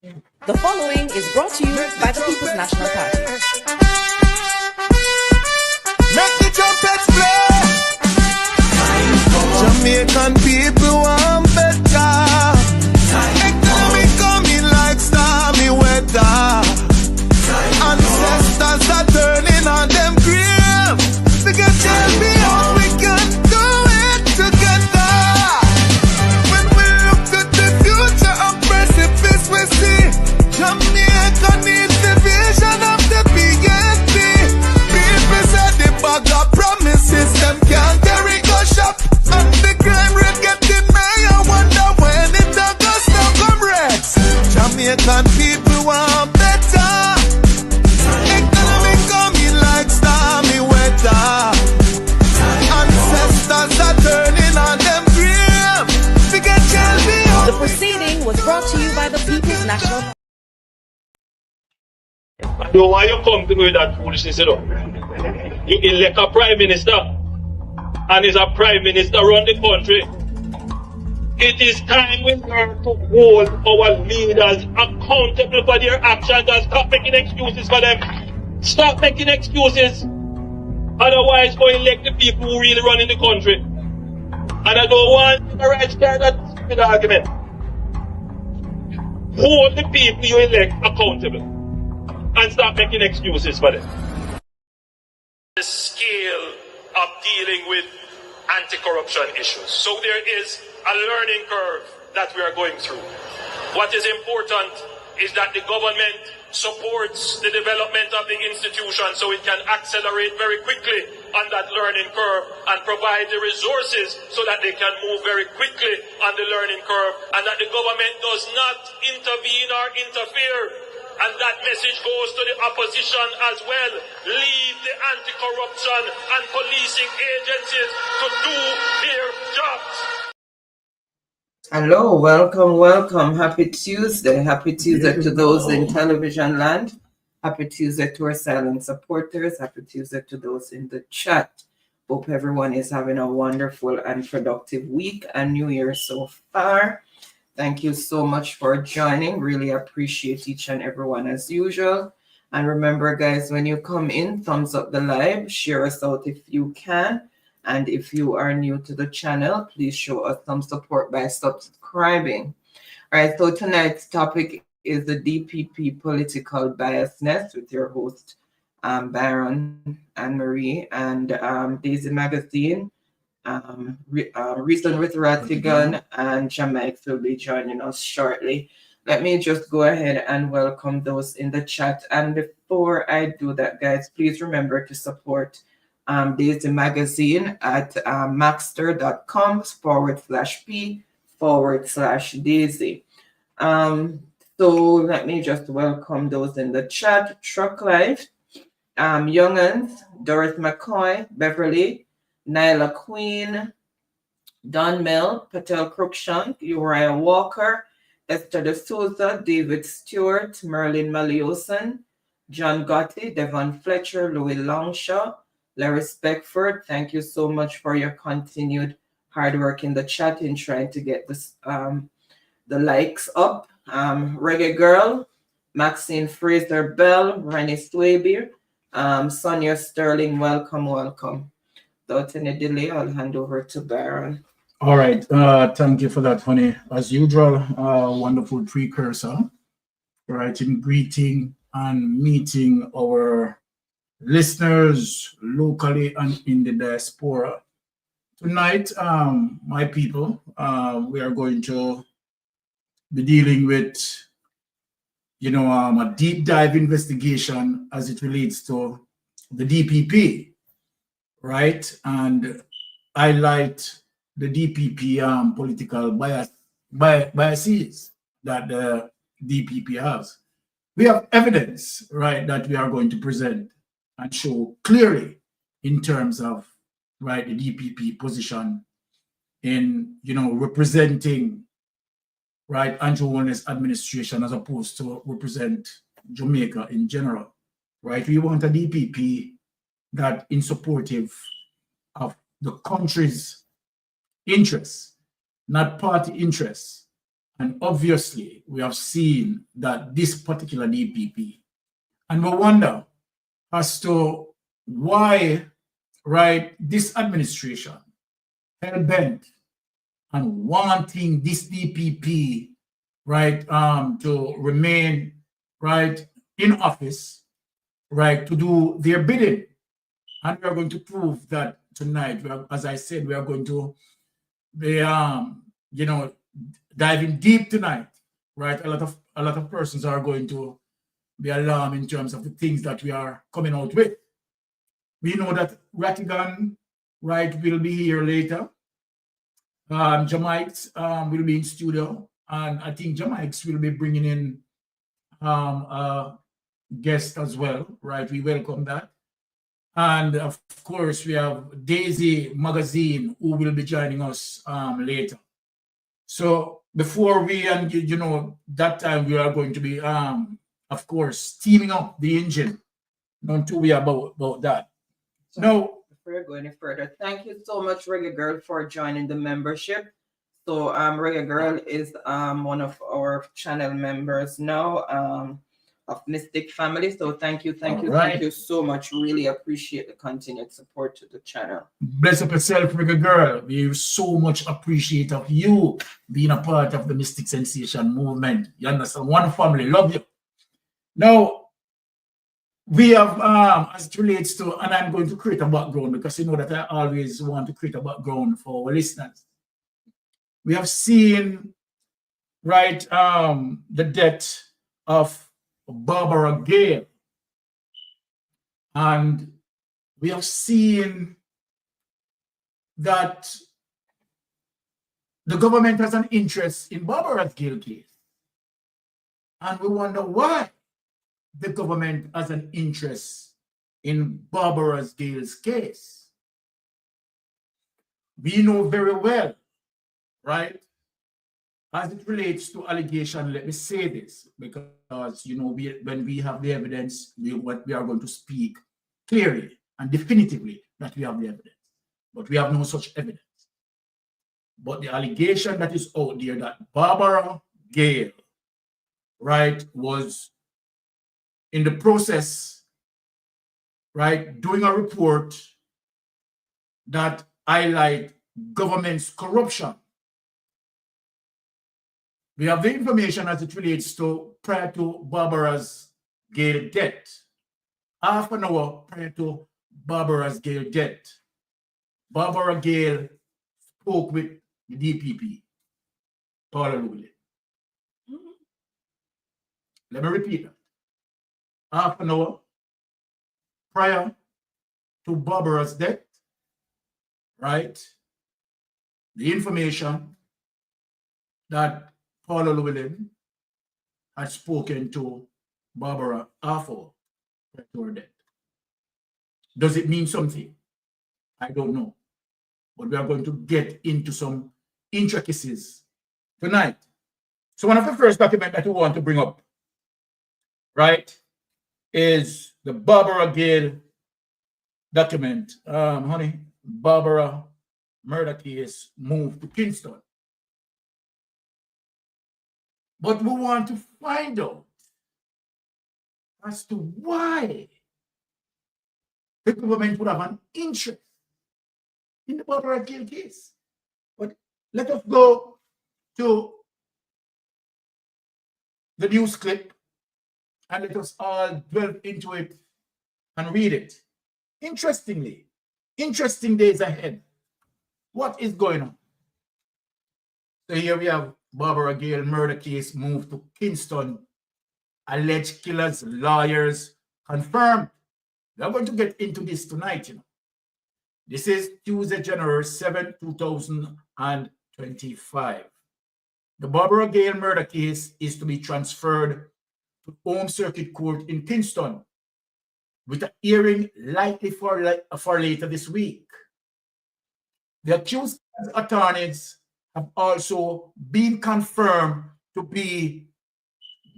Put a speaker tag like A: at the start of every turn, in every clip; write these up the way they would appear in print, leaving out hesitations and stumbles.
A: The following is brought to you by the People's National Party.
B: Make the trumpets play. Jamaican people want better. Economy coming like stormy weather. Ancestors are turning on them grave. To get champion, we can do it together. When we look to the future of precipice, we see Jamaica needs the vision of the BNP. People said the bag of promises, them can't carry go shop. And the crime rate getting high, I wonder when it all goes down, comrades. Jamaican people want better. Economy coming like stormy weather. Ancestors are turning on them grave. To get champion.
A: The proceeding was brought to you by the People's National Party.
C: So why you come to me with that foolishness, you know? You elect a prime minister, and is a prime minister run the country. It is time we learn to hold our leaders accountable for their actions and stop making excuses for them. Stop making excuses. Otherwise, go elect the people who really run in the country. And I don't want the right start that stupid argument. Hold the people you elect accountable and stop making excuses for them. The scale of dealing with anti-corruption issues. So there is a learning curve that we are going through. What is important is that the government supports the development of the institution so it can accelerate very quickly on that learning curve and provide the resources so that they can move very quickly on the learning curve, and that the government does not intervene or interfere. And that message goes to the opposition as well. Leave the anti-corruption and policing agencies to do their jobs.
D: Hello, welcome. Happy Tuesday. Happy Tuesday to those in television land. Happy Tuesday to our silent supporters. Happy Tuesday to those in the chat. Hope everyone is having a wonderful and productive week and New Year so far. Thank you so much for joining. Really appreciate each and everyone as usual. And remember, guys, when you come in, thumbs up the live, share us out if you can. And if you are new to the channel, please show us some support by subscribing. All right, so tonight's topic is the DPP Political Biasness with your host, Byron and Marie, and Daisy Magazine. Reason with Ratigan and Jamaica will be joining us shortly. Let me just go ahead and welcome those in the chat. And before I do that, guys, please remember to support Daisy Magazine at maxter.com/p/Daisy. So let me just welcome those in the chat. Truck Life, Young'uns, Dorothy McCoy, Beverly, Nyla Queen, Don Mill, Patel Cruikshank, Uriah Walker, Esther De Souza, David Stewart, Merlin Malioson, John Gotti, Devon Fletcher, Louis Longshaw, Larry Speckford. Thank you so much for your continued hard work in the chat in trying to get this the likes up. Reggae Girl, Maxine Fraser Bell, Rennie Swaby, Sonia Sterling, welcome. Without any delay, I'll hand over to Baron.
E: All right. Thank you for that, honey. As usual, wonderful precursor. Right, in greeting and meeting our listeners locally and in the diaspora. Tonight, my people, we are going to be dealing with, a deep dive investigation as it relates to the DPP. Right, and highlight the DPP political biases that the DPP has. We have evidence, right, that we are going to present and show clearly in terms of, right, the DPP position in, representing, right, Andrew Holness administration as opposed to represent Jamaica in general, right? We want a DPP that in supportive of the country's interests, not party interests, And obviously, we have seen that this particular DPP, and we wonder as to why, right, this administration hell-bent on wanting this DPP, right, to remain, right, in office, right, to do their bidding. And we are going to prove that tonight. As I said, we are going to be, you know, diving deep tonight, right? A lot of persons are going to be alarmed in terms of the things that we are coming out with. We know that Rattigan, right, will be here later. Jamaica will be in studio, and I think Jamaica will be bringing in a guest as well, right? We welcome that. And of course, we have Daisy Magazine, who will be joining us later. So before we, and you know, that time we are going to be, of course, steaming up the engine. Don't worry about that.
D: So
E: No.
D: before we go any further, thank you so much, Reggae Girl, for joining the membership. So Reggae Girl is one of our channel members now of Mystic Family. So thank you so much. Really appreciate the continued support to the channel.
E: Bless up yourself, Reggae Girl. We so much appreciate of you being a part of the Mystic Sensation movement. You understand? One family, love you. Now, we have, as it relates to, and I'm going to create a background because you know that I always want to create a background for our listeners. We have seen, right, the death of Barbara Gale. And we have seen that the government has an interest in Barbara Gale case. And we wonder why the government has an interest in Barbara Gale's case. We know very well, right? As it relates to allegation, let me say this, because, you know, when we have the evidence, we are going to speak clearly and definitively that we have the evidence. But we have no such evidence. But the allegation that is out there that Barbara Gale, right, was in the process, right, doing a report that highlight government's corruption. We have the information as it relates to prior to Barbara's Gale death. Half an hour prior to Barbara's Gale death, Barbara Gale spoke with the DPP, Paula Lully. Let me repeat that. Half an hour prior to Barbara's death, right? The information that Paula Llewellyn had spoken to Barbara after her death. Does it mean something? I don't know. But we are going to get into some intricacies tonight. So one of the first documents that we want to bring up, right, is the Barbara Gale document. Honey, Barbara murder case moved to Kingston. But we want to find out as to why the government would have an interest in the Barbara Gale case. But let us go to the news clip and let us all delve into it and read it. Interestingly, interesting days ahead. What is going on? So here we have Barbara Gale murder case moved to Kingston. Alleged killers, lawyers confirmed. We are going to get into this tonight, you know. This is Tuesday, January 7, 2025. The Barbara Gale murder case is to be transferred to Home Circuit Court in Kingston, with a hearing likely for later this week. The accused attorneys have also been confirmed to be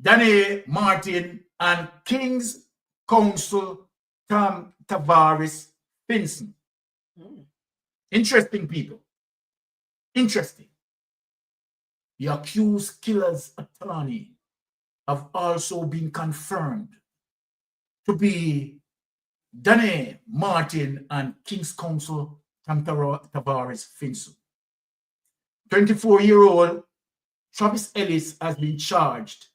E: Danae Martin and King's Counsel Tom Tavares Finson. Interesting people. Interesting. the accused killers' attorney have also been confirmed to be Dane Martin and King's Counsel Tavares Finsu. 24-year-old Travis Ellis has been charged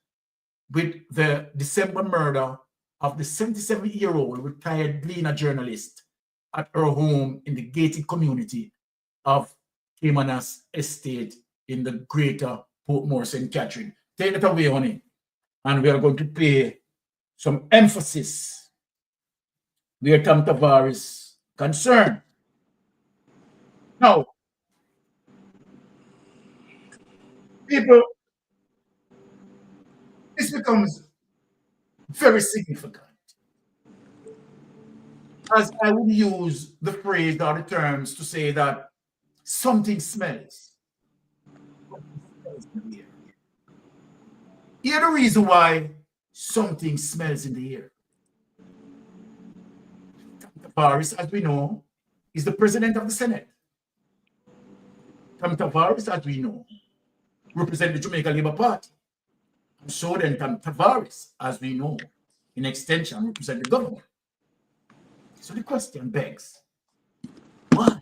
E: with the December murder of the 77-year-old retired Gleaner journalist at her home in the gated community of Caymanas Estate in the greater Portmore St. Catherine. Take it away, honey. And we are going to pay some emphasis where Tom Tavares concerned. Now, people, this becomes very significant, as I would use the phrase or the terms to say that something smells. Here's the reason why something smells in the air. Tavares, as we know, is the president of the Senate. Tom Tavares, as we know, represents the Jamaica Labour Party. And so then Tom Tavares, as we know, in extension, represents the government. So the question begs, why?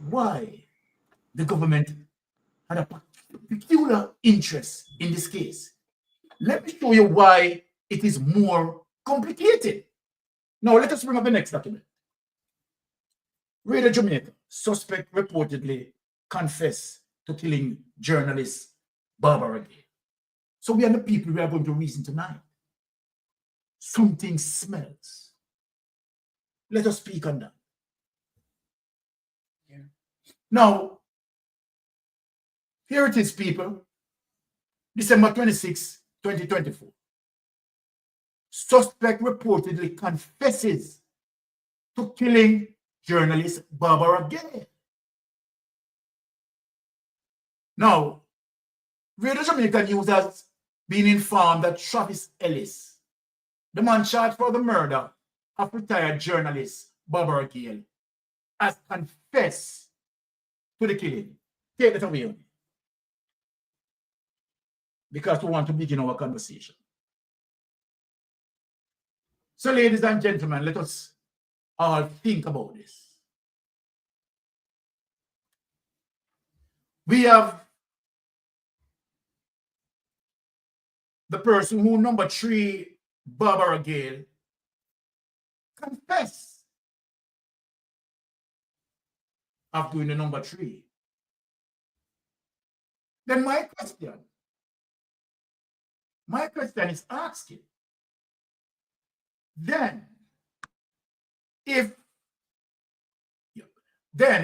E: Why the government had a peculiar interest in this case? Let me show you why it is more complicated. Now, let us bring up the next document. Radio Jamaica, suspect reportedly confessed to killing journalist Barbara Gay. So we are the people we are going to reason tonight. Something smells. Let us speak on that. Yeah. Now, here it is, people. December 26, 2024. Suspect reportedly confesses to killing journalist Barbara Gay. Now, Radio Jamaica News has been informed that Travis Ellis, the man charged for the murder of retired journalist Barbara Gay, has confessed to the killing. Take it away, because we want to begin our conversation. So, ladies and gentlemen, let us all think about this. We have the person who, number 3, Barbara Gay, confessed of doing the number 3. Then my question is asking, then if the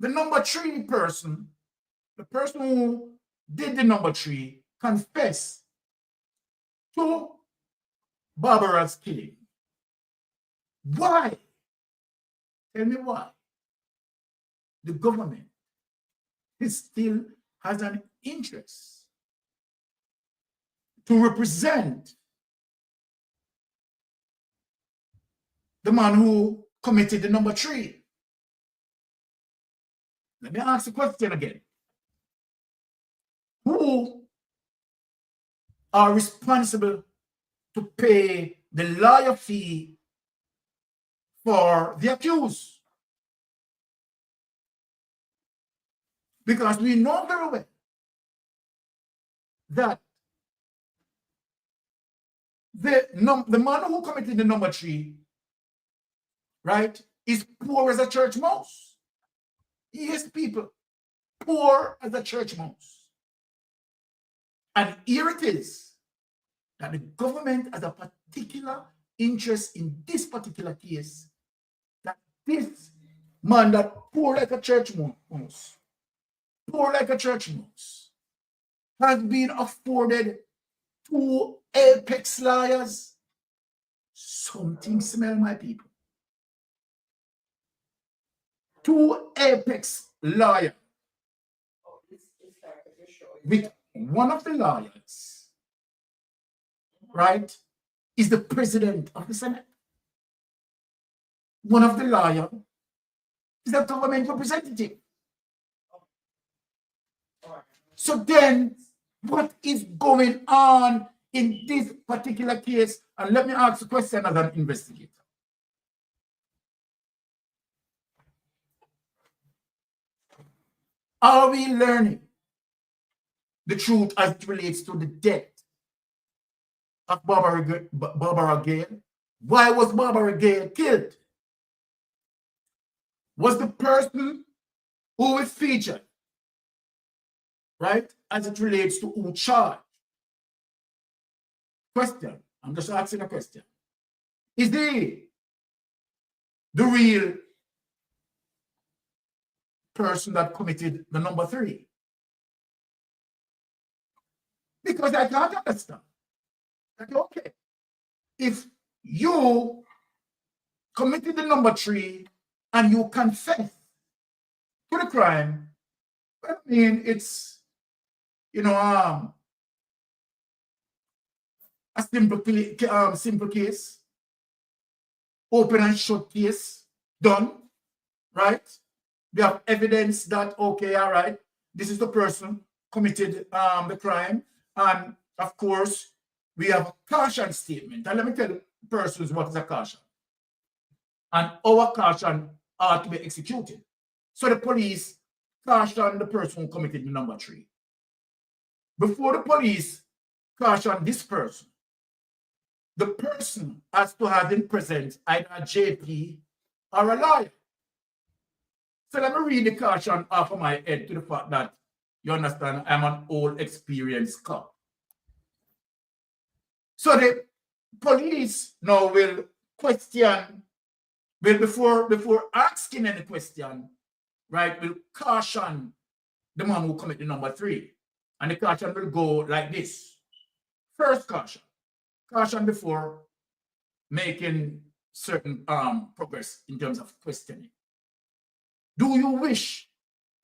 E: number 3 person, the person who did the number 3, confessed to Barbara's killing, why? Tell me why the government still has an interest to represent the man who committed the number 3. Let me ask the question again. Who are responsible to pay the lawyer fee for the accused? Because we know very well that the man who committed the number 3, right, is poor as a church mouse. Yes, people, poor as a church mouse. And here it is that the government has a particular interest in this particular case, that this man that poor like a church mouse, has been afforded 2 apex lawyers. Something smell, my people. 2 apex lawyers. With one of the lawyers, right, is the president of the Senate. One of the lawyers He's a government representative. So then, what is going on in this particular case? And let me ask a question as an investigator. Are we learning the truth as it relates to the death of Barbara Gale? Why was Barbara Gale killed? Was the person who was featured, right, as it relates to who charged? Question. I'm just asking a question. Is he the real person that committed the number 3? Because I can't understand. Like, okay, if you committed the number 3 and you confess to the crime, I mean, it's, you know, a simple case, open and shut case, done, right? We have evidence that, okay, all right, this is the person committed the crime. And of course, we have a caution statement. And let me tell persons what is a caution. And our caution ought to be executed. So the police caution the person who committed the number 3. Before the police caution this person, the person has to have in present either a JP or a lawyer. So let me read the caution off of my head to the fact that you understand I'm an old experienced cop. So the police now will question, before asking any question, right, will caution the man who committed the number 3. And the caution will go like this. First caution. Caution before making certain progress in terms of questioning. Do you wish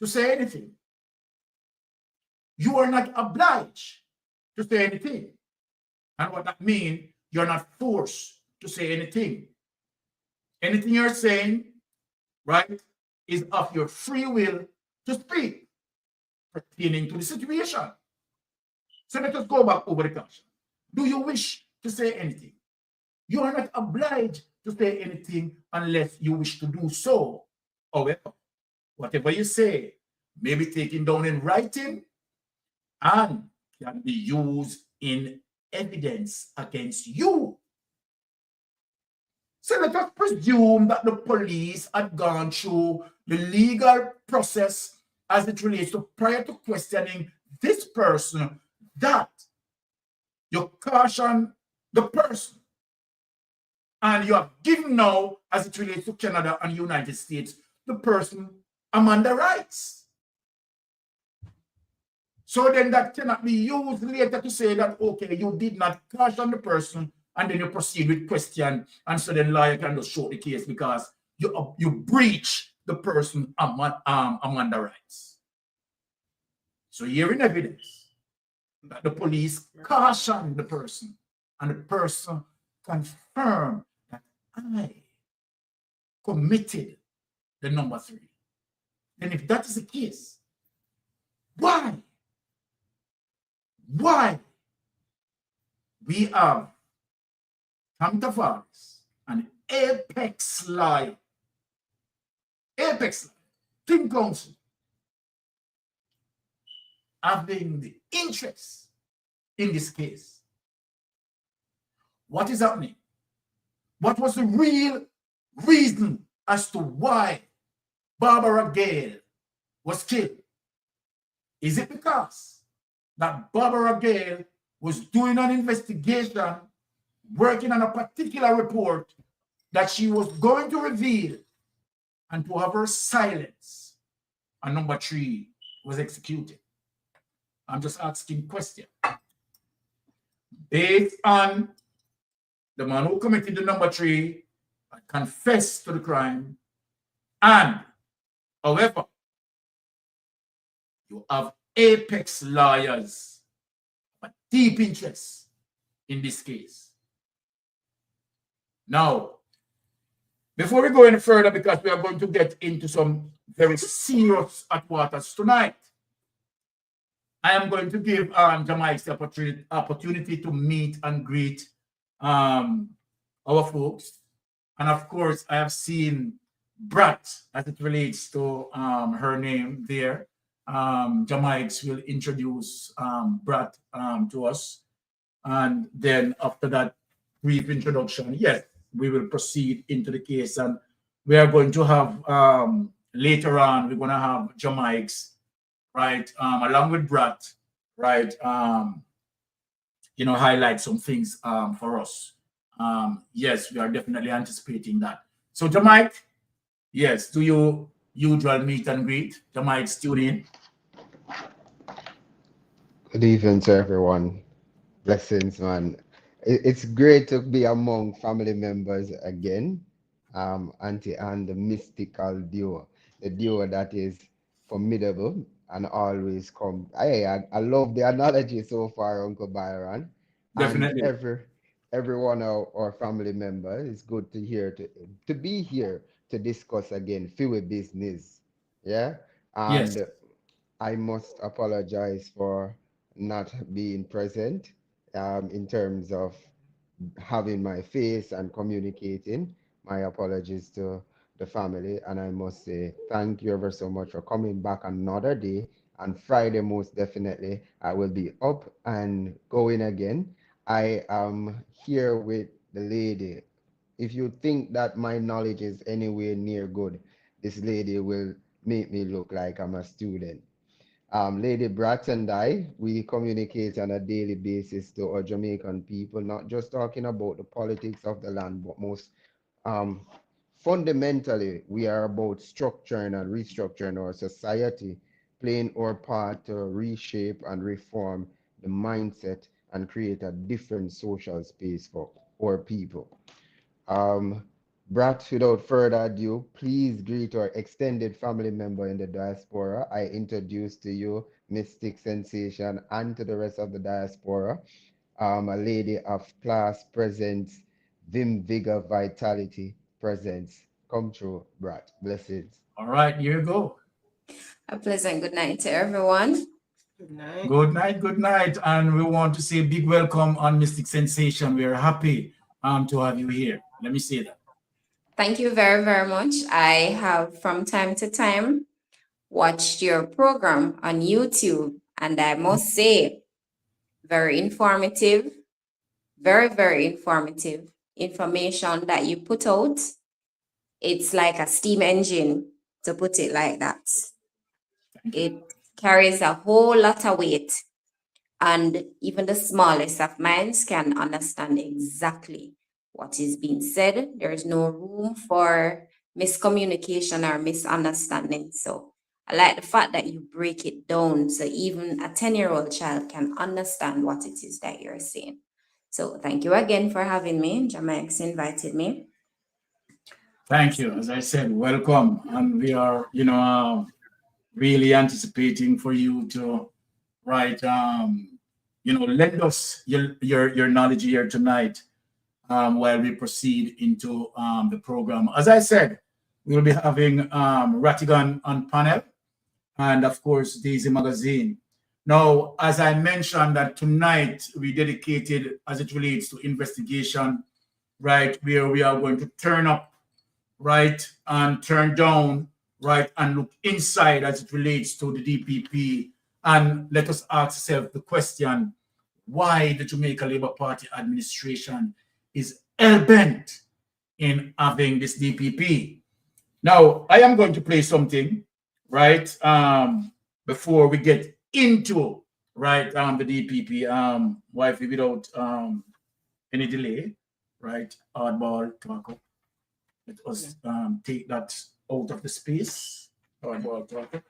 E: to say anything? You are not obliged to say anything. And what that means, you're not forced to say anything. Anything you're saying, right, is of your free will to speak pertaining to the situation. So let us go back over the caution. Do you wish to say anything? You are not obliged to say anything unless you wish to do so. However, whatever you say may be taken down in writing and can be used in evidence against you. So let us presume that the police had gone through the legal process as it relates to prior to questioning this person, that you caution the person and you have given now, as it relates to Canada and United States, the person Amanda rights. So then that cannot be used later to say that, okay, you did not caution the person and then you proceed with question, and so then lawyer can just show the case because you breach the person Amanda rights. So here in evidence that the police cautioned the person and the person confirmed that I committed the number 3. Then if that is the case, why we have Tom Tavares, an apex lawyer, King Council, having the interest in this case? What is happening? What was the real reason as to why Barbara Gale was killed? Is it because that Barbara Gale was doing an investigation, working on a particular report that she was going to reveal, and to have her silence, and number 3 was executed? I'm just asking question. Based on the man who committed the number 3 confessed to the crime, and however, you have apex lawyers, but deep interest in this case. Now, Before we go any further, because we are going to get into some very serious hot waters tonight, I am going to give Jamaica the opportunity to meet and greet our folks. And of course, I have seen Brat as it relates to her name there. Jamaica will introduce Brat to us. And then after that brief introduction, yes, we will proceed into the case. And we are going to have, later on, we're going to have Jamaica, right, along with Brat, right, highlight some things for us. Yes, we are definitely anticipating that. So Jamaica, yes, do your usual meet and greet. Jamaica, tune in.
F: Good evening to everyone. Blessings, man. It's great to be among family members again. Auntie and the mystical duo, the duo that is formidable and always come. I love the analogy so far, Uncle Byron.
E: Definitely.
F: And every one of our family members, it's good to hear to be here to discuss again fewer business. Yeah. And
E: Yes.
F: I must apologize for not being present in terms of having my face and communicating. My apologies to the family, and I must say thank you ever so much for coming back another day. And Friday, most definitely, I will be up and going again. I am here with the lady. If you think that my knowledge is anywhere near good, this lady will make me look like I'm a student. Lady Brat and I, we communicate on a daily basis to our Jamaican people, not just talking about the politics of the land, but most fundamentally, we are about structuring and restructuring our society, playing our part to reshape and reform the mindset and create a different social space for our people. Brat, without further ado, please greet our extended family member in the diaspora. I introduce to you Mystic Sensation and to the rest of the diaspora, a lady of class, presence, vim, vigor, vitality, presence. Come true, Brat. Blessings.
E: All right, here you go.
G: A pleasant good night to everyone.
D: Good night.
E: Good night, good night. And we want to say a big welcome on Mystic Sensation. We are happy to have you here. Let me say that.
G: Thank you very, very much. I have from time to time watched your program on YouTube, and I must say, very informative, very, very informative information that you put out. It's like a steam engine, to put it like that. It carries a whole lot of weight, and even the smallest of minds can understand exactly what is being said. There is no room for miscommunication or misunderstanding. So I like the fact that you break it down so even a 10-year-old child can understand what it is that you're saying. So thank you again for having me. Jamaica invited me.
E: Thank you. As I said, welcome. And we are, really anticipating for you to lend us your knowledge here tonight while we proceed into the program. As I said, we'll be having Ratigan on panel and of course Daisy Magazine. Now, as I mentioned that tonight we dedicated as it relates to investigation, right, where we are going to turn up, right, and turn down, right, and look inside as it relates to the DPP. And let us ask ourselves the question, why the Jamaica Labour Party administration is hell-bent in having this DPP. Now, I am going to play something, right, before we get into, right, the DPP, wifey, without any delay, right, hardball talk. Let us take that out of the space, hardball talk.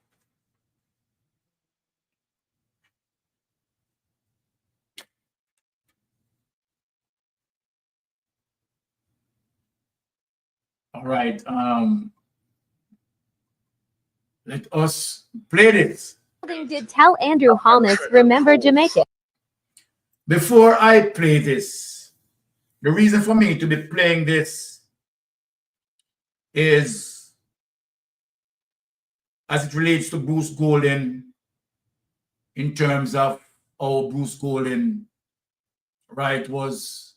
E: All right, let us play this.
H: Did tell Andrew Holness, remember Jamaica.
E: Before I play this, the reason for me to be playing this is as it relates to Bruce Golden, in terms of how Bruce Golden, right, was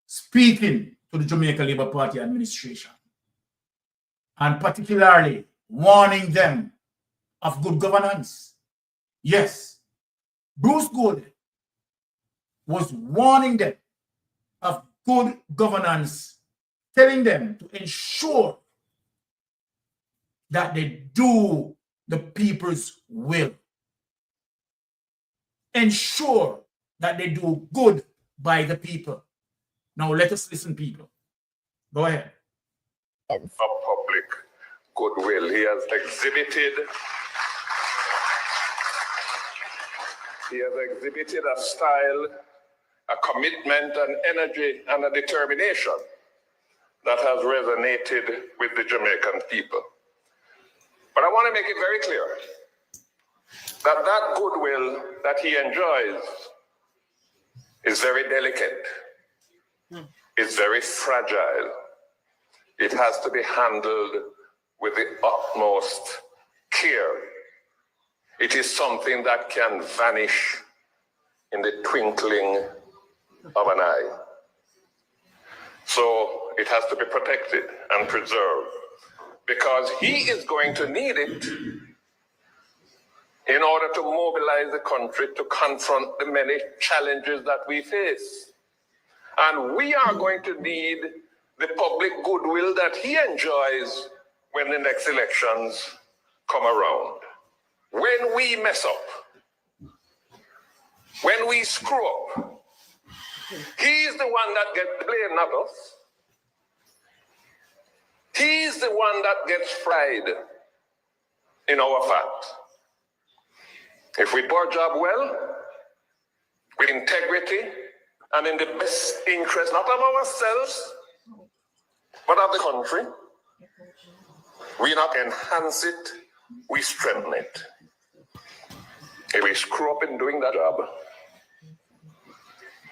E: speaking to the Jamaica Labour Party administration, and particularly warning them of good governance. Yes, Bruce Golden was warning them of good governance, telling them to ensure that they do the people's will. Ensure that they do good by the people. Now let us listen, people. Go ahead.
I: Of public goodwill. He has exhibited a style, a commitment, an energy, and a determination that has resonated with the Jamaican people. But I want to make it very clear that that goodwill that he enjoys is very delicate. It's very fragile. It has to be handled with the utmost care. It is something that can vanish in the twinkling of an eye. So it has to be protected and preserved, because he is going to need it in order to mobilize the country to confront the many challenges that we face. And we are going to need the public goodwill that he enjoys when the next elections come around. When we mess up, when we screw up, he's the one that gets blamed, not us. He's the one that gets fried in our fat. If we do our job well, with integrity, and in the best interest, not of ourselves, but of the country, we not enhance it, we strengthen it. If we screw up in doing that job,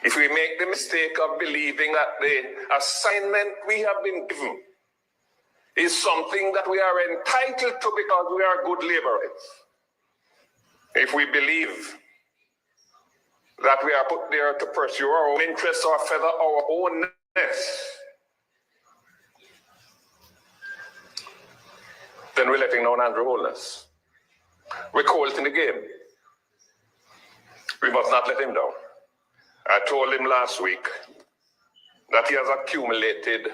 I: if we make the mistake of believing that the assignment we have been given is something that we are entitled to because we are good laborers, if we believe that we are put there to pursue our own interests or feather our own nest, then we're letting down Andrew Holness. We're cold in the game. We must not let him down. I told him last week that he has accumulated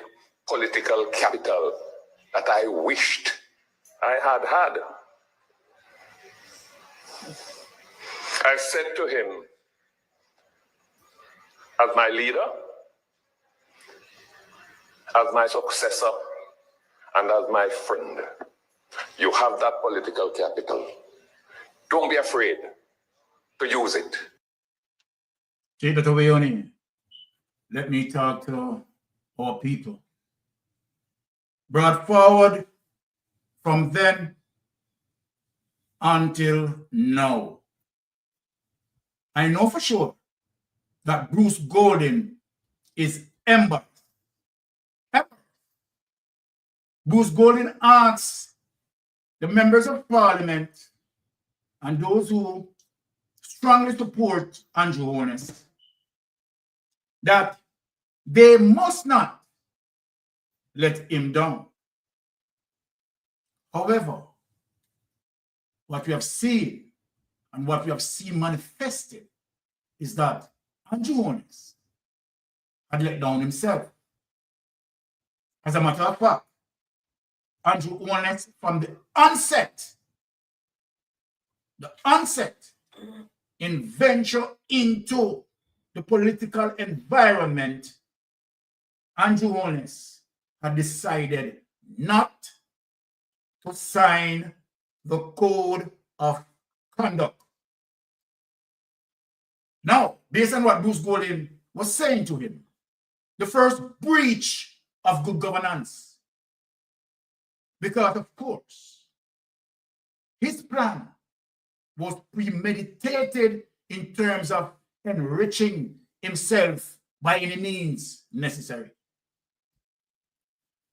I: political capital that I wished I had had. I said to him, as my leader, as my successor, and as my friend, you have that political capital. Don't be afraid to use it.
E: Take that away, Oni. Let me talk to our people. Brought forward from then until now. I know for sure that Bruce Golden is embarrassed. Bruce Golden asks the members of parliament and those who strongly support Andrew Holness that they must not let him down. However, what we have seen and what we have seen manifested is that Andrew Holness had let down himself. As a matter of fact, Andrew Holness, from the onset in venture into the political environment, Andrew Holness had decided not to sign the code of conduct. Now, based on what Bruce Golden was saying to him, the first breach of good governance, because of course, his plan was premeditated in terms of enriching himself by any means necessary.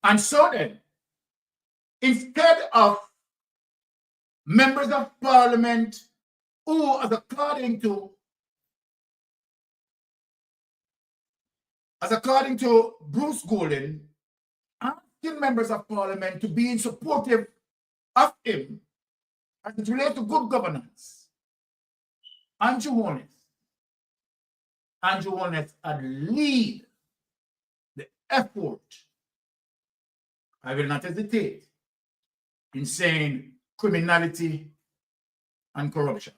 E: And so then, instead of members of parliament who, as according to Bruce Golden, asking members of parliament to be supportive of him as it relates to good governance, Andrew Holness had lead the effort. I will not hesitate in saying criminality and corruption.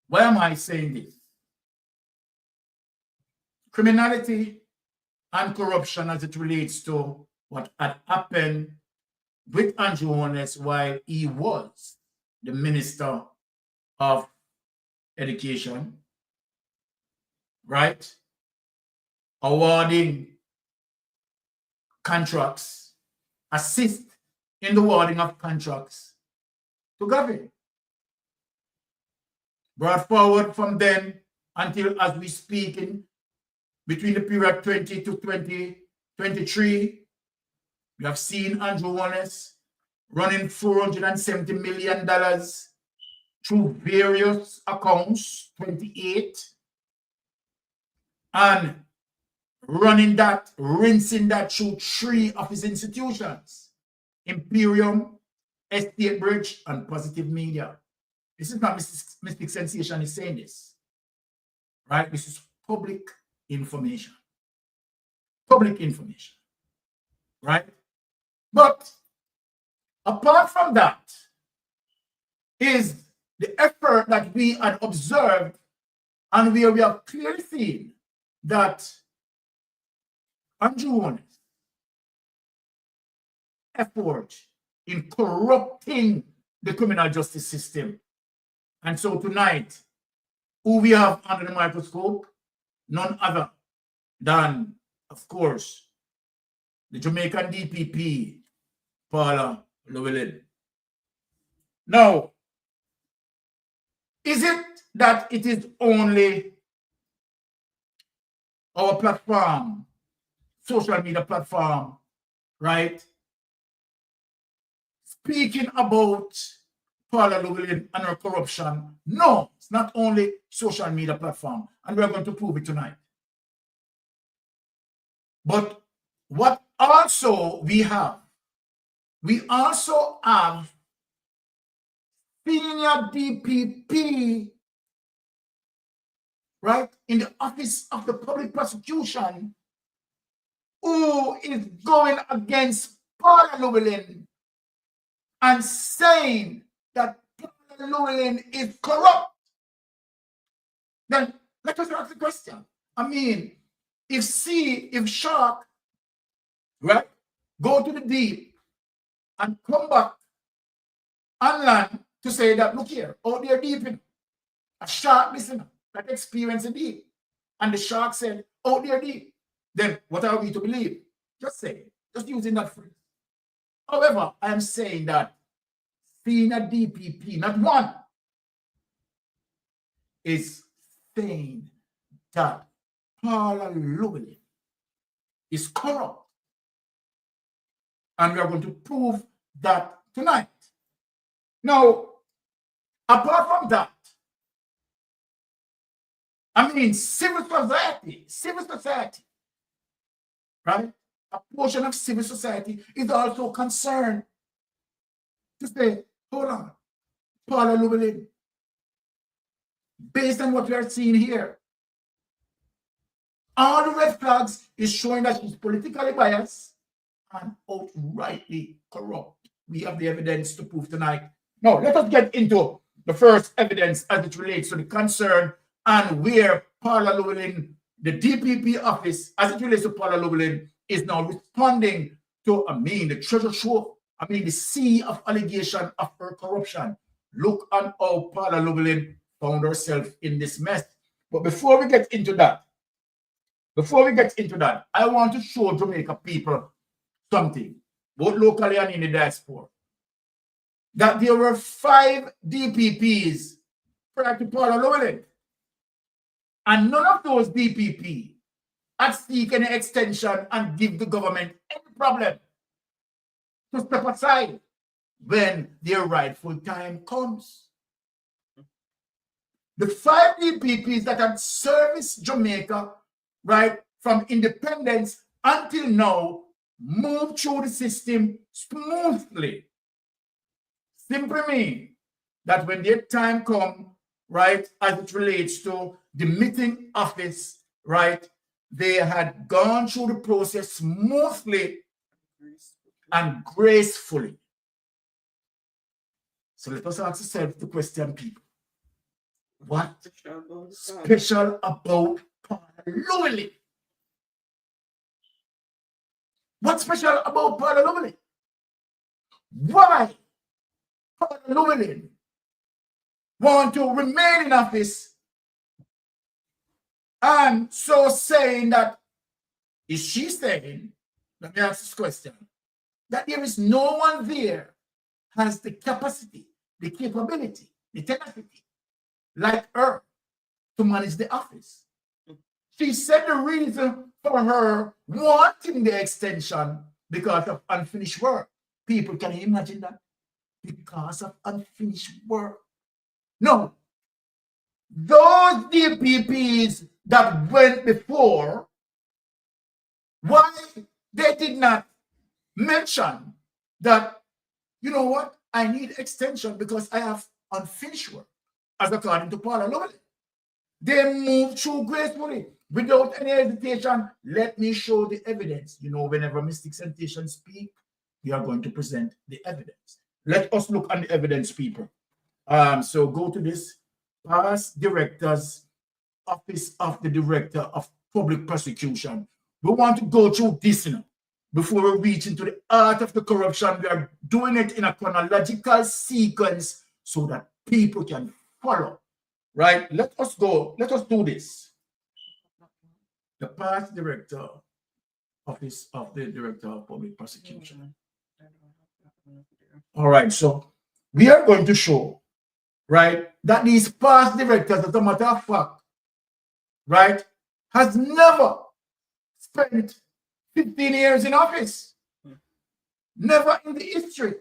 E: Why am I saying this? Criminality and corruption as it relates to what had happened with Andrew Holness while he was the Minister of Education, right? Awarding contracts, assist in the awarding of contracts to government. Brought forward from then until as we speak in between the period 20 to 2023, we have seen Andrew Holness running $470 million through various accounts, 28, and running that, rinsing that through 3 of his institutions, Imperium, Estate Bridge, and Positive Media. This is not Mystic Sensation is saying this, right? This is public information. Public information, right? But apart from that is the effort that we had observed and where we have clearly seen that Andrew Holness effort in corrupting the criminal justice system. And so tonight, who we have under the microscope, none other than, of course, the Jamaican DPP, Paula Llewellyn. Now, is it that it is only our platform, social media platform, right, speaking about Paula Llewellyn and her corruption? No, it's not only social media platform, and we're going to prove it tonight. But what also we also have senior DPP, right, in the office of the public prosecution, who is going against Paula Llewellyn and saying that Paula Llewellyn is corrupt. Then let us ask the question. I mean, if Shark, right, go to the deep and come back on land to say that, look here, out there deep in a shark listener that experienced the deep, and the shark said, out there deep, then what are we to believe? Just say it, just using that phrase. However, I am saying that senior DPP, not one, is saying that Paula Llewellyn is corrupt. And we are going to prove that tonight. Now, apart from that, I mean, civil society, right? A portion of civil society is also concerned to say, hold on, Paula Llewellyn, based on what we are seeing here, all the red flags is showing that she's politically biased and outrightly corrupt. We have the evidence to prove tonight. Now, let us get into the first evidence as it relates to the concern and where Paula Llewellyn, the DPP office, as it relates to Paula Llewellyn, is now responding to, the treasure trove, the sea of allegation of her corruption. Look on how Paula Llewellyn found herself in this mess. But before we get into that, I want to show Jamaica people something, both locally and in the diaspora, that there were 5 DPPs prior to Paula Llewellyn. And none of those DPP had seek any extension and give the government any problem. to step aside when their rightful time comes. The 5 DPPs that have serviced Jamaica, right, from independence until now, move through the system smoothly. Simply mean that when their time comes, right, as it relates to the meeting office, right, they had gone through the process smoothly and gracefully. So let us ask ourselves the question, people. What special about Parliament? What's special about Parliament? Why Parliament want to remain in office and so saying that, is she saying, let me ask this question, that there is no one there has the capacity, the capability, the tenacity like her to manage the office? She said the reason for her wanting the extension because of unfinished work. People, can you imagine that? Because of unfinished work. No. Those DPPs that went before, why they did not mention that, you know what, I need extension because I have unfinished work, as according to Parliament. They moved through gracefully without any hesitation. Let me show the evidence. You know, whenever Mystic Sensation speak, we are going to present the evidence. Let us look at the evidence, people. So go to this past director's office of the Director of Public Prosecution. We want to go through this now before we reach into the art of the corruption. We are doing it in a chronological sequence so that people can follow. Right? Let us go. Let us do this. The past director office of the Director of Public Prosecution. All right. So we are going to show, right, that these past directors, as a matter of fact, right, has never spent 15 years in office. Never in the history.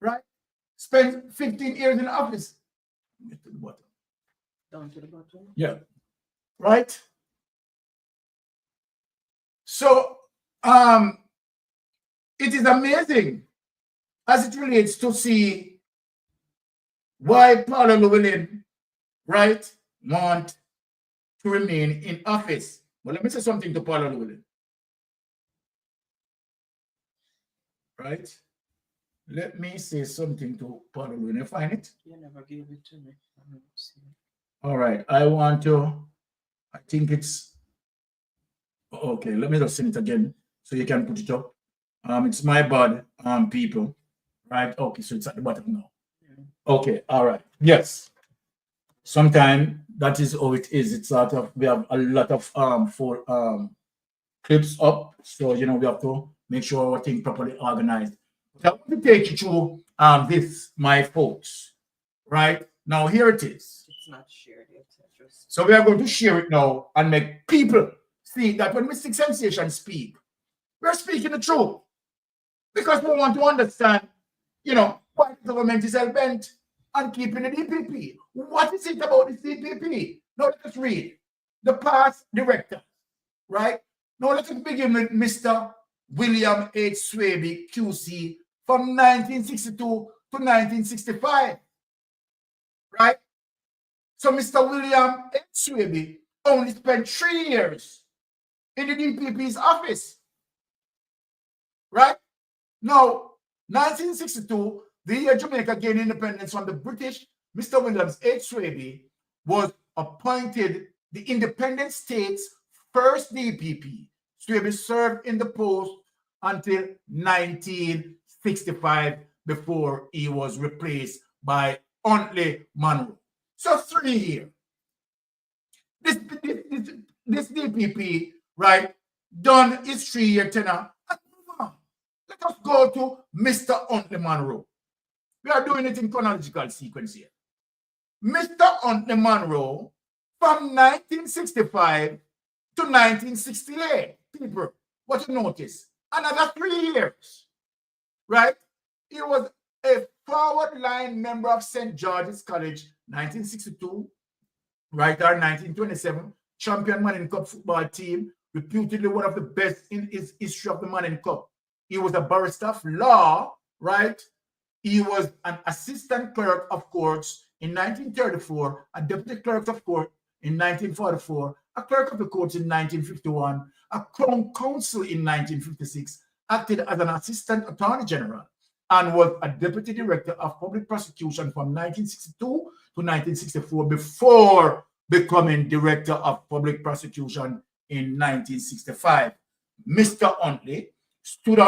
E: Right? Spent 15 years in office. Get to the bottom.
D: Down to the bottom.
E: Yeah. Right? So it is amazing as it relates to see why Paula Llewellyn, right, want to remain in office. But let me say something to Paula Llewellyn. Right? Let me say something to Paula Llewellyn. You find it?
D: You never gave it to me.
E: All right. I want to, I think it's, okay, let me just send it again so you can put it up. It's my bad, people. Right? Okay, so it's at the bottom now. Okay, all right. Yes. Sometimes that is how it is. It's sort of, we have a lot of clips up. So, you know, we have to make sure our thing properly organized. So I want to take you through this, my folks. Right? Now, here it is.
D: It's not shared yet.
E: So we are going to share it now and make people see that when Mystic Sensation speak, we're speaking the truth. Because we want to understand, you know, why the government is hell-bent on keeping the DPP. What is it about this DPP? Now let us read the past director, right? Now let us begin with Mr. William H. Swaby, QC, from 1962 to 1965, right? So Mr. William H. Swaby only spent 3 years in the DPP's office, right? Now, 1962, the year Jamaica gained independence from the British, Mr. Williams H. Swaby was appointed the independent state's first DPP. Swaby served in the post until 1965 before he was replaced by Huntley Monroe. So 3 years. This DPP, right, done his 3-year tenure. Let us go to Mr. Huntley Monroe. We are doing it in chronological sequence here. Mr. Huntley Monroe, from 1965 to 1968, people, what you notice, another 3 years. right? He was a forward line member of St. George's College, 1962, right, or 1927, champion Manning Cup football team, reputedly one of the best in his history of the Manning Cup. He was a barrister of law, right? He was an assistant clerk of courts in 1934, a deputy clerk of court in 1944, a clerk of the courts in 1951, a crown counsel in 1956, acted as an assistant attorney general, and was a deputy director of public prosecution from 1962 to 1964 before becoming director of public prosecution in 1965. Mr. Huntley stood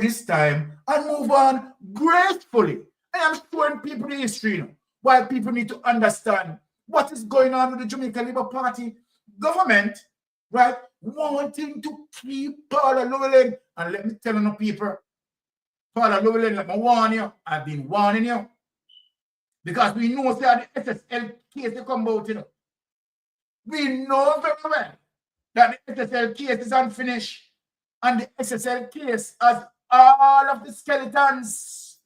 E: his time and moved on gracefully. I am showing people the history now, why people need to understand what is going on with the Jamaica Labour Party government, right? Wanting to keep Paula Llewellyn. And let me tell you, people, Paula Llewellyn, let me warn you, I've been warning you. Because we know that the SSL case they come out, you know. We know very well that the SSL case is unfinished. And the SSL case has all of the skeletons.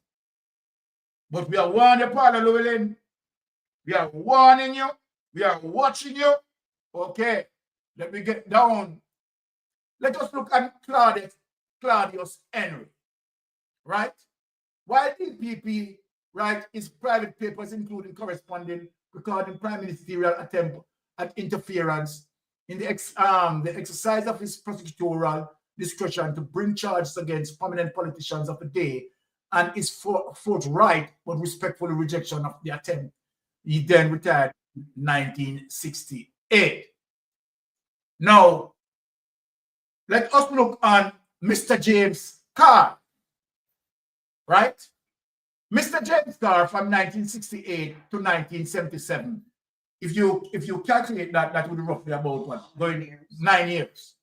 E: But we are warning you, Paula Llewellyn. We are warning you. We are watching you. Okay, let me get down. Let us look at Claudius Henry, right? Why DPP, right, his private papers, including corresponding regarding prime ministerial attempt at interference in the exercise of his prosecutorial discretion to bring charges against prominent politicians of the day, and his forthright but respectful rejection of the attempt. He then retired in 1968. Now, let us look on Mr. James Carr, right? Mr. James Carr from 1968 to 1977. If you calculate that, that would be roughly about what? Going 9 years,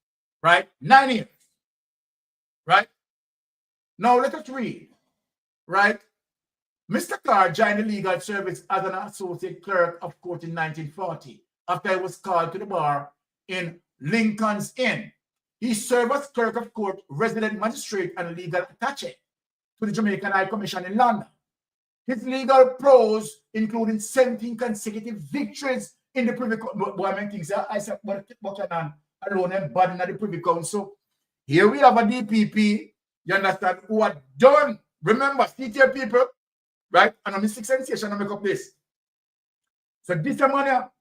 E: right? 9 years, right? Now let us read, right? Mr. Carr joined the legal service as an associate clerk of court in 1940 after he was called to the bar in Lincoln's Inn. He served as clerk of court, resident magistrate, and legal attaché to the Jamaican High Commission in London. His legal prose, including 17 consecutive victories in the Privy Council, boy, I think ISAT BUCHANAN alone embodying the Privy Council. Here we have a DPP, you understand, who are done. Remember, CTA people, right? And I'm a six sensation to make up this. So this money have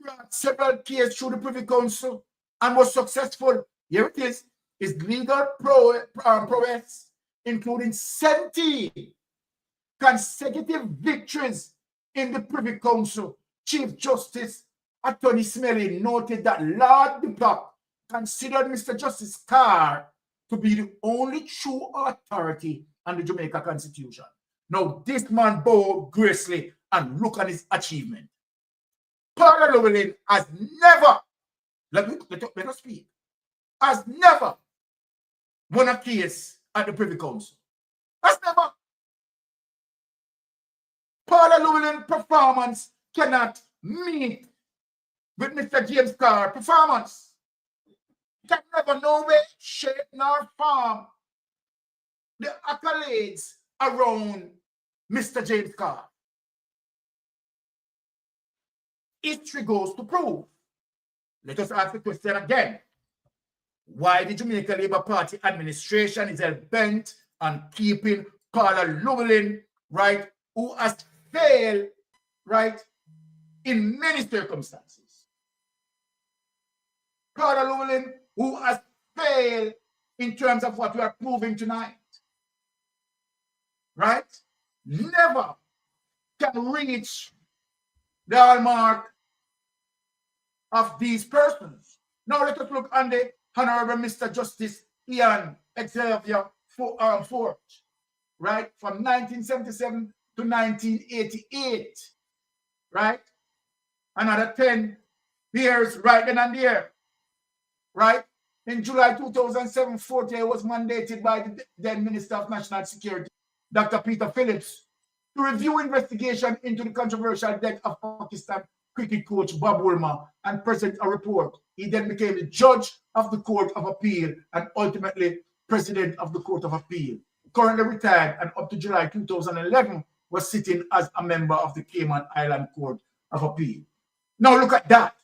E: brought several cases through the Privy Council and was successful. Here it is. His legal prowess, including 17 consecutive victories in the Privy Council. Chief Justice Attorney Smelly noted that Lord DePuck considered Mr. Justice Carr to be the only true authority on the Jamaica Constitution. Now, this man bowed gracefully and look at his achievement. Paula Llewellyn has never, let us speak, has never won a case at the Privy Council. Has never. Paula Llewellyn performance cannot meet with Mr. James Carr performance. Can never, no way, shape, nor form the accolades around Mr. James Carr. History goes to prove. Let us ask the question again. Why the Jamaica Labour Party administration is hell-bent on keeping Paula Llewellyn, right, who has failed, right, in many circumstances. Paula Llewellyn, who has failed in terms of what we are proving tonight, right, never can reach the hallmark of these persons. Now let us look on the Honorable Mr. Justice Ian Xavier Fort, right, from 1977 to 1988, right? Another 10 years right then and there, right? In July 2007, Fort was mandated by the then Minister of National Security, Dr. Peter Phillips, to review investigation into the controversial death of Pakistan cricket coach Bob Woolmer and present a report. He then became the judge of the Court of Appeal and ultimately president of the Court of Appeal. currently retired and up to July 2011 was sitting as a member of the Cayman Island Court of Appeal. Now look at that.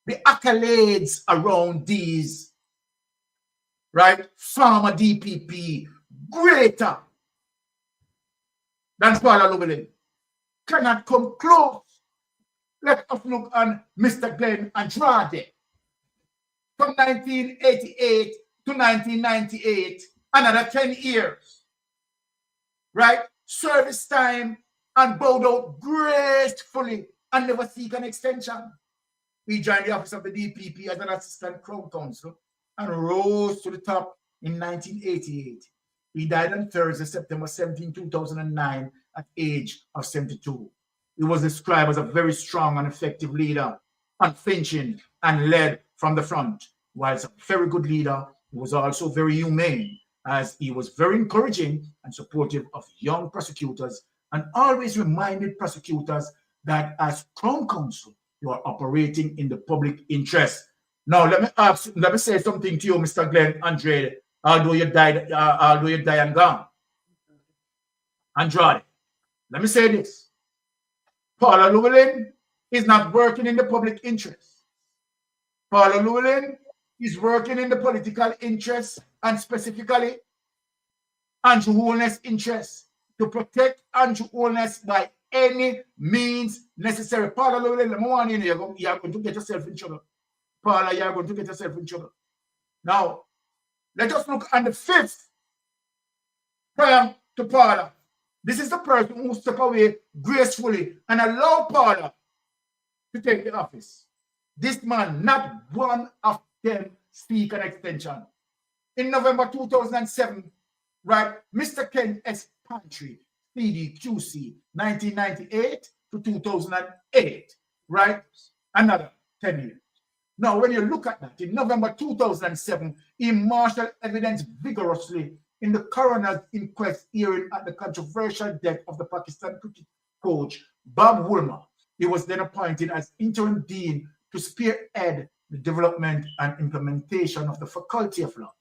E: The accolades around these, right, former DPP, greater than Paula Llewellyn, cannot come close. Let us look on Mr. Glenn Andrade. From 1988 to 1998, another 10 years, right? Service time and bowed out gracefully and never seek an extension. He joined the office of the DPP as an assistant crown counsel and rose to the top in 1988. He died on Thursday, September 17, 2009, at age of 72. He was described as a very strong and effective leader, unflinching and led from the front. Whilst a very good leader, he was also very humane, as he was very encouraging and supportive of young prosecutors and always reminded prosecutors that as Crown Counsel, you are operating in the public interest. Now, let me say something to you, Mr. Glenn Andrade, although you die and gone. Andrade, let me say this. Paula Llewellyn is not working in the public interest. Paula Llewellyn is working in the political interest and specifically Andrew Holness' interest to protect Andrew Holness by any means necessary. Paula Llewellyn, you're going to get yourself in trouble. Paula, you're going to get yourself in trouble. Now, let us look at the fifth prior to Paula. This is the person who stepped away gracefully and allowed Paula to take the office. This man, not one of them seek an extension. In November 2007, right, Mr. Ken S. Pantry, CDQC, 1998 to 2008, right? Another 10 years. Now, when you look at that, in November 2007, he marshaled evidence vigorously in the coroner's inquest hearing at the controversial death of the Pakistan cricket coach, Bob Woolmer. He was then appointed as interim dean to spearhead the development and implementation of the Faculty of Law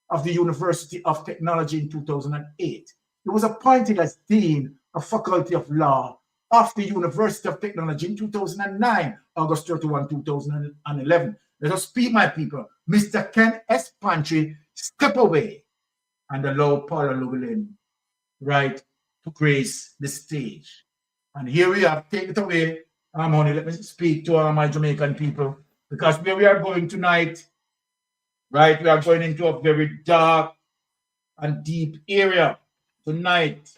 E: of the University of Technology in 2008. He was appointed as dean of Faculty of Law of the University of Technology in 2009, August 31, 2011. Let us speak, my people. Mr. Ken S. Pantry, step away and allow Paula Llewellyn, right, to grace the stage. And here we have, take it away. Honey, let me speak to my Jamaican people, because where we are going tonight, right, we are going into a very dark and deep area tonight,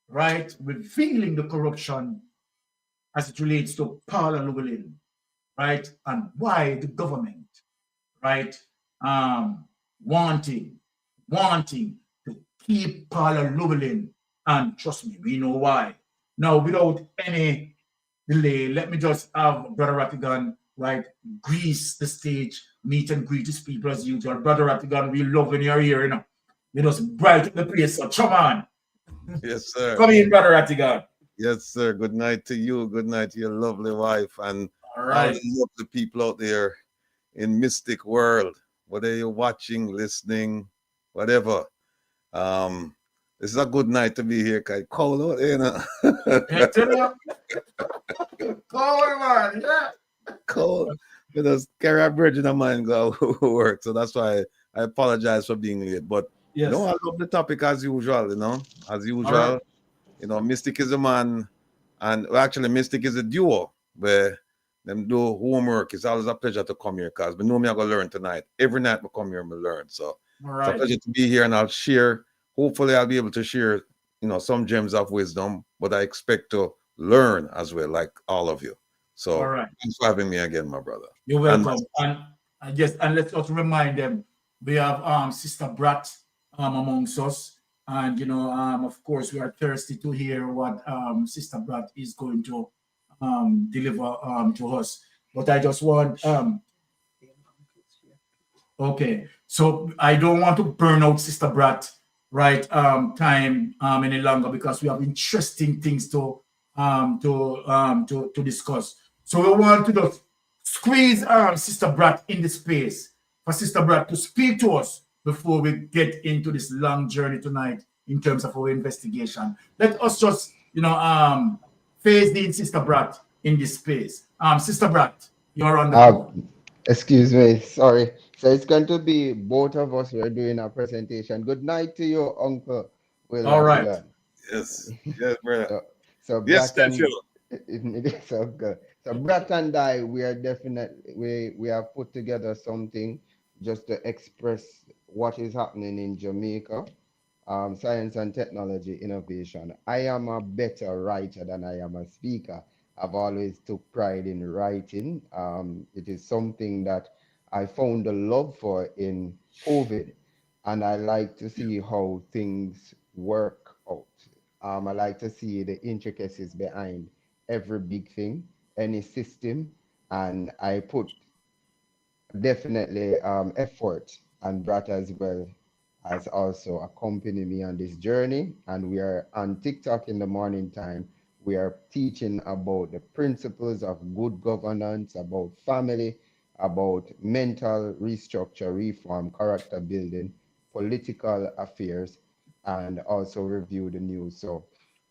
E: right, revealing the corruption as it relates to Paula Llewellyn, right, and why the government, right, wanting to keep Paula Llewellyn, and trust me, we know why. Now, without any delay, let me just have Brother Rattigan, right, grease the stage, meet and greet his people as usual. Brother Rattigan, we love when you're here, you know. You just brighten the place, so come on.
J: Yes, sir.
E: Come in, Brother Rattigan.
J: Yes, sir. Good night to you. Good night to your lovely wife. And
E: all right,
J: I love the people out there in Mystic World, whether you're watching, listening, whatever. This is a good night to be here. Cold out there, you know.
E: Cold, man, yeah.
J: Cold. Because carry a bridge in the mind go work. So that's why I apologize for being late. But
E: yes,
J: you know, I love the topic as usual, you know. As usual,
E: right.
J: You know, Mystic is a man, and well, actually Mystic is a duo where them do homework. It's always a pleasure to come here because we know me I'm gonna learn tonight. Every night we come here and we learn. So
E: right.
J: It's a pleasure to be here, and I'll share. Hopefully I'll be able to share, you know, some gems of wisdom, but I expect to learn as well, like all of you. So
E: all right.
J: Thanks for having me again, my brother.
E: You're welcome. And let's also remind them we have Sister Brat amongst us, and you know, of course, we are thirsty to hear what Sister Brat is going to deliver to us. But I just want okay, so I don't want to burn out Sister Brat, right, time any longer, because we have interesting things to discuss. So we want to just squeeze Sister Brat in the space for Sister Brat to speak to us before we get into this long journey tonight in terms of our investigation. Let us just, phase in Sister Brat in this space. Sister Brat, you're on the call.
F: Excuse me, sorry. So it's going to be both of us. We're doing a presentation. Good night to you, Uncle Will
E: All right.
F: Raglan.
J: Yes, yes, brother.
F: So
J: Yes,
F: Brat and
J: Stephen.
F: so good. So Brat and I, we are definitely we have put together something just to express what is happening in Jamaica. Science and technology innovation. I am a better writer than I am a speaker. I've always took pride in writing. It is something that I found a love for in COVID, and I like to see how things work out. I like to see the intricacies behind every big thing, any system, and I put definitely effort, and Brat as well has also accompanied me on this journey. And we are on TikTok in the morning time. We are teaching about the principles of good governance, about family, about mental restructure, reform, character building, political affairs, and also review the news. So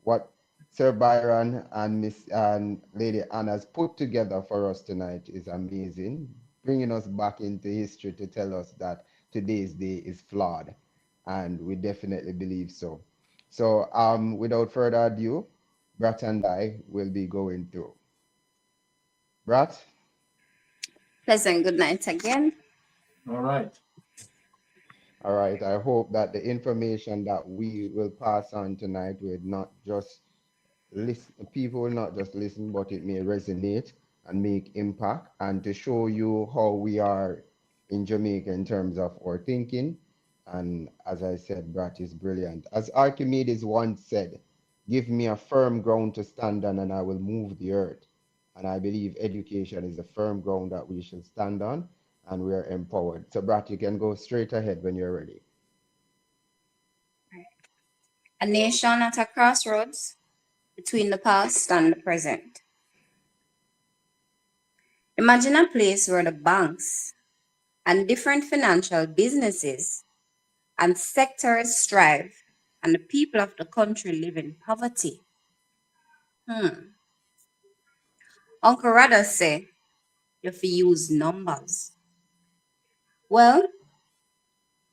F: what Sir Byron and Miss and Lady Anna's put together for us tonight is amazing, bringing us back into history to tell us that today's day is flawed, and we definitely believe so. So without further ado, Brat and I will be going through. Brat?
G: Pleasant good night again.
E: All right.
F: All right, I hope that the information that we will pass on tonight will not just listen, people will not just listen, but it may resonate and make impact, and to show you how we are in Jamaica in terms of our thinking. And as I said, Brat is brilliant. As Archimedes once said, give me a firm ground to stand on and I will move the earth. And I believe education is the firm ground that we should stand on, and we are empowered. So Brat, you can go straight ahead when you're ready.
G: A nation at a crossroads between the past and the present. Imagine a place where the banks and different financial businesses and sectors strive, and the people of the country live in poverty. Uncle Rada say, if you use numbers. Well,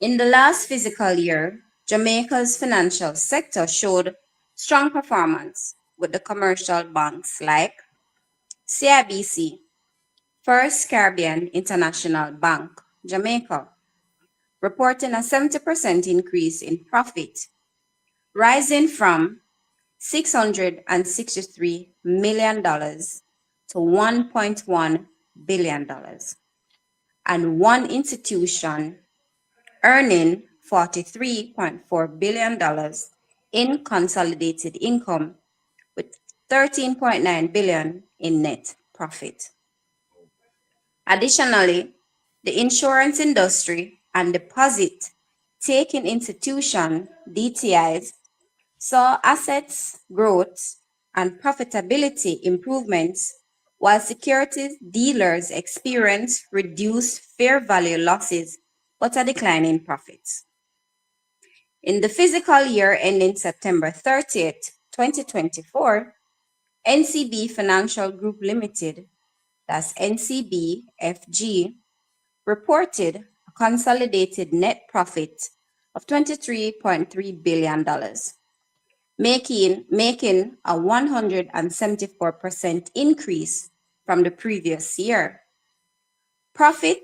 G: in the last fiscal year, Jamaica's financial sector showed strong performance with the commercial banks like CIBC, First Caribbean International Bank, Jamaica, reporting a 70% increase in profit, rising from $663 million to $1.1 billion, and one institution earning $43.4 billion in consolidated income with $13.9 billion in net profit. Additionally, the insurance industry and deposit-taking institution, DTIs, saw assets growth and profitability improvements, while securities dealers experienced reduced fair value losses but a decline in profits. In the fiscal year ending September 30th, 2024, NCB Financial Group Limited, that's NCBFG, reported a consolidated net profit of $23.3 billion, making a 174% increase from the previous year. Profit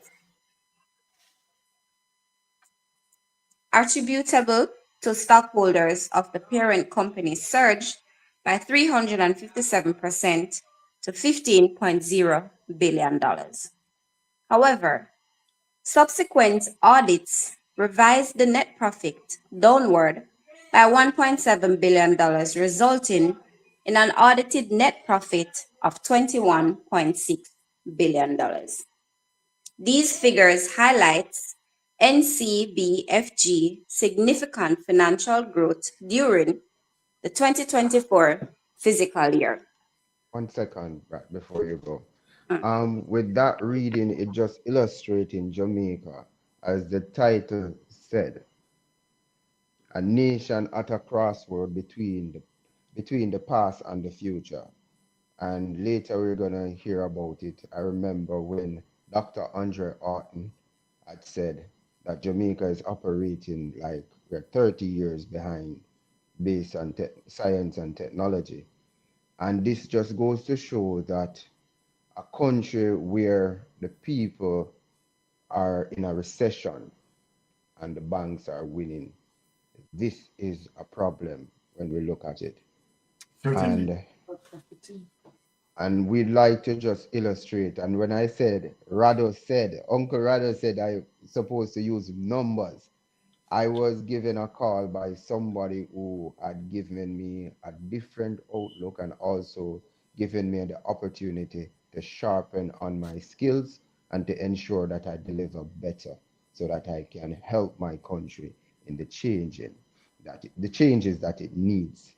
G: attributable to stockholders of the parent company surged by 357% to $15.0 billion. However, subsequent audits revised the net profit downward by $1.7 billion, resulting in an audited net profit of $21.6 billion. These figures highlight NCBFG significant financial growth during the 2024 fiscal year.
F: 1 second, right before you go. With that reading, it just illustrating Jamaica, as the title said, a nation at a crossroad between the past and the future. And later we're gonna hear about it. I remember when Dr. Andre Orton had said that Jamaica is operating like we're 30 years behind based on science and technology. And this just goes to show that a country where the people are in a recession and the banks are winning, this is a problem when we look at it.
E: Certainly.
F: And we'd like to just illustrate. And when I said, Uncle Rado said I'm supposed to use numbers, I was given a call by somebody who had given me a different outlook and also given me the opportunity to sharpen on my skills and to ensure that I deliver better so that I can help my country in the changes that it needs.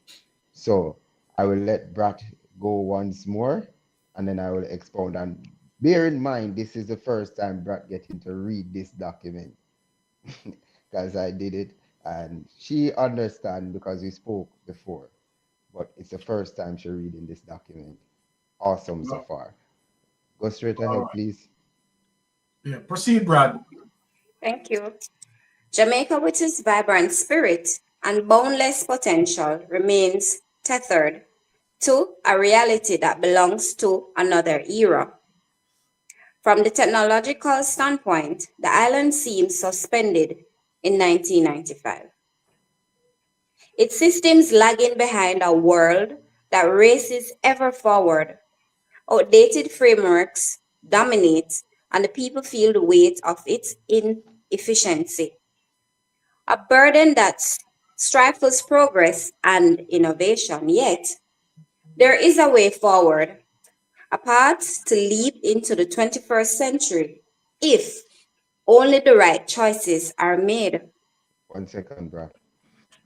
F: So I will let Brat go once more and then I will expound. And bear in mind, this is the first time Brat getting to read this document because I did it and she understands because we spoke before, but it's the first time she's reading this document. Awesome so far. Go straight ahead, please.
E: Yeah, proceed, Brad.
G: Thank you. Jamaica, with its vibrant spirit and boundless potential, remains tethered to a reality that belongs to another era. From the technological standpoint, the island seems suspended in 1995. Its systems lagging behind a world that races ever forward. Outdated frameworks dominate, and the people feel the weight of its inefficiency. A burden that stifles progress and innovation, yet there is a way forward, a path to leap into the 21st century if only the right choices are made.
F: 1 second, Brad.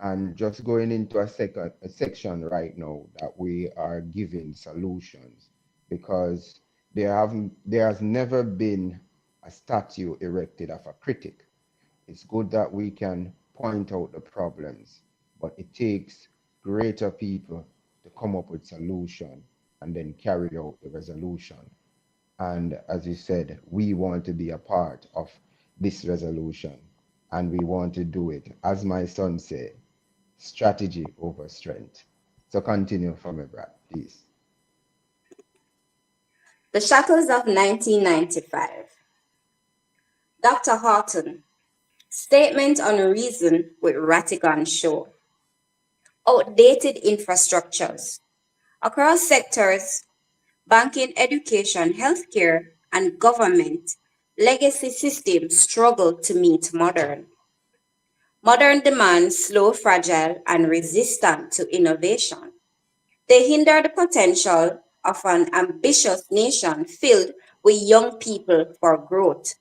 F: And just going into a section right now that we are giving solutions because there has never been a statue erected of a critic. It's good that we can point out the problems, but it takes greater people to come up with solution and then carry out the resolution. And as you said, we want to be a part of this resolution and we want to do it, as my son said, strategy over strength. So continue from me, Brad, please.
G: The Shackles of 1995. Dr. Horton, Statement on Reason with Ratigan Show. Outdated infrastructures. Across sectors, banking, education, healthcare, and government, legacy systems struggle to meet modern. Modern demands slow, fragile, and resistant to innovation. They hinder the potential of an ambitious nation filled with young people for growth.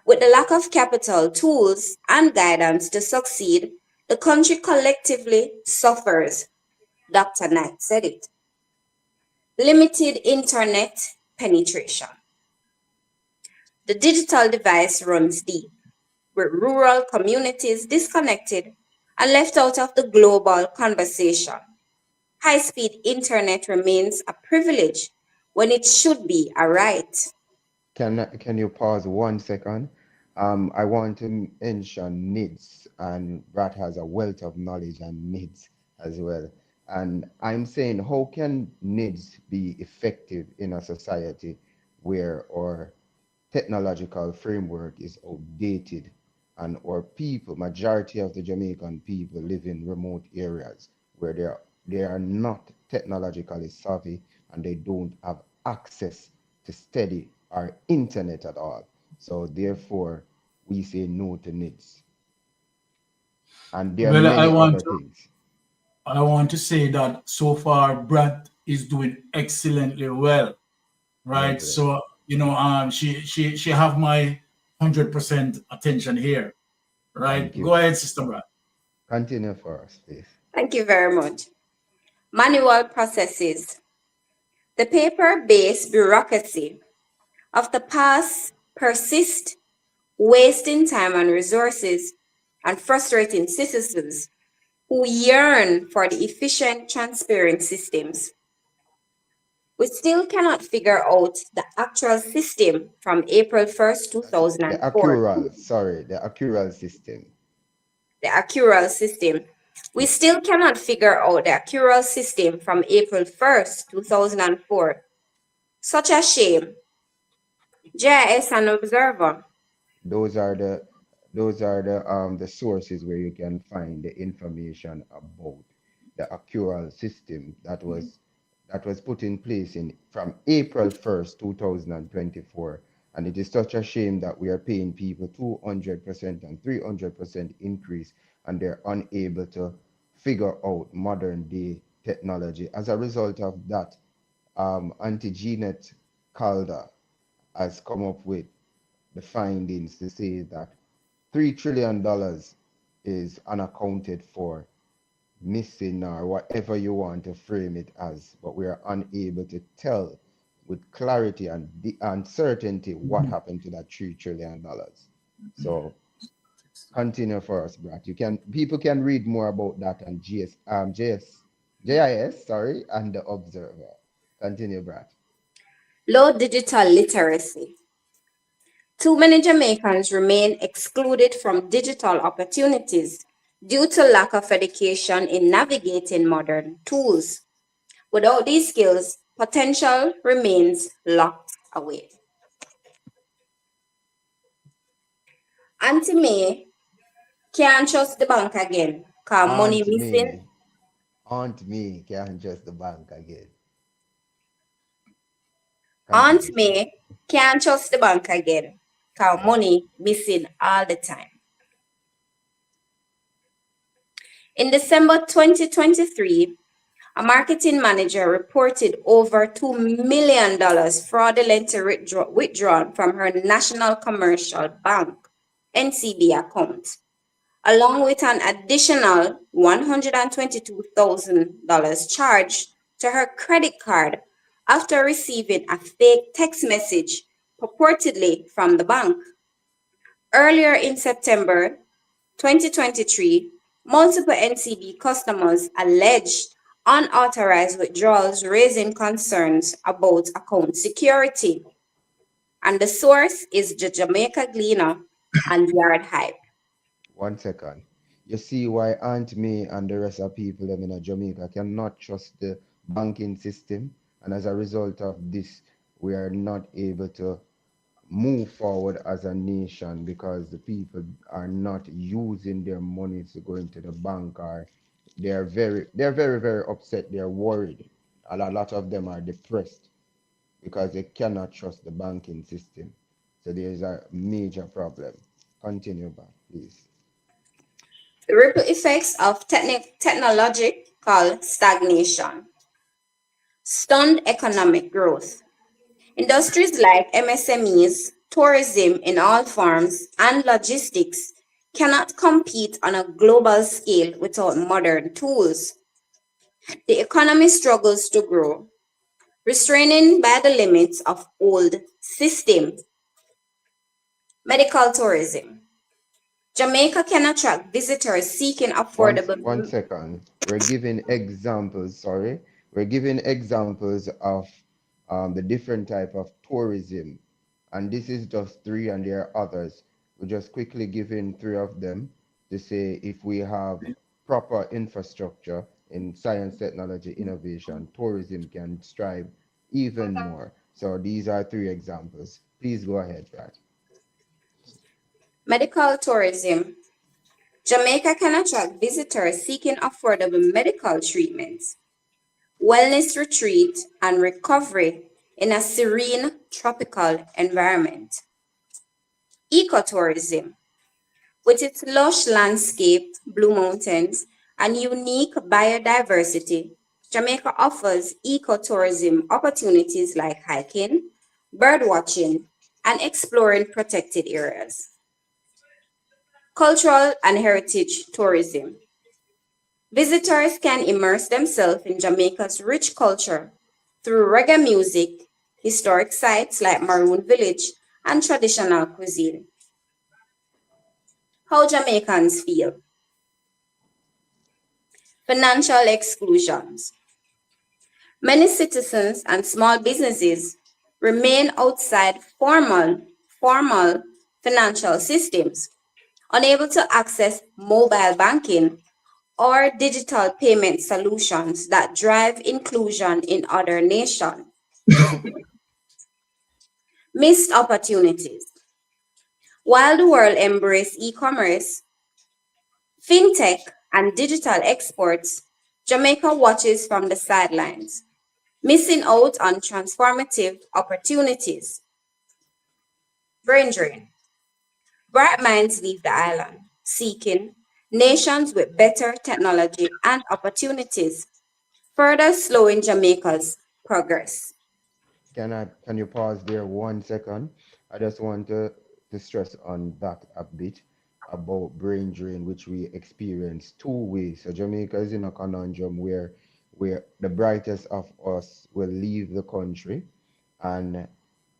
G: With the lack of capital, tools, and guidance to succeed, the country collectively suffers. Dr. Knight said it. Limited internet penetration. The digital divide runs deep, with rural communities disconnected and left out of the global conversation. High-speed internet remains a privilege when it should be a right.
F: Can you pause 1 second? I want to mention needs, and Brad has a wealth of knowledge on needs as well. And I'm saying, how can needs be effective in a society where our technological framework is outdated and our people, majority of the Jamaican people live in remote areas where they are not technologically savvy and they don't have access to steady or internet at all. So therefore, we say no to needs. And there are many other things.
E: I want to say that so far, Brad is doing excellently well, right?
F: Okay.
E: So, she have my 100% attention here, right? Go ahead, Sister Brad.
F: Continue for us, please.
G: Thank you very much. Manual processes. The paper-based bureaucracy of the past persists, wasting time and resources and frustrating citizens who yearn for the efficient, transparent systems. We still cannot figure out the actual system from April 1st,
F: The
G: 2004.
F: the accrual system.
G: The accrual system. We still cannot figure out the accrual system from April 1st, 2004. Such a shame. JIS and Observer.
F: Those are the sources where you can find the information about the accrual system that was put in place from April 1st, 2024. And it is such a shame that we are paying people 200% and 300% increase, and they're unable to figure out modern day technology. As a result of that, Auntie Jeannette Calder has come up with the findings to say that $3 trillion is unaccounted for, missing, or whatever you want to frame it as, but we are unable to tell with clarity and uncertainty what happened to that $3 trillion. So continue for us, Brad. People can read more about that on JIS, and the Observer. Continue, Brad.
G: Low digital literacy. Too many Jamaicans remain excluded from digital opportunities due to lack of education in navigating modern tools. Without these skills, potential remains locked away. Auntie May can't trust the bank again, cause money missing.
F: Aunt May can't trust the bank again.
G: Aunt May can't trust the bank again, cause money missing all the time. In December 2023, a marketing manager reported over $2 million fraudulently withdrawn from her National Commercial Bank (NCB) account, along with an additional $122,000 charged to her credit card after receiving a fake text message purportedly from the bank. Earlier in September 2023, multiple NCB customers alleged unauthorized withdrawals, raising concerns about account security. And the source is the Jamaica Gleaner and Yard Hype.
F: 1 second. You see why Aunt May and the rest of people in Jamaica cannot trust the banking system, and as a result of this, we are not able to move forward as a nation because the people are not using their money to go into the bank, or they're very, very upset. They're worried. And a lot of them are depressed because they cannot trust the banking system. So there's a major problem. Continue back, please.
G: The ripple effects of technological stagnation. Stunned economic growth. Industries like MSMEs, tourism in all forms, and logistics cannot compete on a global scale without modern tools. The economy struggles to grow, restraining by the limits of old systems. Medical tourism. Jamaica can attract visitors seeking affordable...
F: 1 second. We're giving examples, We're giving examples of the different type of tourism. And this is just 3, and there are others. We're just quickly giving 3 of them to say if we have proper infrastructure in science, technology, innovation, tourism can strive even more. So these are 3 examples. Please go ahead, Brad.
G: Medical tourism. Jamaica can attract visitors seeking affordable medical treatments, wellness retreat, and recovery in a serene tropical environment. Ecotourism. With its lush landscape, blue mountains, and unique biodiversity, Jamaica offers ecotourism opportunities like hiking, bird watching, and exploring protected areas. Cultural and heritage tourism. Visitors can immerse themselves in Jamaica's rich culture through reggae music, historic sites like Maroon Village, and traditional cuisine. How Jamaicans feel. Financial exclusions. Many citizens and small businesses remain outside formal financial systems, unable to access mobile banking or digital payment solutions that drive inclusion in other nations. Missed opportunities. While the world embraces e-commerce, fintech, and digital exports, Jamaica watches from the sidelines, missing out on transformative opportunities. Brain drain. Bright minds leave the island, seeking nations with better technology and opportunities, further slowing Jamaica's progress.
F: Can you pause there 1 second? I just want to stress on that a bit about brain drain, which we experience two ways. So Jamaica is in a conundrum where the brightest of us will leave the country, and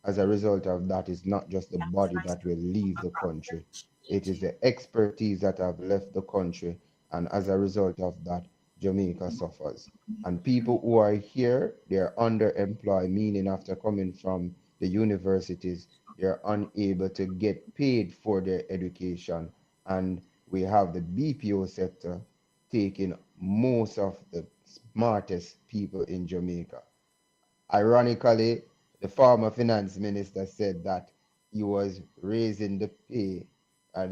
F: as a result of that, it's not just the body that will leave the country, it is the expertise that have left the country, and as a result of that, Jamaica suffers. And people who are here, they're underemployed, meaning after coming from the universities, they're unable to get paid for their education. And we have the BPO sector taking most of the smartest people in Jamaica. Ironically, the former finance minister said that he was raising the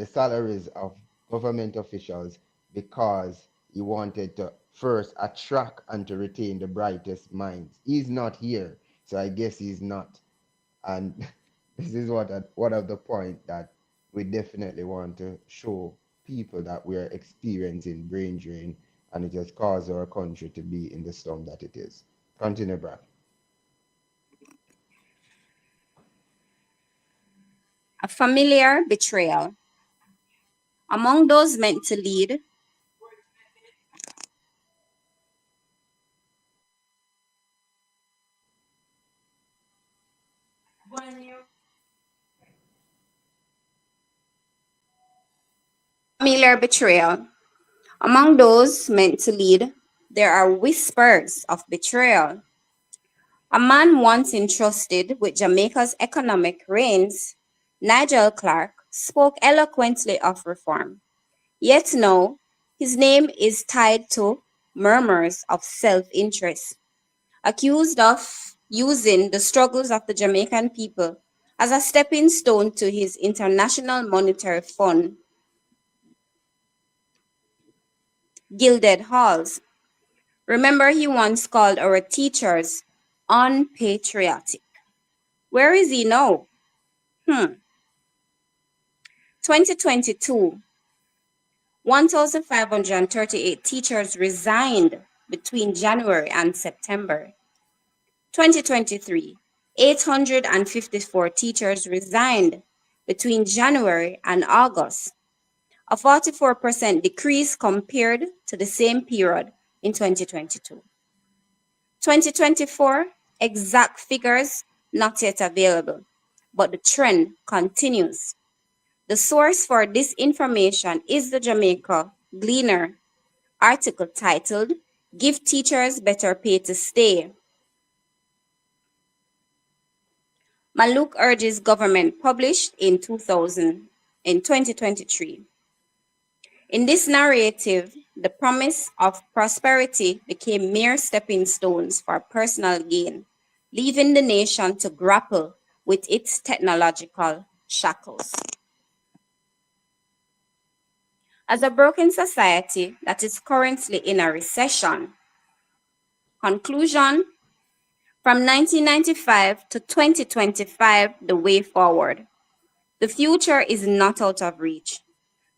F: salaries of government officials because he wanted to first attract and to retain the brightest minds. He's not here, so I guess he's not. And this is one of the points that we definitely want to show people, that we are experiencing brain drain, and it has caused our country to be in the storm that it is. Continue, Brad.
G: A familiar betrayal. Among those meant to lead, familiar betrayal. Among those meant to lead, there are whispers of betrayal. A man once entrusted with Jamaica's economic reins, Nigel Clark, spoke eloquently of reform. Yet now, his name is tied to murmurs of self-interest, accused of using the struggles of the Jamaican people as a stepping stone to his International Monetary Fund gilded halls. Remember, he once called our teachers unpatriotic. Where is he now? 2022, 1,538 teachers resigned between January and September. 2023, 854 teachers resigned between January and August, a 44% decrease compared to the same period in 2022. 2024, exact figures not yet available, but the trend continues. The source for this information is the Jamaica Gleaner article titled, "Give Teachers Better Pay to Stay." Maluk urges government, published in 2023. In this narrative, the promise of prosperity became mere stepping stones for personal gain, leaving the nation to grapple with its technological shackles. As a broken society that is currently in a recession, conclusion, from 1995 to 2025, the way forward. The future is not out of reach.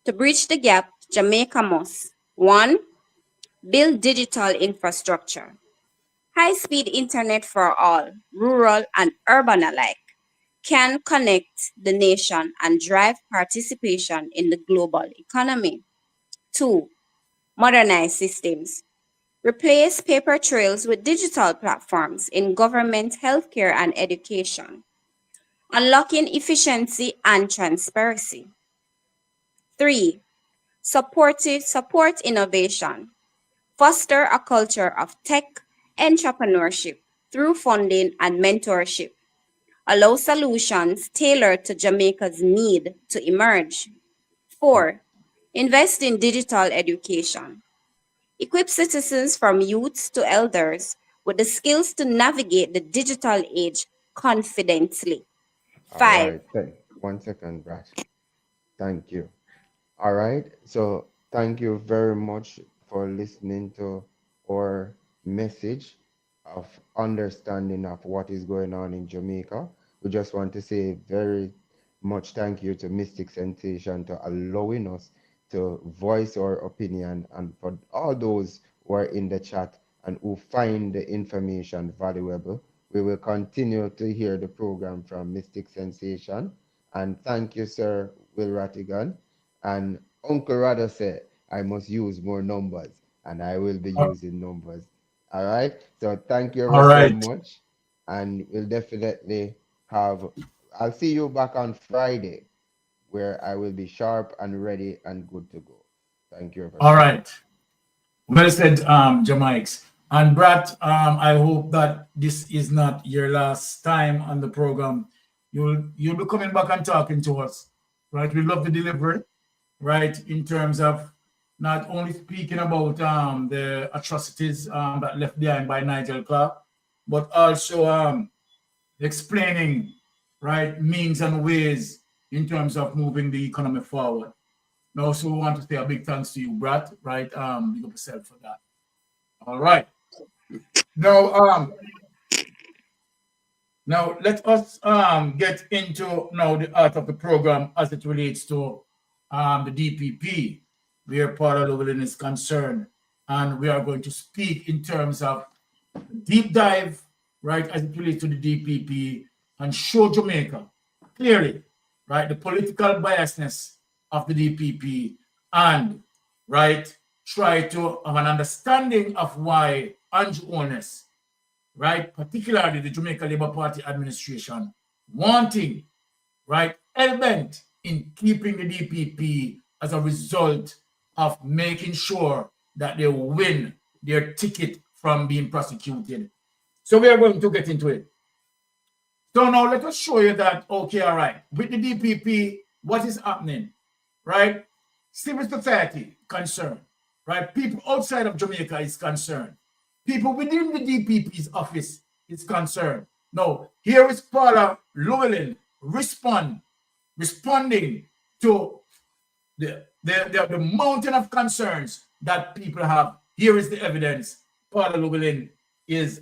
G: To bridge the gap, Jamaica must: 1. Build digital infrastructure. High-speed internet for all, rural and urban alike, can connect the nation and drive participation in the global economy. 2. Modernize systems. Replace paper trails with digital platforms in government, healthcare, and education, unlocking efficiency and transparency. 3. Support innovation. Foster a culture of tech entrepreneurship through funding and mentorship. Allow solutions tailored to Jamaica's need to emerge. 4. Invest in digital education. Equip citizens from youths to elders with the skills to navigate the digital age confidently.
F: All
G: 5.
F: right. 1 second, Brad. Thank you. All right. So thank you very much for listening to our message of understanding of what is going on in Jamaica. We just want to say very much thank you to Mystic Sensation to allowing us to voice our opinion, and for all those who are in the chat and who find the information valuable. We will continue to hear the program from Mystic Sensation. And thank you, Sir Will Rattigan. And Uncle Rada said, I must use more numbers, and I will be using numbers. All right. So thank you
E: All
F: ever so
E: right.
F: much. And we'll definitely I'll see you back on Friday, where I will be sharp and ready and good to go. Thank you ever
E: All
F: so
E: right.
F: much.
E: Well said, Jamaics. And Brad, I hope that this is not your last time on the program. You'll be coming back and talking to us, right? We love the delivery, right? In terms of not only speaking about the atrocities that left behind by Nigel Clark, but also explaining, right, means and ways in terms of moving the economy forward. Now, also we want to say a big thanks to you, Brad, right? Big up yourself for that. All right. Now let us get into now the art of the program as it relates to the DPP, where Paula Llewellyn is concerned, and we are going to speak in terms of deep dive, right, as it relates to the DPP, and show Jamaica clearly, right, the political biasness of the DPP, and right, try to have an understanding of why Andrew Holness, right, particularly the Jamaica Labour Party administration, wanting, right, element in keeping the DPP as a result of making sure that they win their ticket from being prosecuted. So we are going to get into it. So now let us show you that, okay, all right, with the DPP, what is happening, right? Civil society concerned, right? People outside of Jamaica is concerned. People within the DPP's office is concerned. Now, here is Paula Llewellyn responding to the mountain of concerns that people have. Here is the evidence. Paula Llewellyn is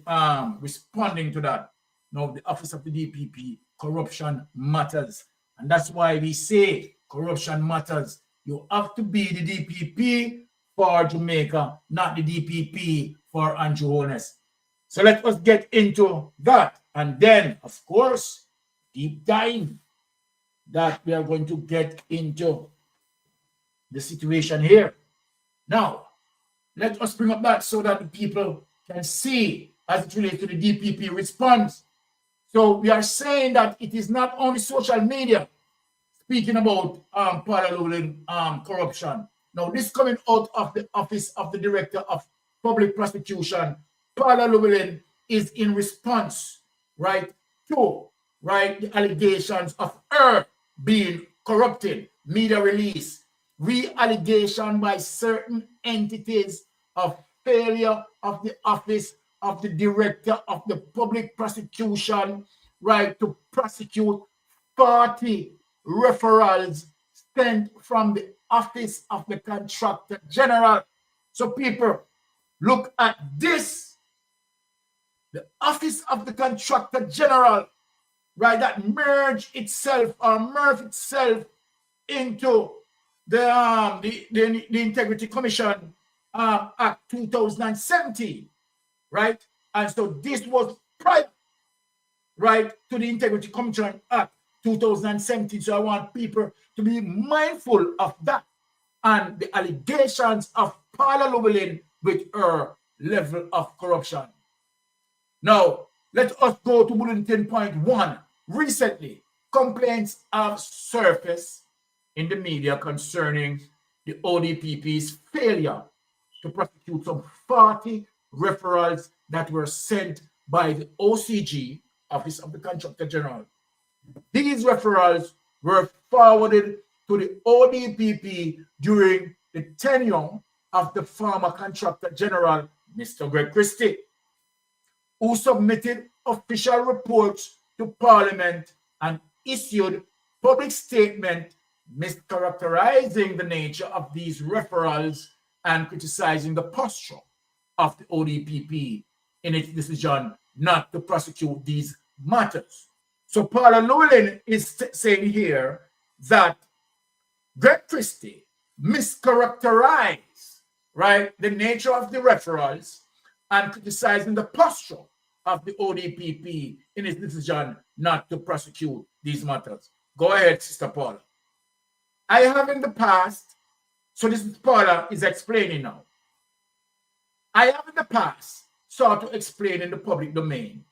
E: responding to that. Now, the office of the DPP, corruption matters. And that's why we say corruption matters. You have to be the DPP for Jamaica, not the DPP for Andrew Holness. So let us get into that. And then, of course, deep dive that we are going to get into the situation here. Now, let us bring up that so that the people can see as it relates to the DPP response. So we are saying that it is not only social media speaking about Paula Llewellyn corruption. Now, this coming out of the office of the Director of Public Prosecution, Paula Llewellyn is in response, right, to, right, the allegations of her being corrupted, media release, re-allegation by certain entities of failure of the office of the Director of the Public Prosecution, right, to prosecute 40 referrals sent from the office of the Contractor General. So people, look at this. The office of the Contractor General, right, that merged itself into the Integrity Commission Act 2017, right? And so this was prior, right, to the Integrity Commission Act 2017. So I want people to be mindful of that and the allegations of Paula Llewellyn with her level of corruption. Now, let us go to bulletin point 1. Recently, complaints have surfaced, in the media concerning the ODPP's failure to prosecute some 40 referrals that were sent by the OCG, Office of the Contractor General. These referrals were forwarded to the ODPP during the tenure of the former Contractor General, Mr. Greg Christie, who submitted official reports to Parliament and issued public statement mischaracterizing the nature of these referrals and criticizing the posture of the ODPP in its decision not to prosecute these matters. So Paula Llewellyn is saying here that Greg Christie mischaracterized, right, the nature of the referrals and criticizing the posture of the ODPP in its decision not to prosecute these matters. Go ahead, Sister Paula. I have in the past, so this is Paula is explaining now. I have in the past sought to explain in the public domain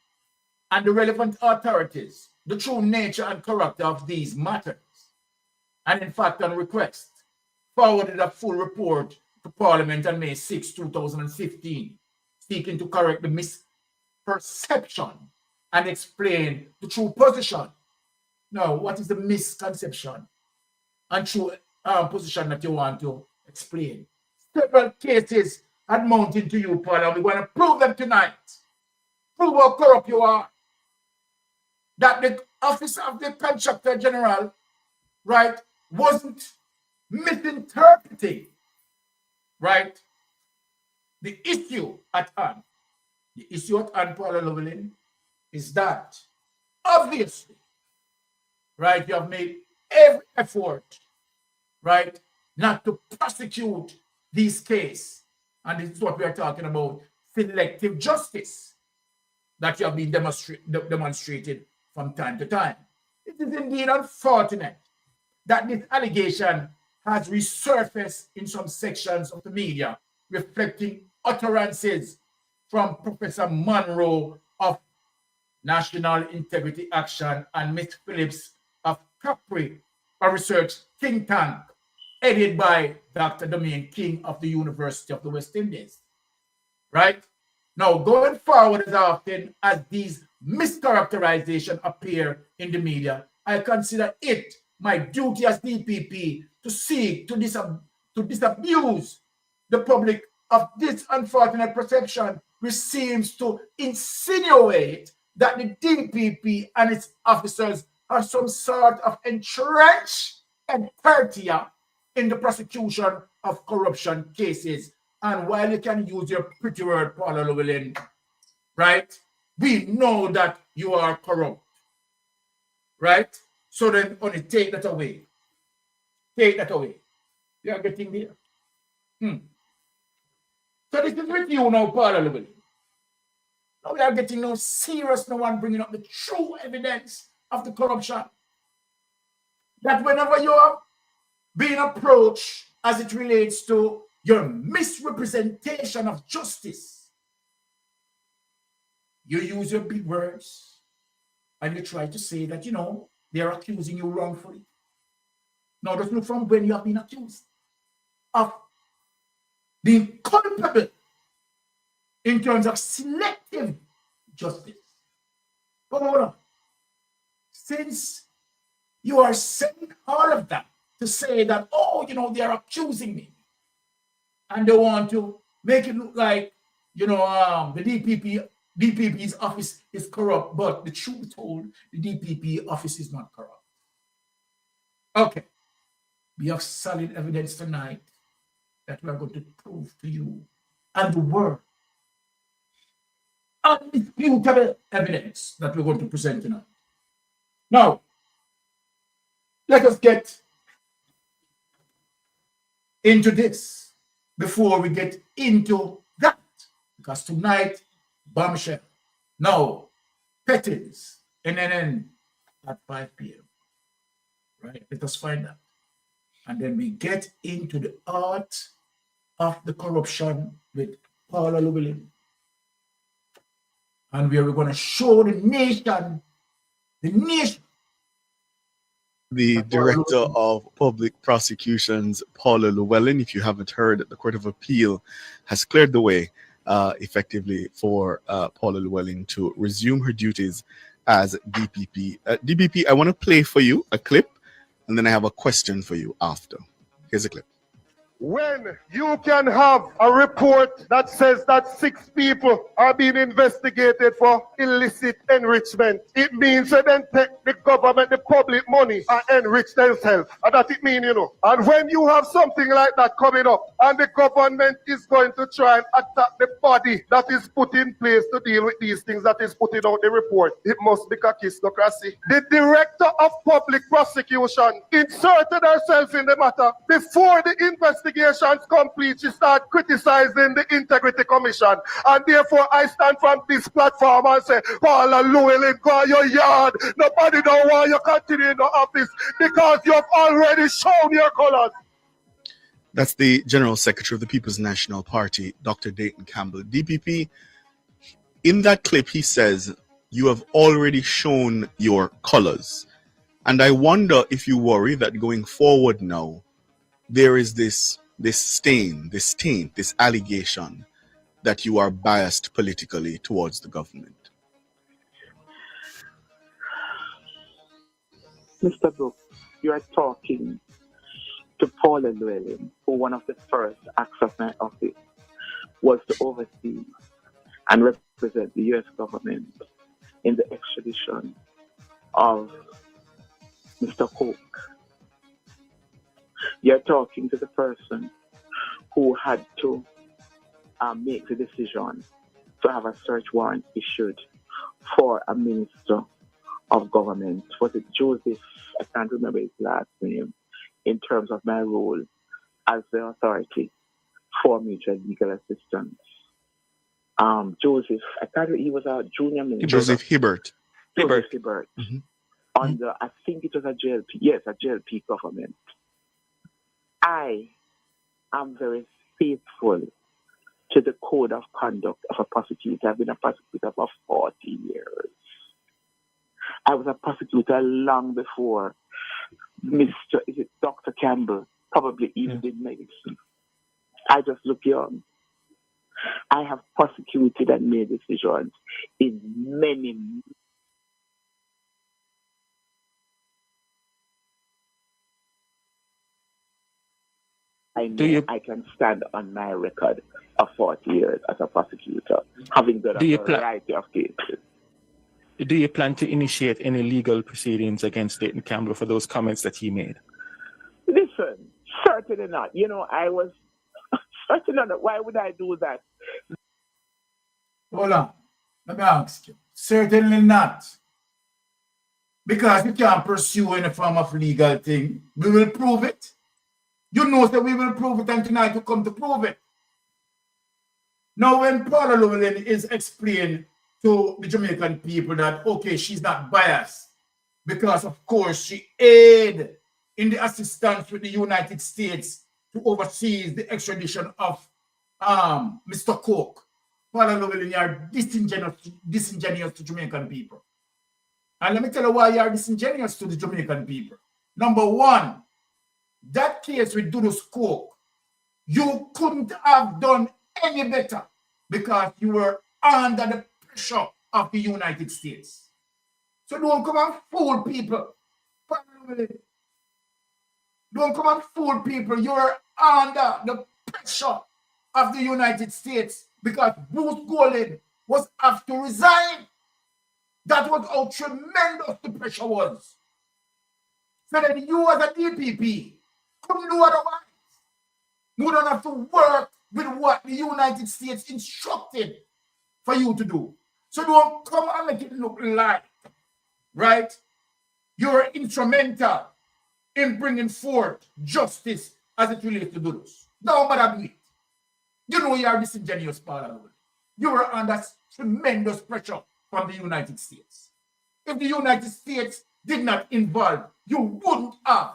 E: and the relevant authorities the true nature and character of these matters. And in fact, on request, forwarded a full report to Parliament on May 6, 2015, seeking to correct the misperception and explain the true position. Now, what is the misconception and true position that you want to explain? Several cases had mounted to you, Paul, and we're going to prove them tonight. Prove how corrupt you are. That the Office of the Contractor General, right, wasn't misinterpreting, right, the issue at hand. The issue at hand, Paula Llewellyn, is that obviously, right, you have made every effort, right, not to prosecute these cases. And this is what we are talking about, selective justice that you have been demonstrated from time to time. It is indeed unfortunate that this allegation has resurfaced in some sections of the media, reflecting utterances from Professor Monroe of National Integrity Action and Ms. Phillips of Capri, a research think tank headed by Dr. Domain King of the University of the West Indies. Right? Now, going forward as often as these mischaracterizations appear in the media, I consider it my duty as DPP to seek to disabuse the public of this unfortunate perception, which seems to insinuate that the DPP and its officers are some sort of entrenched authority in the prosecution of corruption cases. And while you can use your pretty word, Paula Llewellyn, right, we know that you are corrupt, right? So then only take that away. Take that away. You are getting there. So this is with you now, Paula Llewellyn. Now we are getting no serious, no one bringing up the true evidence of the corruption. That whenever you are being approached as it relates to your misrepresentation of justice, you use your big words and you try to say that, you know, they are accusing you wrongfully. Now, just look from when you have been accused of being culpable in terms of selective justice. But hold on. Since you are saying all of that to say that, oh, you know, they are accusing me, and they want to make it look like, you know, the DPP's office is corrupt, but the truth told, the DPP office is not corrupt. Okay. We have solid evidence tonight that we are going to prove to you and the world. Undisputable evidence that we're going to present tonight. Now, let us get into this before we get into that, because tonight, bombshell. Now, Pettins, NNN at 5 p.m. Right? Let us find that. And then we get into the art of the corruption with Paula Llewellyn. And where we're going to show the nation
K: The Director of Public Prosecutions, Paula Llewellyn. If you haven't heard, the Court of Appeal has cleared the way effectively for Paula Llewellyn to resume her duties as DPP. DPP, I want to play for you a clip, and then I have a question for you after. Here's a clip.
I: When you can have a report that says that 6 people are being investigated for illicit enrichment, it means that then take the government, the public money and enrich themselves. And that it means, you know. And when you have something like that coming up and the government is going to try and attack the body that is put in place to deal with these things that is putting out the report, it must be kakistocracy. The Director of Public Prosecution inserted herself in the matter before the investigation complete. She started criticizing the Integrity Commission, and therefore I stand from this platform and say, Paula Llewellyn, go your yard. Nobody don't want you continue in the office because you've already shown your colors.
K: That's the General Secretary of the People's National Party, Dr. Dayton Campbell. DPP, in that clip, he says, you have already shown your colors. And I wonder if you worry that going forward now, there is this taint, this allegation that you are biased politically towards the government.
L: Mr. Brooks, you are talking to Paula Llewellyn, who one of the first acts of my office was to oversee and represent the U.S. government in the extradition of Mr. Cook. You're talking to the person who had to make the decision to have a search warrant issued for a minister of government. Was it Joseph? I can't remember his last name, in terms of my role as the authority for mutual legal assistance. Joseph, I can't remember, he was a junior minister.
K: Joseph Hibbert.
L: Joseph Hibbert.
K: Mm-hmm.
L: Under, I think it was a JLP, yes, a JLP government. I am very faithful to the code of conduct of a prosecutor. I've been a prosecutor for 40 years. I was a prosecutor long before Dr. Campbell probably even did medicine. I just look young. I have prosecuted and made decisions in many. I know I can stand on my record of 40 years as a prosecutor, having done a variety of cases.
M: Do you plan to initiate any legal proceedings against Dayton Campbell for those comments that he made?
L: Listen, certainly not. You know, I was certainly not. Why would I do that?
E: Hold on. Let me ask you. Certainly not. Because you can't pursue any form of legal thing. We will prove it. You know that we will prove it, and tonight you come to prove it. Now, when Paula Llewellyn is explained to the Jamaican people that, okay, she's not biased, because, of course, she aided in the assistance with the United States to oversee the extradition of Mr. Cook. Paula Llewellyn, you are disingenuous to Jamaican people. And let me tell you why you are disingenuous to the Jamaican people. Number one, that case with Dudus Cook, you couldn't have done any better because you were under the pressure of the United States. So don't come and fool people. Don't come and fool people. You're under the pressure of the United States because Bruce Golding was asked to resign. That was how tremendous the pressure was. So that you as a DPP couldn't do otherwise. You don't have to work with what the United States instructed for you to do. So don't come and make it look like, right? You're instrumental in bringing forth justice as it relates to those. Don't bother do it. You know you are disingenuous, Paula. You were under tremendous pressure from the United States. If the United States did not involve, you wouldn't have.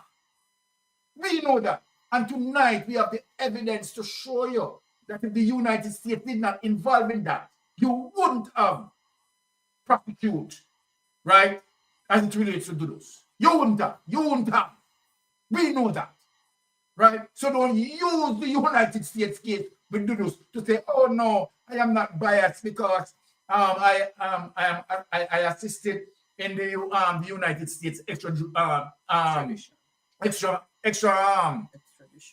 E: We know that. And tonight we have the evidence to show you that if the United States did not involve in that, you wouldn't have prosecuted, right? As it relates to those. You wouldn't have. We know that. Right? So don't use the United States case with Dudus to say, oh no, I am not biased because I assisted in the United States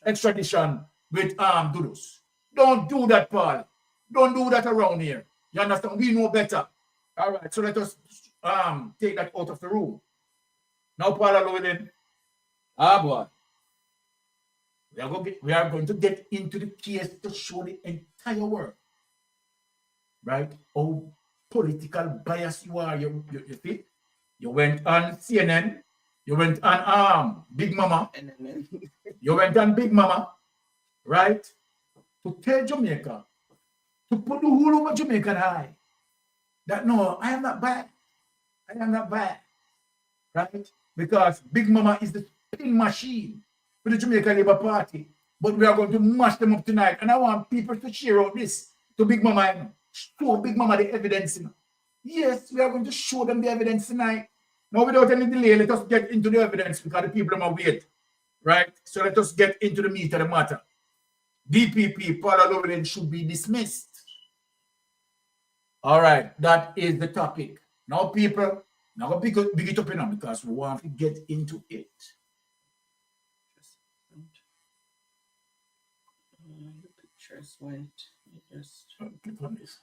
E: extradition with Dudus. Don't do that, Paul. Don't do that around here. You understand? We know better. All right, so let us take that out of the room. Now, Paul Llewellyn, boy. We are going to get into the case to show the entire world, right? How political bias you are. You see? You went on CNN. You went on Big Mama. You went on Big Mama, right? To tell Jamaica, to put the whole over Jamaican eye, that no, I am not bad. I am not bad, right? Because Big Mama is the spin machine for the Jamaica Labour Party. But we are going to mash them up tonight. And I want people to share out this to Big Mama. Show Big Mama the evidence. Yes, we are going to show them the evidence tonight. Now, without any delay, let us get into the evidence because the people are wait. Right? So let us get into the meat of the matter. DPP Political should be dismissed. All right, that is the topic. Now, people, now big it up now because we want to get into it.
D: The pictures went. Just
E: click on this.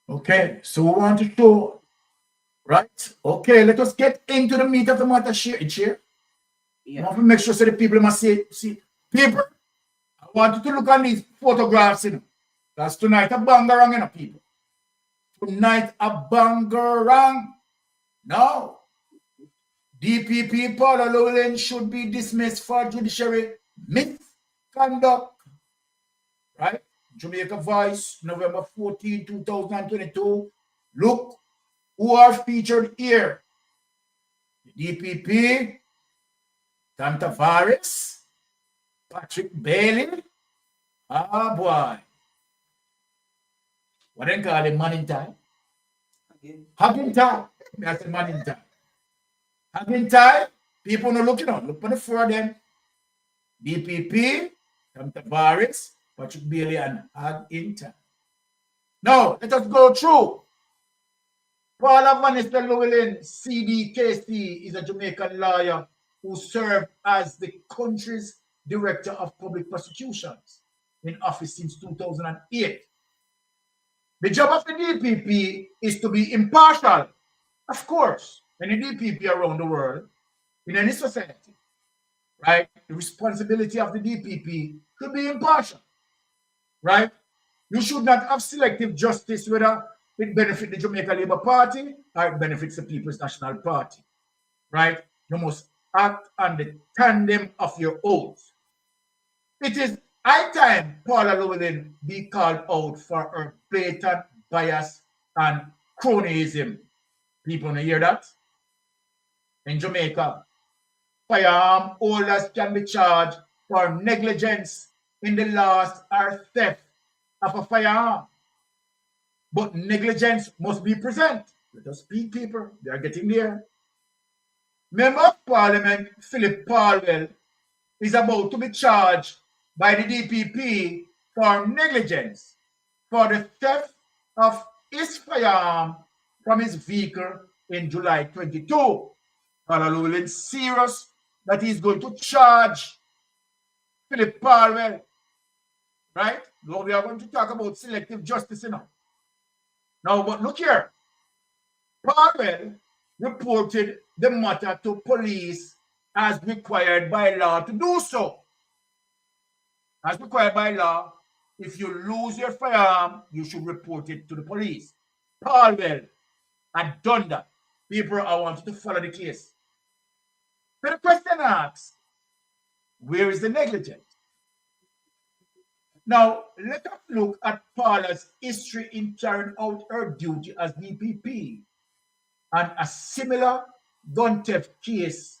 E: Okay, so we want to show, right? Okay, let us get into the meat of the matter. Share it here. Yeah. I want to make sure so the people must see. People, I want you to look on these photographs. That's tonight a bangarang, you know, people. Tonight a bangarang. Now, DPP Political should be dismissed for judiciary misconduct. Right? Jamaica Voice, November 14, 2022. Look who are featured here. DPP, Tom Tavares, Patrick Bailey. Boy. What they call it, man in time? Hugging time. That's a man in time. Hugging time. People not looking on. Look on the floor then. DPP, Tom Tavares, Patrick Bailey, and hugging time. Now, let us go through. Paula Vanessa Llewellyn, CDKC, is a Jamaican lawyer who served as the country's Director of Public Prosecutions in office since 2008. The job of the DPP is to be impartial. Of course, any DPP around the world, in any society, right? The responsibility of the DPP to be impartial, right? You should not have selective justice whether it benefits the Jamaica Labour Party or it benefits the People's National Party, right? You must act on the tandem of your oaths. It is high time Paula Llewellyn be called out for her blatant bias and cronyism. People want to hear that? In Jamaica, firearm holders can be charged for negligence in the loss or theft of a firearm. But negligence must be present. Let us speak, people. They are getting there. Member of Parliament Philip Palwell is about to be charged by the DPP for negligence for the theft of his firearm from his vehicle in July 22. Paula Llewellyn serious that he's going to charge Philip Palwell, right? Now we are going to talk about selective justice now. Now, but look here. Palwell reported the matter to police as required by law to do so. As required by law, if you lose your firearm, you should report it to the police. Palwell had done that. People, I want you to follow the case. So the question asks, where is the negligence? Now, let us look at Paula's history in carrying out her duty as DPP and a similar gun theft case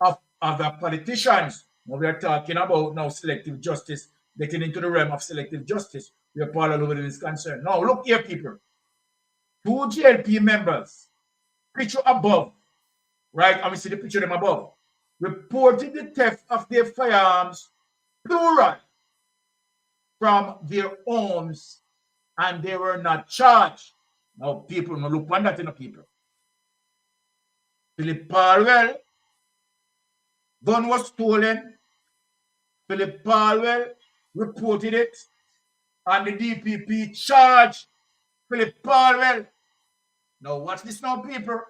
E: of other politicians. Now we are talking about now selective justice, getting into the realm of selective justice where Paula Llewellyn is concerned. Now, look here, people. 2 JLP members picture above, right? And we see the picture of them above. Reported the theft of their firearms, plural, from their homes, and they were not charged. Now, people, no look on that in the people. Philip Palwell, gun was stolen. Philip Palwell reported it, and the DPP charged Philip Palwell. Now, watch this now, people.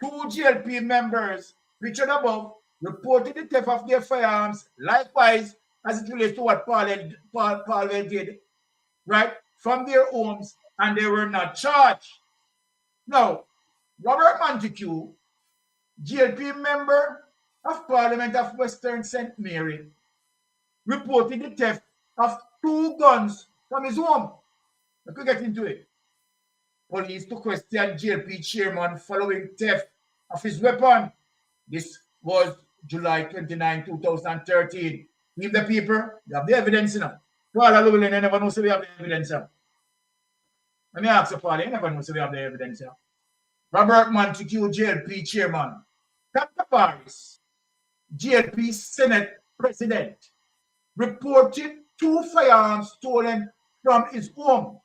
E: 2 GLP members, pictured above, reported the theft of their firearms, likewise, as it relates to what Palwell did, right, from their homes, and they were not charged. Now, Robert Montague, GLP member of Parliament of Western St. Mary, reported the theft of 2 guns from his home. Let me get into it. Police to question GLP chairman following theft of his weapon. This was July 29, 2013. Leave the people, you have the evidence, you know. Paul Llewellyn, I never know so we have the evidence. Let me ask you, Paul, you never know so we have the evidence. Robert Montague, GLP chairman. Dr. Paris, GLP Senate president, reported 2 firearms stolen from his home.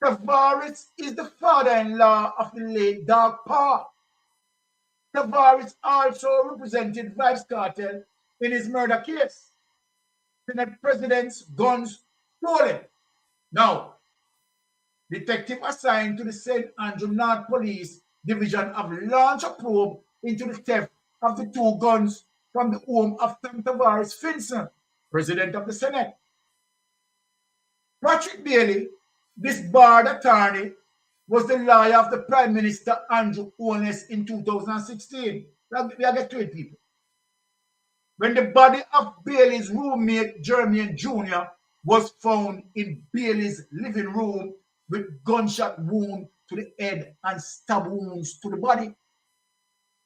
E: Tavares is the father-in-law of the late Dog Pa. Tavares also represented Vybz Kartel in his murder case. Senate president's guns stolen. Now, detective assigned to the St. Andrew North Police Division have launched a probe into the theft of the 2 guns from the home of Tom Tavares Finson, president of the Senate. Patrick Bailey, this barred attorney, was the lawyer of the Prime Minister Andrew Holness in 2016. We get to it, people. When the body of Bailey's roommate, Jermaine Jr., was found in Bailey's living room with gunshot wound to the head and stab wounds to the body.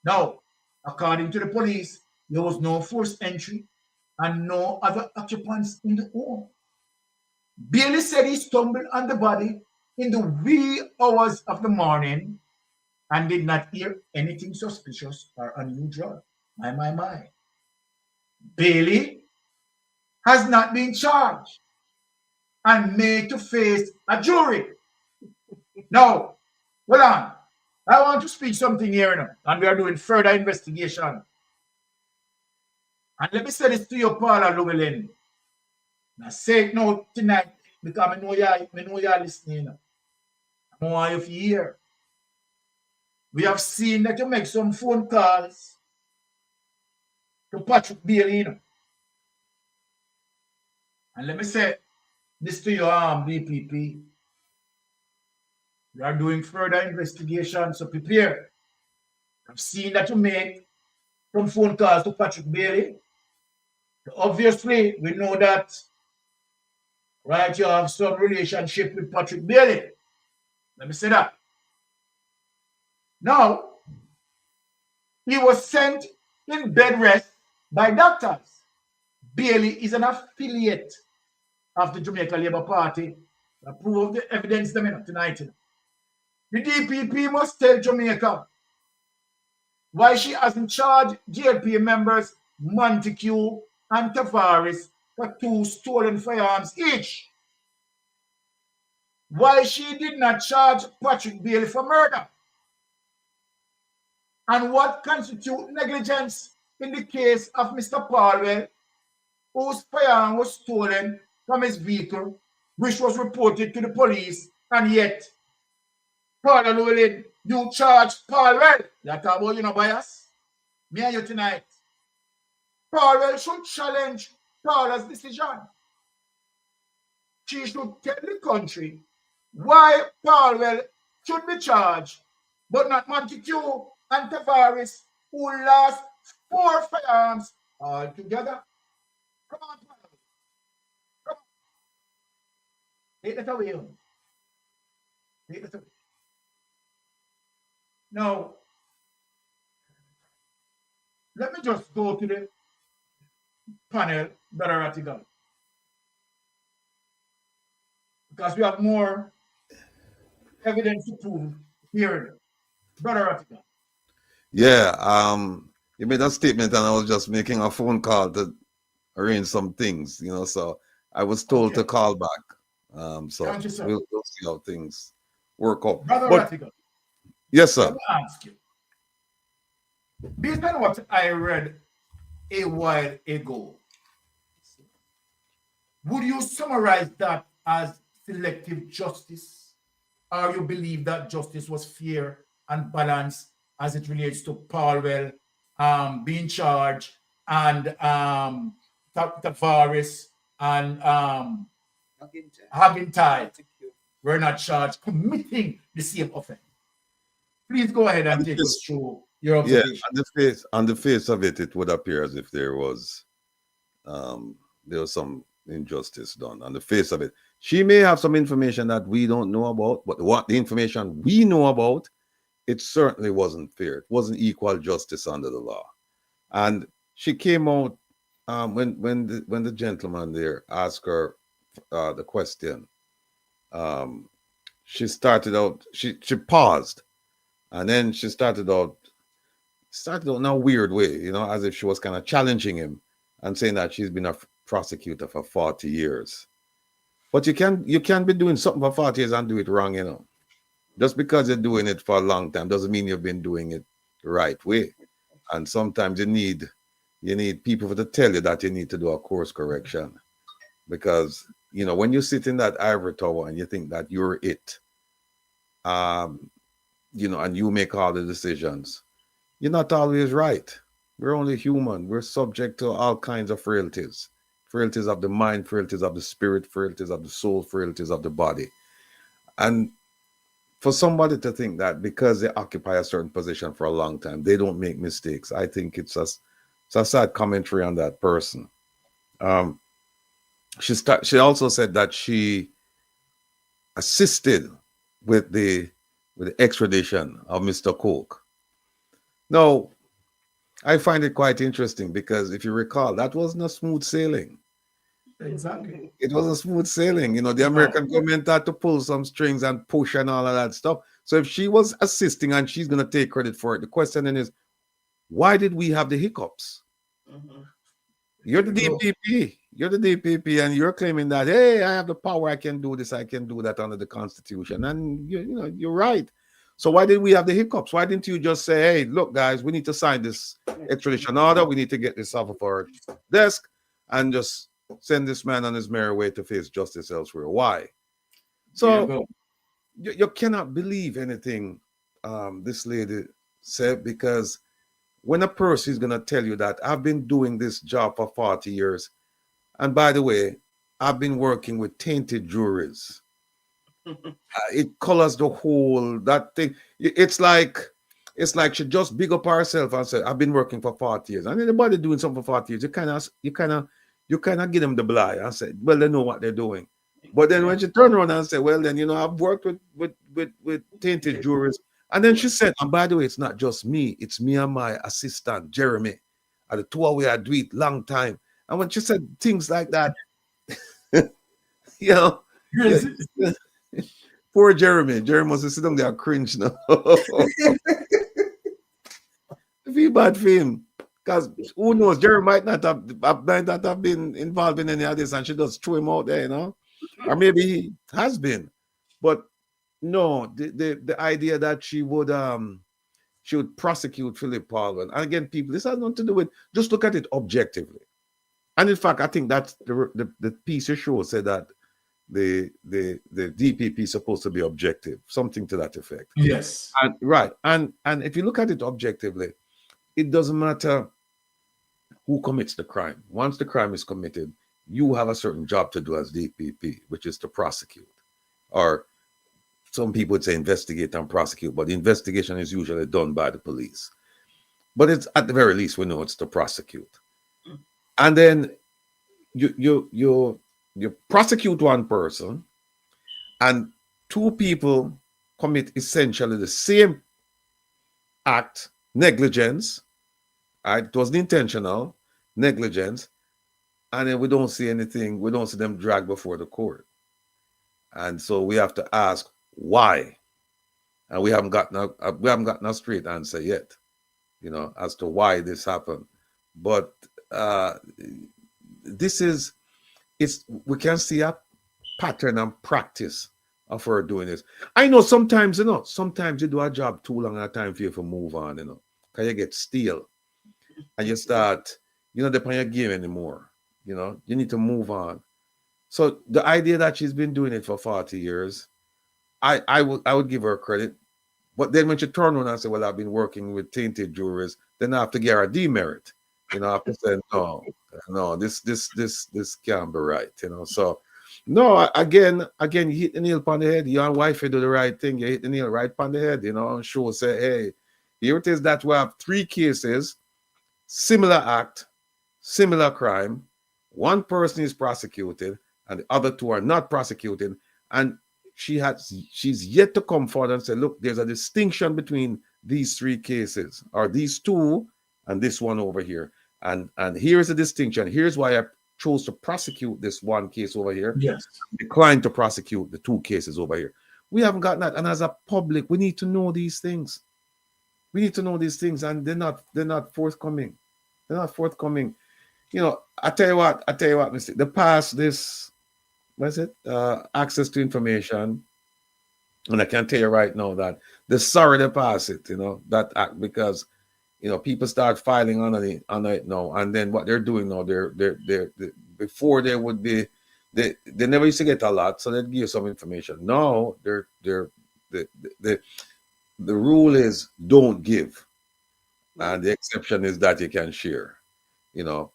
E: Now, according to the police, there was no forced entry and no other occupants in the home. Bailey said he stumbled on the body in the wee hours of the morning and did not hear anything suspicious or unusual. My. Bailey has not been charged and made to face a jury. Now, hold on. I want to speak something here now, and we are doing further investigation. And let me say this to you, Paula Llewellyn. Now say it now tonight because I know you're listening. I want you to hear. We have seen that you make some phone calls to Patrick Bailey. And let me say this to you, DPP. We are doing further investigation, so prepare. I've seen that you make some phone calls to Patrick Bailey. So obviously, we know that, right, you have some relationship with Patrick Bailey. Let me say that. Now, he was sent in bed rest by doctors. Bailey is an affiliate of the Jamaica Labour Party. I prove the evidence them tonight. The DPP must tell Jamaica why she hasn't charged GLP members Montague and Tavares for 2 stolen firearms each. Why she did not charge Patrick Bailey for murder. And what constitutes negligence in the case of Mr. Palwell, whose firearm was stolen from his vehicle, which was reported to the police, and yet, Paula Llewellyn, you charged Palwell. You talk about, you know, bias? Me and you tonight. Palwell should challenge Paula's decision. She should tell the country why Palwell should be charged, but not Montague and Tavares, who lost 4 firearms altogether. Come on, Palwell. Come on. Take that away. Take that away. Now, let me just go to the panel that are at the because we have more evidence to prove here. Brother Ratigan.
J: Yeah, you made a statement and I was just making a phone call to arrange some things, you know, so I was told to call back. So
E: Thank you, sir.
J: we'll see how things work out.
E: Brother
J: But
E: Ratigan,
J: yes, sir.
E: let me ask you. Based on what I read a while ago, would you summarize that as selective justice? Or you believe that justice was fair and balanced as it relates to Paulwell being charged and Tavares and Hagentai were not charged, committing the same offense? Please go ahead and take us through your observation.
J: Yeah, on the face of it, it would appear as if there was some injustice done on the face of it. She may have some information that we don't know about, but what the information we know about, it certainly wasn't fair. It wasn't equal justice under the law. And she came out when the gentleman there asked her the question. She started out. She paused, and then she started out in a weird way, you know, as if she was kind of challenging him and saying that she's been a prosecutor for 40 years. But you can't be doing something for 40 years and do it wrong, you know. Just because you're doing it for a long time doesn't mean you've been doing it the right way. And sometimes you need people to tell you that you need to do a course correction. Because, you know, when you sit in that ivory tower and you think that you're it, you know, and you make all the decisions, you're not always right. We're only human. We're subject to all kinds of frailties. Frailties of the mind, frailties of the spirit, frailties of the soul, frailties of the body. And for somebody to think that because they occupy a certain position for a long time, they don't make mistakes, I think it's a sad commentary on that person. She also said that she assisted with the extradition of Mr. Coke. Now, I find it quite interesting because if you recall, that wasn't a smooth sailing.
E: Exactly.
J: It wasn't smooth sailing. You know, the American government had to pull some strings and push and all of that stuff. So if she was assisting and she's going to take credit for it, the question then is, why did we have the hiccups? You're the DPP. You're the DPP, and you're claiming that, hey, I have the power. I can do this. I can do that under the Constitution. And you know, you're right. So why did we have the hiccups? Why didn't you just say, hey, look, guys, we need to sign this extradition order. We need to get this off of our desk and just send this man on his merry way to face justice elsewhere. Why? So you cannot believe anything this lady said, because when a person is going to tell you that I've been doing this job for 40 years, and by the way, I've been working with tainted juries. It colors the whole that thing. It's like she just big up herself and said, I've been working for 40 years. And anybody doing something for 40 years, you kind of give them the blind and say, well, they know what they're doing. But then when she turned around and said, well, then, you know, I've worked with tainted juries. And then she said, and by the way, it's not just me, it's me and my assistant, Jeremy. At the two we had do it long time. And when she said things like that, you know, poor Jeremy must have sit down there and cringe now. I feel bad for him. Because who knows, Jeremy might not have been involved in any of this, and she just threw him out there, you know. Or maybe he has been. But no, the idea that she would prosecute Philip Paulwell. And again, people, this has nothing to do with, just look at it objectively. And in fact, I think that's the piece of show said that the DPP is supposed to be objective, something to that effect.
E: Yes.
J: And right. And if you look at it objectively, it doesn't matter who commits the crime. Once the crime is committed, you have a certain job to do as DPP, which is to prosecute. Or some people would say investigate and prosecute, but the investigation is usually done by the police. But it's at the very least, we know it's to prosecute. And then you prosecute one person, and two people commit essentially the same act, negligence. Right? It wasn't intentional, negligence, and then we don't see anything. We don't see them dragged before the court, and so we have to ask why. and we haven't gotten a straight answer yet, you know, as to why this happened. But we can see a pattern and practice of her doing this. I know sometimes, you know, sometimes you do a job too long at a time for you to move on, you know, because you get stale and you start, you know, depend on your game anymore. You know, you need to move on. So the idea that she's been doing it for 40 years, I would give her credit. But then when she turn around and say, well, I've been working with tainted jurors, then I have to give her a demerit. You know, I have to say, no, this can't be right, you know. So no, again, you hit the nail upon the head. Your wife, you do the right thing, you hit the nail right upon the head, you know, and show say, hey, here it is that we have 3 cases, similar act, similar crime. One person is prosecuted and the other 2 are not prosecuted. And she's yet to come forward and say, look, there's a distinction between these 3 cases, or these 2 and this one over here. And here's the distinction. Here's why I chose to prosecute this one case over here.
E: Yes.
J: Declined to prosecute the 2 cases over here. We haven't gotten that. And as a public, we need to know these things. We need to know these things, and they're not forthcoming. They're not forthcoming. You know, I tell you what, Mr. The past this, what's it? Access to information. And I can tell you right now that they're sorry they pass it, you know, that act, because you know, people start filing on it now, and then what they're doing now, they're before they would be, they never used to get a lot, so they'd give you some information. Now the rule is don't give, and the exception is that you can share, you know,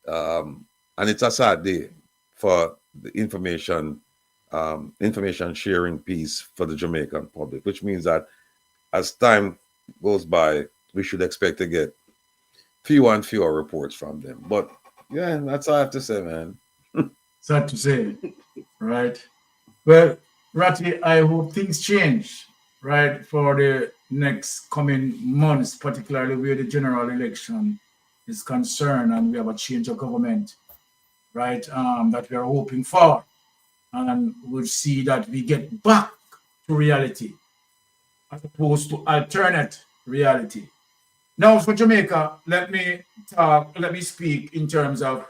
J: and it's a sad day for the information sharing piece for the Jamaican public, which means that as time goes by, we should expect to get fewer and fewer reports from them. But yeah, that's all I have to say, man.
E: Sad to say, right? Well, Ratty, I hope things change, right, for the next coming months, particularly where the general election is concerned, and we have a change of government, right, that we are hoping for. And we'll see that we get back to reality as opposed to alternate reality. Now for Jamaica, let me speak in terms of,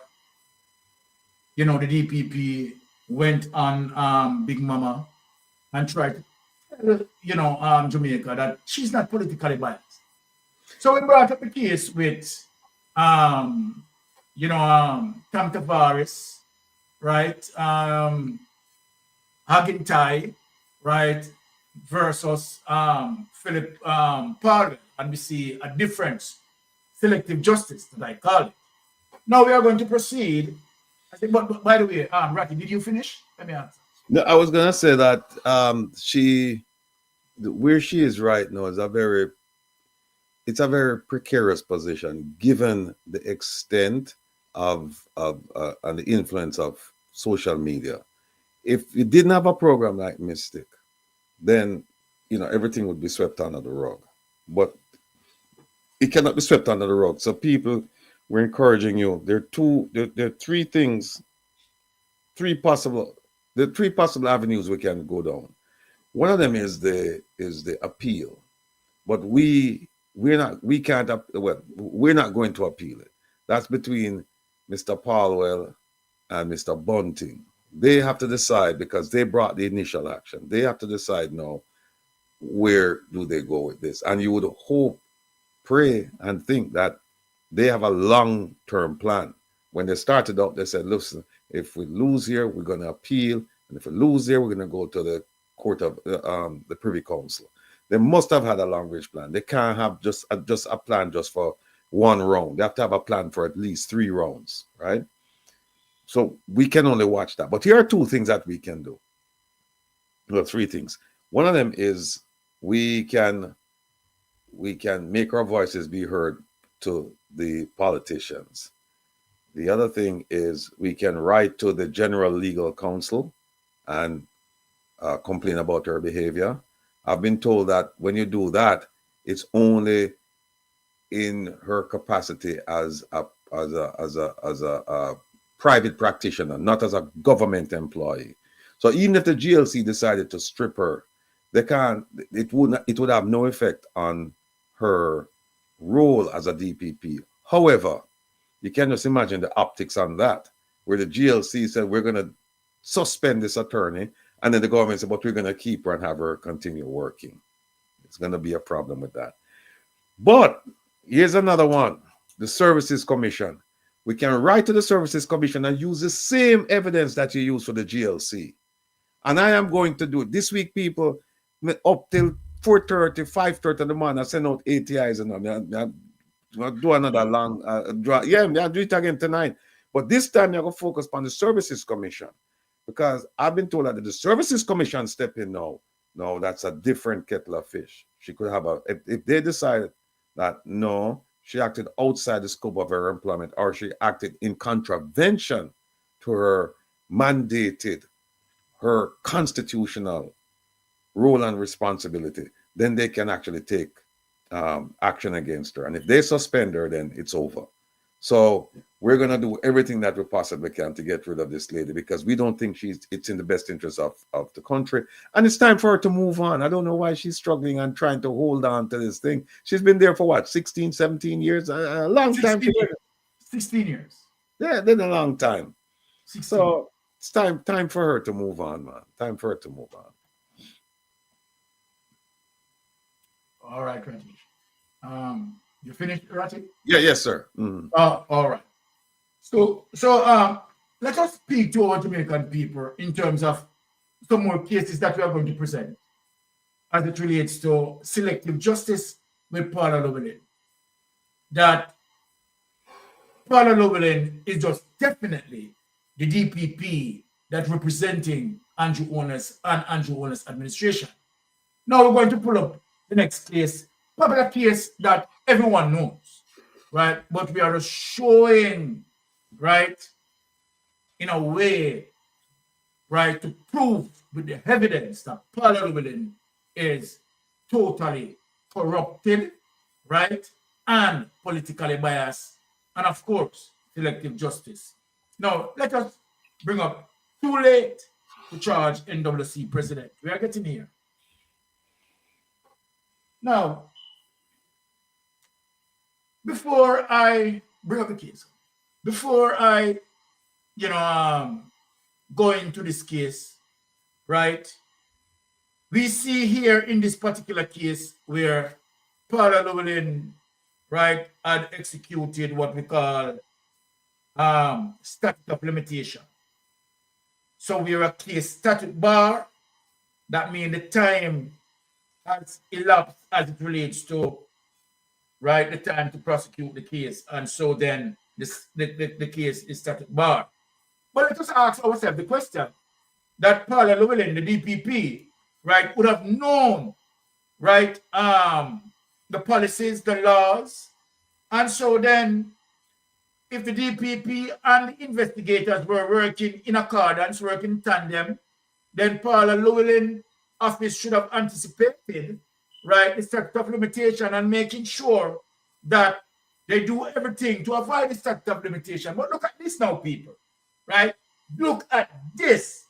E: you know, the DPP went on Big Mama and tried to tell, you know, Jamaica that she's not politically biased. So we brought up a case with, you know, Tam Tavares, right, Hagintai, right, versus Philip Parler, and we see a difference, selective justice, that I call it. Now we are going to proceed. I think, but by the way, Ratty, did you finish? Let me answer.
J: No, I was gonna say that where she is right now is a very precarious position, given the extent of and the influence of social media. If you didn't have a program like Mystic, then you know everything would be swept under the rug. But it cannot be swept under the rug. So people, we're encouraging you. There are 3 things, 3 possible avenues we can go down. One of them is the appeal, but we're not going to appeal it. That's between Mr. Palwell and Mr. Bunting. They have to decide, because they brought the initial action. They have to decide now, where do they go with this? And you would hope, pray, and think that they have a long-term plan. When they started out, they said, listen, if we lose here, we're going to appeal. And if we lose there, we're going to go to the court of the Privy Council. They must have had a long-range plan. They can't have just a plan just for 1 round. They have to have a plan for at least 3 rounds, right? So we can only watch that. But here are 2 things that we can do. Well, 3 things. One of them is we can make our voices be heard to the politicians. The other thing is we can write to the General Legal Counsel and complain about her behavior. I've been told that when you do that, it's only in her capacity as a private practitioner, not as a government employee. So even if the GLC decided to strip her, they can't. It would have no effect on her role as a DPP. However, you can just imagine the optics on that, where the GLC said we're going to suspend this attorney, and then the government said, but we're going to keep her and have her continue working. It's going to be a problem with that. But here's another one, the Services Commission. We can write to the Services Commission and use the same evidence that you use for the GLC. And I am going to do it this week, people, up till 4:30, 5:30 in the morning. I send out ATIs and I'll do another long draw. Yeah, I'll do it again tonight. But this time, I'm going to focus on the Services Commission, because I've been told that the Services Commission step in now. No, that's a different kettle of fish. She could have if they decided that no, she acted outside the scope of her employment, or she acted in contravention to her mandated, her constitutional role and responsibility, then they can actually take action against her. And if they suspend her, then it's over. So we're going to do everything that we possibly can to get rid of this lady, because we don't think it's in the best interest of the country. And it's time for her to move on. I don't know why she's struggling and trying to hold on to this thing. She's been there for what, 16, 17 years? A long
E: 16
J: time.
E: years. 16 years.
J: Yeah, then a long time.
E: 16.
J: So it's time for her to move on, man. Time for her to move on.
E: All right, Rati. You finished, Rati?
J: Yeah, yes, sir. Mm-hmm.
E: All right. So let us speak to our Jamaican people in terms of some more cases that we are going to present as it relates to selective justice with Paula Llewellyn. That Paula Llewellyn is just definitely the DPP that representing Andrew Holness and Andrew Holness administration. Now we're going to pull up the next case, probably a case that everyone knows, right? But we are just showing, right, in a way, right, to prove with the evidence that Paula Llewellyn is totally corrupted, right, and politically biased, and of course, selective justice. Now, let us bring up too late to charge NWC president. We are getting here. Now, before I bring up the case, before I, go into this case, right, we see here in this particular case where Paula Llewellyn, right, had executed what we call statute of limitation. So we are a case statute bar. That means the time has elapsed as it relates to, right, the time to prosecute the case. And so then the case is statute bar. But let us ask ourselves the question that Paula Llewellyn, the DPP, right, would have known, right, the policies, the laws. And so then if the DPP and the investigators were working in accordance, working in tandem, then Paula Llewellyn office should have anticipated, right, the statute of limitation and making sure that they do everything to avoid the statute of limitation. But look at this now, people, right? Look at this.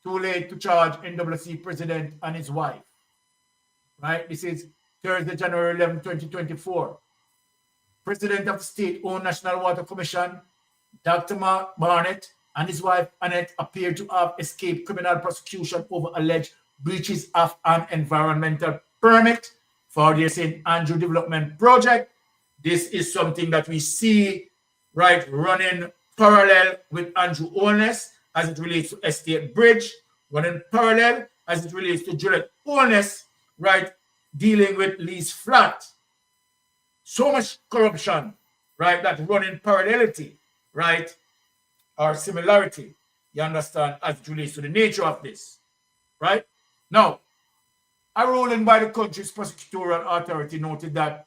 E: Too late to charge NWC president and his wife, right? This is Thursday, January 11, 2024. President of the state-owned National Water Commission, Dr. Mark Barnett, and his wife Annette appear to have escaped criminal prosecution over alleged breaches of an environmental permit for their St. Andrew Development Project. This is something that we see, right, running parallel with Andrew Holness as it relates to Estate Bridge, running parallel as it relates to Jeannette Holness, right, dealing with lease flat. So much corruption, right, that running parallelity, right, or similarity, you understand, as it relates to the nature of this, right? Now, a ruling by the country's prosecutorial authority noted that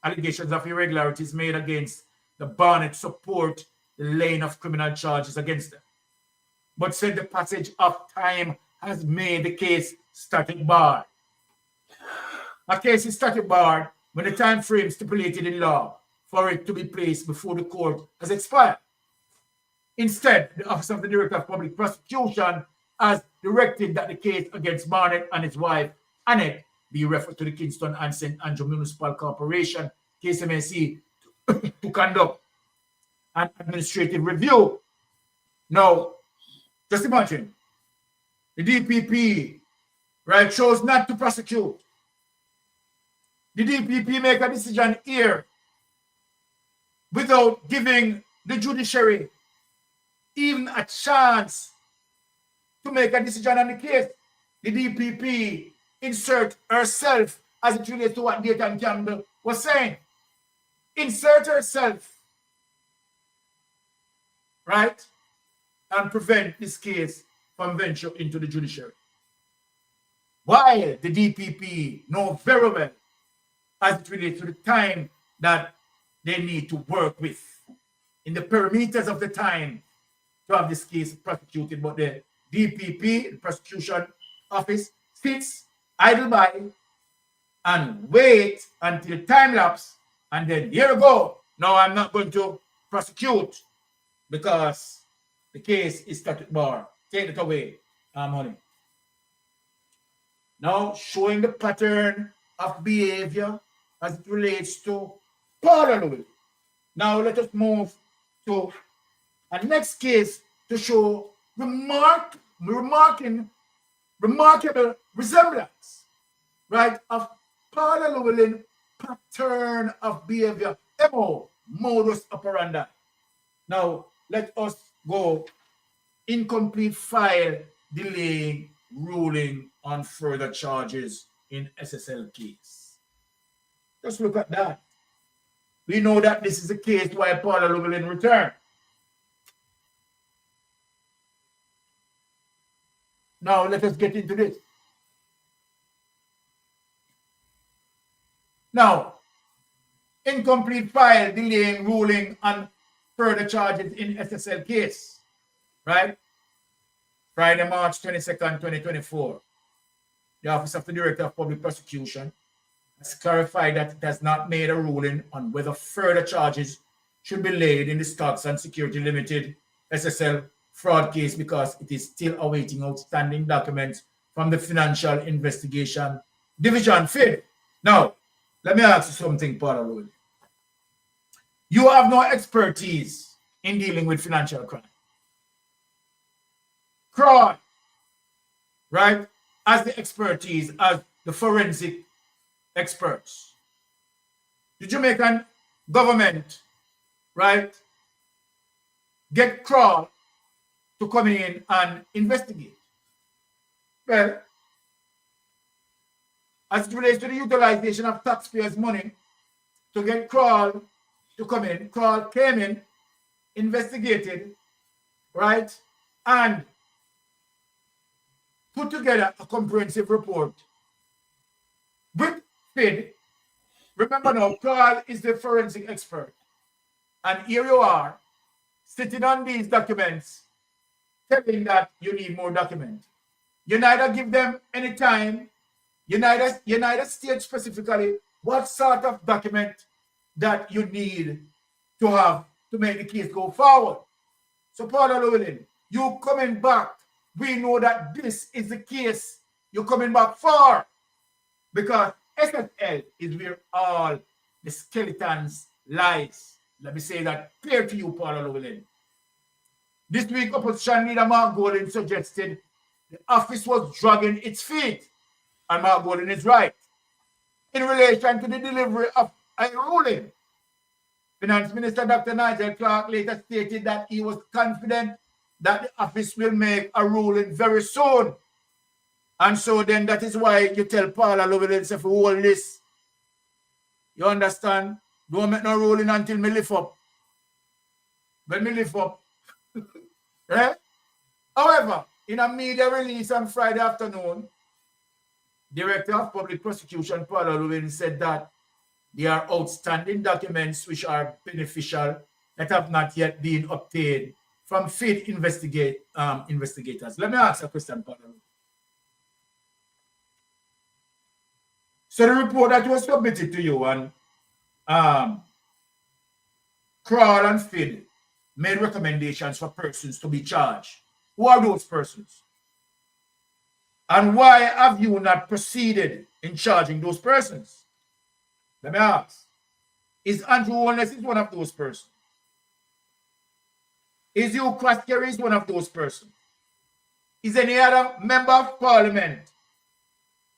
E: allegations of irregularities made against the Barnett support the laying of criminal charges against them, but said the passage of time has made the case static barred. A case is static barred when the time frame stipulated in law for it to be placed before the court has expired. Instead, the Office of the Director of Public Prosecution has directed that the case against Barnett and his wife, Annette, be referred to the Kingston and St. Andrew Municipal Corporation, KSMC, to conduct an administrative review. Now, just imagine, the DPP, right, chose not to prosecute. The DPP make a decision here without giving the judiciary even a chance to make a decision on the case. The DPP insert herself as it relates to what Jeannette Calder was saying. Insert herself, right, and prevent this case from venture into the judiciary. While the DPP know very well as it relates to the time that they need to work with in the perimeters of the time to have this case prosecuted, but the DPP, the prosecution office, sits idle by and wait until time lapse, and then here we go. No, I'm not going to prosecute because the case is statute bar. Take it away, honey. Now, showing the pattern of behavior as it relates to Paula. Now, let us move to a next case to show remarkable resemblance, right, of Paula Llewellyn pattern of behavior, MO, modus operandi. Now, let us go incomplete file delaying ruling on further charges in SSL case. Just look at that. We know that this is the case why Paula Llewellyn returned. Now let us get into this. Now, incomplete file delaying ruling on further charges in SSL case, right? Friday, March 22nd, 2024. The Office of the Director of Public Prosecution has clarified that it has not made a ruling on whether further charges should be laid in the Stocks and Security Limited SSL fraud case because it is still awaiting outstanding documents from the Financial Investigation Division, FID. Now, let me ask you something, Paula Llewellyn. You have no expertise in dealing with financial crime. Fraud, right, as the expertise, as the forensic experts. The Jamaican government, right, get Crow to come in and investigate. Well, as it relates to the utilization of taxpayers' money to get Crow to come in, Crow came in, investigated, right, and put together a comprehensive report with FID. Remember now, Carl is the forensic expert. And here you are, sitting on these documents, telling that you need more documents. You neither give them any time, you neither state specifically what sort of document that you need to have to make the case go forward. So Paula Llewellyn, you coming back, we know that this is the case you're coming back for, because SSL is where all the skeletons lies. Let me say that clear to you, Paula Llewellyn. This week, opposition leader Mark Golden suggested the office was dragging its feet, and Mark Golden is right. In relation to the delivery of a ruling, Finance Minister Dr. Nigel Clark later stated that he was confident that the office will make a ruling very soon. And so then that is why you tell Paula Llewellyn to hold this. You understand? Don't make no ruling until me lift up. When me lift up. Right? However, in a media release on Friday afternoon, Director of Public Prosecution Paula Llewellyn said that there are outstanding documents which are beneficial that have not yet been obtained from FID investigators. Let me ask a question, Paula. So the report that was submitted to you and Crawl and FID made recommendations for persons to be charged. Who are those persons? And why have you not proceeded in charging those persons? Let me ask. Is Andrew Holness one of those persons? Is Hugh Craskerry one of those persons? Is any other member of parliament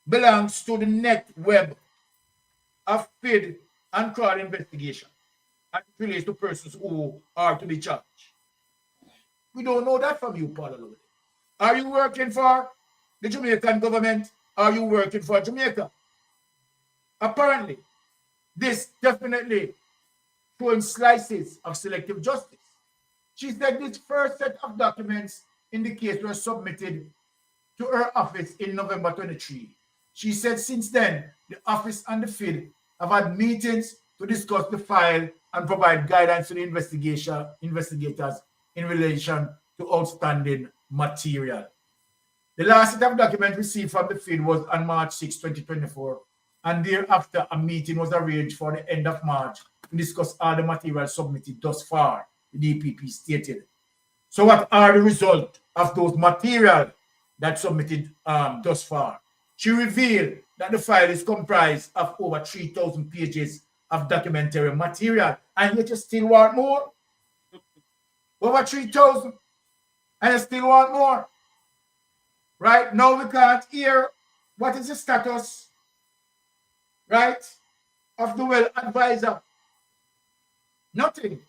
E: belongs to the net web of FID and crowd investigation and it relates to persons who are to be charged? We don't know that from you, Paula Lowell. Are you working for the Jamaican government? Are you working for Jamaica? Apparently, this definitely showing slices of selective justice. She said this first set of documents in the case were submitted to her office in November 23. She said since then, the office and the FID have had meetings to discuss the file and provide guidance to the investigators in relation to outstanding material. The last set of documents received from the FID was on March 6, 2024, and thereafter a meeting was arranged for the end of March to discuss all the material submitted thus far, the DPP stated. So what are the results of those material that submitted thus far? She revealed that the file is comprised of over 3,000 pages of documentary material, and yet you still want more? Over 3,000, and you still want more? Right? Now we can't hear what is the status, right, of the well advisor. Nothing.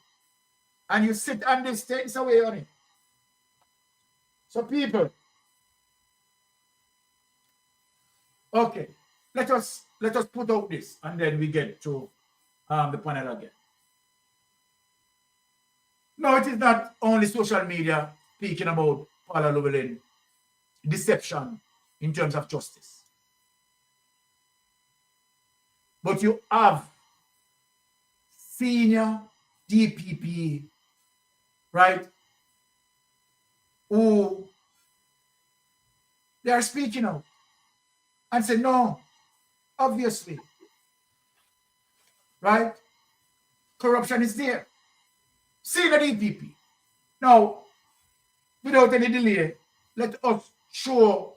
E: And you sit and this takes away on it. So people, okay, let us put out this and then we get to the panel again. No, it is not only social media speaking about Paula Llewellyn deception in terms of justice. But you have senior DPP, right, who they are speaking out and say, no, obviously, right, corruption is there. Senior DPP. Now, without any delay, let us show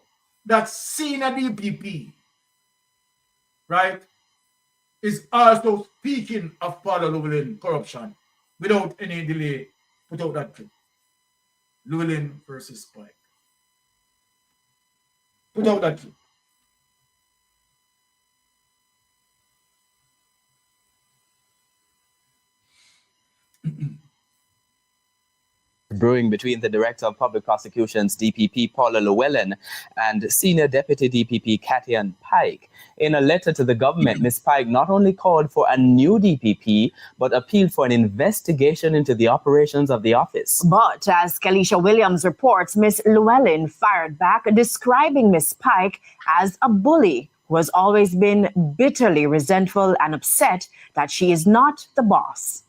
E: that senior DPP, right, is also speaking of Paula Llewellyn corruption. Without any delay, put out that clip. Llewellyn versus Spike. Put out that clip.
N: Brewing between the Director of Public Prosecutions, DPP Paula Llewellyn, and Senior Deputy DPP Cathian Pike. In a letter to the government, Ms. Pike not only called for a new DPP, but appealed for an investigation into the operations of the office.
O: But as Kalisha Williams reports, Ms. Llewellyn fired back, describing Ms. Pike as a bully who has always been bitterly resentful and upset that she is not the boss.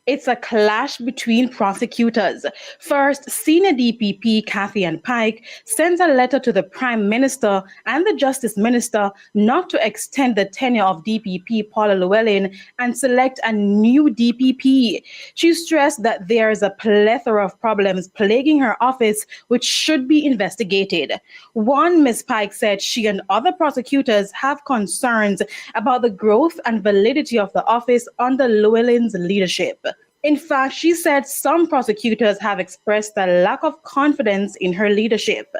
P: It's a clash between prosecutors. First, Senior DPP Cathian Pike sends a letter to the Prime Minister and the Justice Minister not to extend the tenure of DPP Paula Llewellyn and select a new DPP. She stressed that there is a plethora of problems plaguing her office which should be investigated. One, Ms. Pike said she and other prosecutors have concerns about the growth and validity of the office under Llewellyn's leadership. In fact, she said some prosecutors have expressed a lack of confidence in her leadership.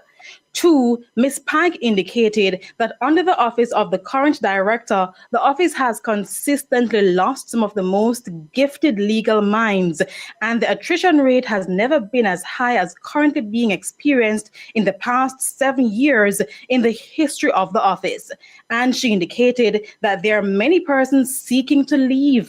P: Two, Ms. Pike indicated that under the office of the current director, the office has consistently lost some of the most gifted legal minds, and the attrition rate has never been as high as currently being experienced in the past 7 years in the history of the office. And she indicated that there are many persons seeking to leave.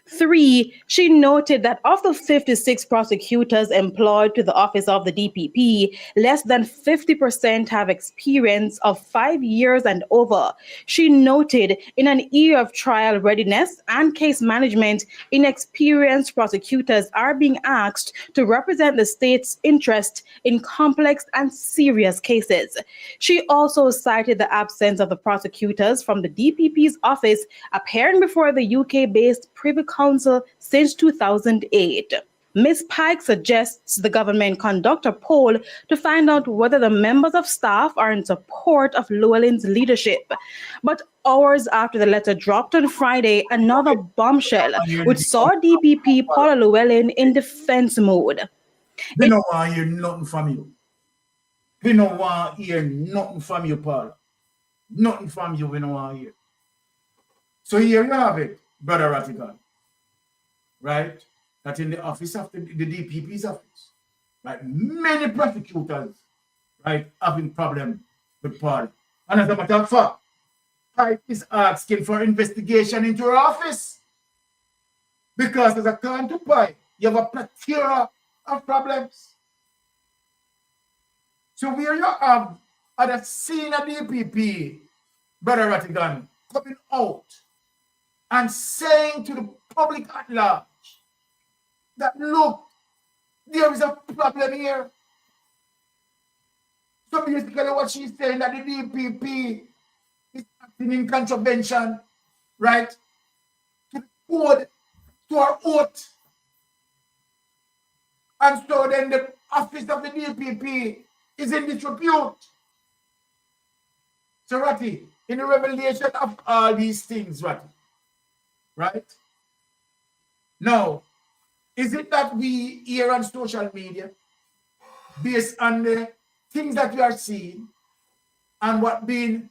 P: Three, she noted that of the 56 prosecutors employed to the office of the DPP, less than 50% have experience of 5 years and over. She noted in an era of trial readiness and case management, inexperienced prosecutors are being asked to represent the state's interest in complex and serious cases. She also cited the absence of the prosecutors from the DPP's office appearing before the UK-based Privy Council since 2008. Ms. Pike suggests the government conduct a poll to find out whether the members of staff are in support of Llewellyn's leadership. But hours after the letter dropped on Friday, another bombshell, which saw DPP Paula Llewellyn in defense mode.
E: We don't want to hear nothing from you. We don't want to hear nothing from you, Paul. Nothing from you we don't want to hear. So here you have it, Brother Ratigan. Right? That in the office of the DPP's office, right? Many prosecutors, right, having problem with Paul. And as a matter of fact, Pike is asking for investigation into her office. Because as a counterpart, you have a plethora of problems. So where you have other senior DPP, Brother Ratigan, coming out and saying to the public at large that, look, there is a problem here. So basically what she's saying that the DPP is acting in contravention, right, to the code, to our oath. And so then the office of the DPP is in disrepute. So Ratty, in the revelation of all these things, Ratty, right? Now, is it that we hear on social media, based on the things that we are seeing and what being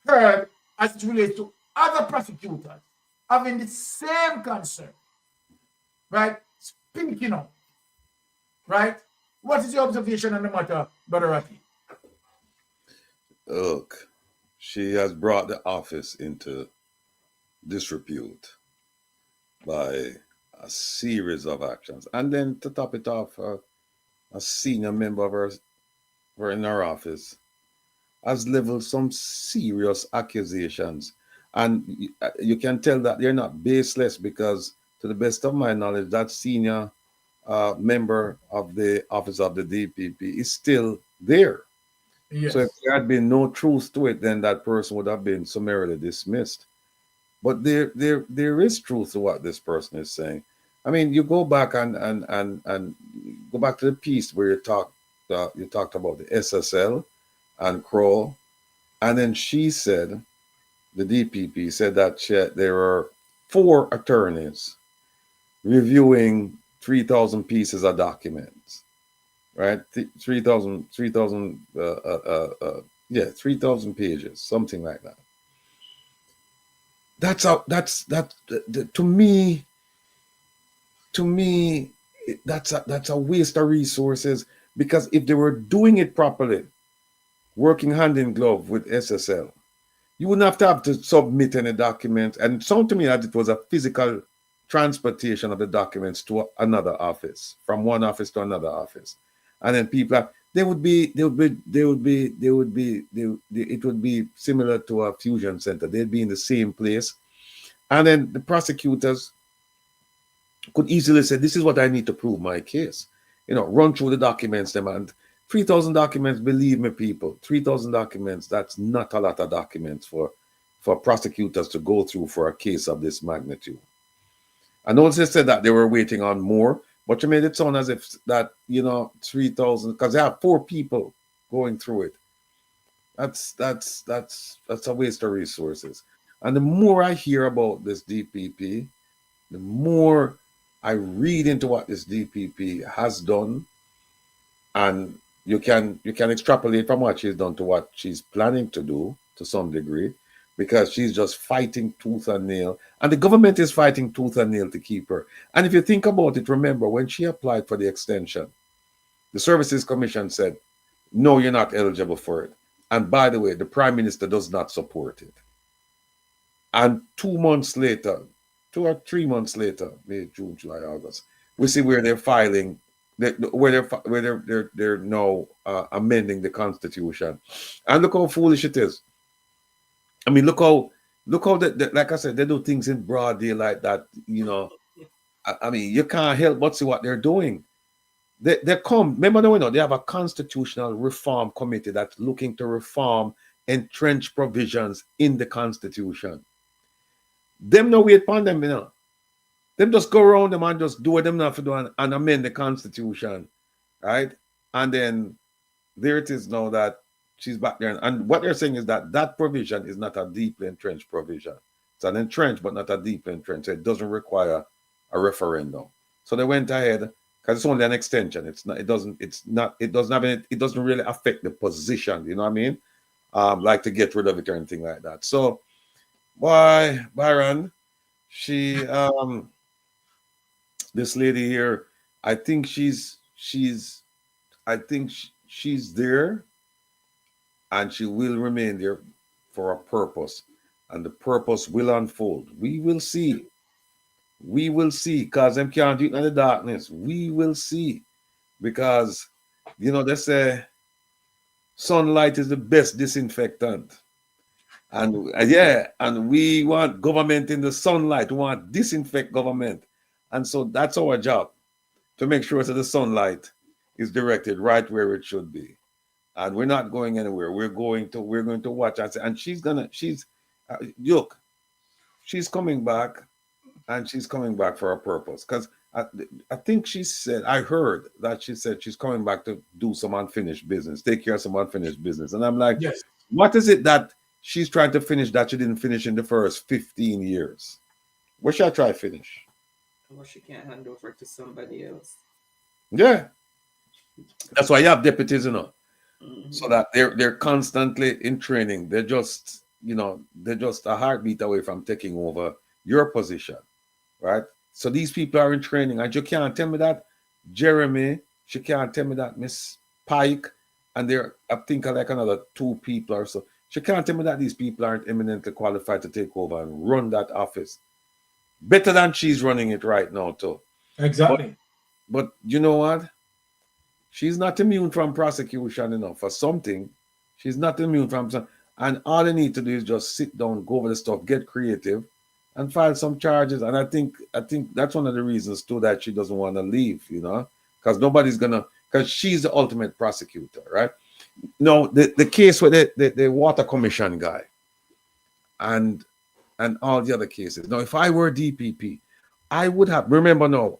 E: heard as it relates to other prosecutors having the same concern, right? Speaking up, right? What is your observation on the matter, Brother Ratty?
J: Look, she has brought the office into disrepute by a series of actions. And then to top it off, a senior member of her in her office has leveled some serious accusations. And you can tell that they're not baseless because, to the best of my knowledge, that senior member of the office of the DPP is still there.
E: Yes.
J: So if there had been no truth to it, then that person would have been summarily dismissed. But there is truth to what this person is saying. I mean, you go back and go back to the piece where you talked about the SSL and Kroll, and then she said, the DPP said that there were 4 attorneys reviewing 3,000 pieces of documents, right? 3,000 pages, something like that. To me, that's a waste of resources, because if they were doing it properly, working hand in glove with SSL, you wouldn't have to submit any documents. And it sounded to me that it was a physical transportation of the documents to another office, from one office to another office, and then people it would be similar to a fusion center. They'd be in the same place, and then the prosecutors could easily say, this is what I need to prove my case. Run through the documents, and 3,000 documents, believe me, people, 3,000 documents, that's not a lot of documents for prosecutors to go through for a case of this magnitude. I know they said that they were waiting on more, but you made it sound as if that, 3,000, because they have 4 people going through it. That's a waste of resources. And the more I hear about this DPP, the more I read into what this DPP has done, and you can extrapolate from what she's done to what she's planning to do to some degree, because she's just fighting tooth and nail, and the government is fighting tooth and nail to keep her. And if you think about it, remember when she applied for the extension, the Services Commission said, no, you're not eligible for it. And by the way, the Prime Minister does not support it. And 2 months later, 2 or 3 months later, May, June, July, August, we see where they're filing, where they're now amending the Constitution. And look how foolish it is. I mean, look how like I said, they do things in broad daylight that, I mean, you can't help but see what they're doing. They remember, they have a constitutional reform committee that's looking to reform entrenched provisions in the Constitution. Them no wait upon them, Them just go around them and just do what them have to do and amend the constitution, right? And then there it is now that she's back there. And what they're saying is that that provision is not a deeply entrenched provision. It's an entrenched, but not a deeply entrenched. So it doesn't require a referendum. So they went ahead because it's only an extension. It's not. It doesn't. It's not. It doesn't have any. It doesn't really affect the position. You know what I mean? Like to get rid of it or anything like that. So, boy, Byron, she this lady here, I think she's there, and she will remain there for a purpose, and the purpose will unfold. We will see. We will see, because them can't do it in the darkness. We will see, because they say sunlight is the best disinfectant, and and we want government in the sunlight. We want disinfect government. And so that's our job, to make sure that the sunlight is directed right where it should be. And we're not going anywhere. We're going to watch and she's look, she's coming back, and she's coming back for a purpose. Because I think she said, I heard that she said she's coming back to do some unfinished business, take care of some unfinished business. And I'm like, yes. What is it that she's trying to finish that she didn't finish in the first 15 years? What should I try to finish?
D: Well, she can't hand over to somebody else.
J: Yeah. That's why you have deputies, so that they're constantly in training. They're just, they're just a heartbeat away from taking over your position, right? So these people are in training, and you can't tell me that Jeremy, she can't tell me that Miss Pike, and there, I think like another 2 people or so. She can't tell me that these people aren't eminently qualified to take over and run that office. Better than she's running it right now, too.
E: Exactly.
J: But you know what? She's not immune from prosecution, for something. She's not immune from something. And all they need to do is just sit down, go over the stuff, get creative, and file some charges. And I think that's one of the reasons, too, that she doesn't want to leave, because nobody's because she's the ultimate prosecutor, right? No, the case with the Water Commission guy and all the other cases. Now, if I were DPP, I would have, remember now,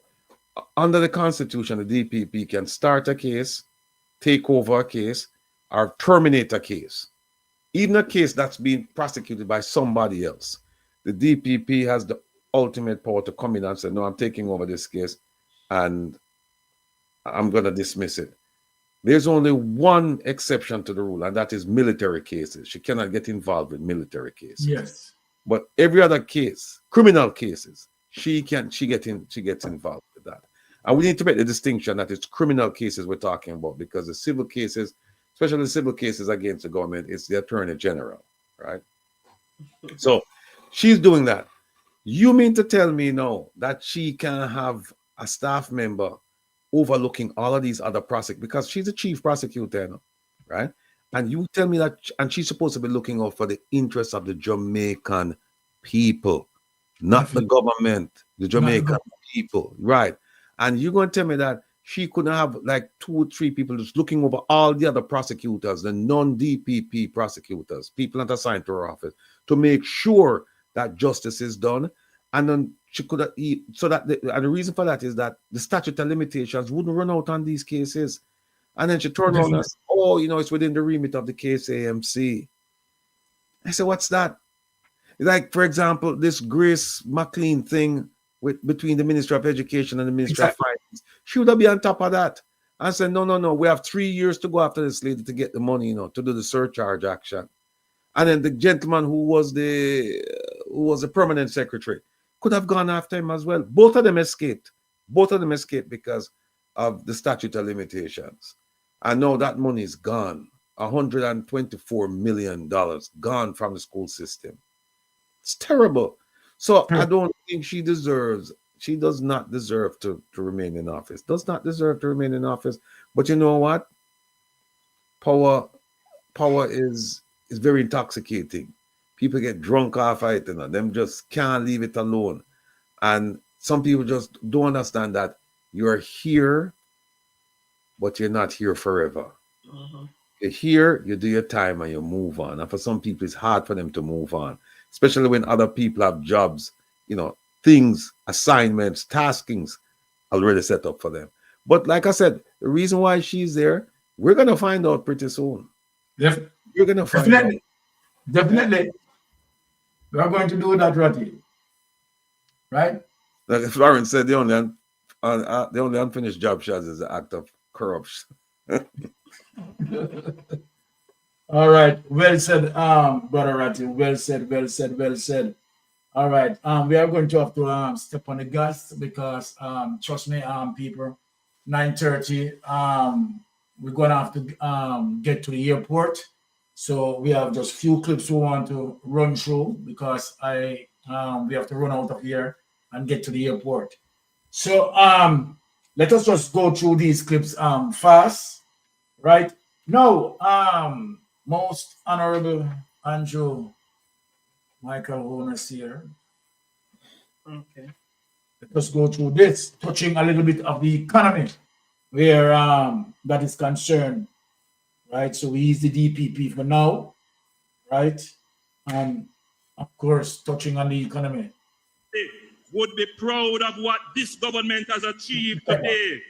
J: under the Constitution, the DPP can start a case, take over a case, or terminate a case. Even a case that's being prosecuted by somebody else. The DPP has the ultimate power to come in and say, no, I'm taking over this case, and I'm going to dismiss it. There's only one exception to the rule, and that is military cases. She cannot get involved with military cases.
E: Yes.
J: But every other case, criminal cases, she gets involved with that. And we need to make the distinction that it's criminal cases we're talking about, because the civil cases, especially the civil cases against the government, it's the Attorney General, right? So she's doing that. You mean to tell me now that she can have a staff member overlooking all of these other prosecutors, because she's the chief prosecutor, right? And you tell me that, and she's supposed to be looking out for the interests of the Jamaican people, not the government, the Jamaican people, right? And you're going to tell me that she couldn't have like 2 or 3 people just looking over all the other prosecutors, the non-DPP prosecutors, people not assigned to her office, to make sure that justice is done. And then she could have, so that and the reason for that is that the statute of limitations wouldn't run out on these cases. And then she turned around and said, oh, it's within the remit of the case AMC. I said, what's that? Like, for example, this Grace McLean thing between the Ministry of Education and the Ministry of Finance. She would have been on top of that. I said, no, we have 3 years to go after this lady to get the money, to do the surcharge action. And then the gentleman who was the permanent secretary could have gone after him as well. Both of them escaped. Because of the statute of limitations. And now that money is gone. $124 million gone from the school system. It's terrible. So I don't think she does not deserve to remain in office. Does not deserve to remain in office. But you know what? Power is very intoxicating. People get drunk off it, them just can't leave it alone. And some people just don't understand that you're here, but you're not here forever. You're here, you do your time and you move on. And for some people, it's hard for them to move on, especially when other people have jobs, things, assignments, taskings already set up for them. But like I said, the reason why she's there, we're gonna find out pretty soon. We're gonna find out.
E: Definitely. We are going to do that, Ratty. Right?
J: Like Florence said, the only unfinished job shots is the act of corruption.
E: All right. Well said, Brother Ratty. Well said, well said, well said. All right. We are going to have to step on the gas because trust me, people, 9:30, we're gonna have to get to the airport. So we have just few clips we want to run through because we have to run out of here and get to the airport. So let us just go through these clips fast, right? Now, most honorable Andrew Michael Honus here.
D: Okay.
E: Let us go through this, touching a little bit of the economy where that is concerned, right? So he's the DPP for now, right? And of course, touching on the economy.
C: Would be proud of what this government has achieved today,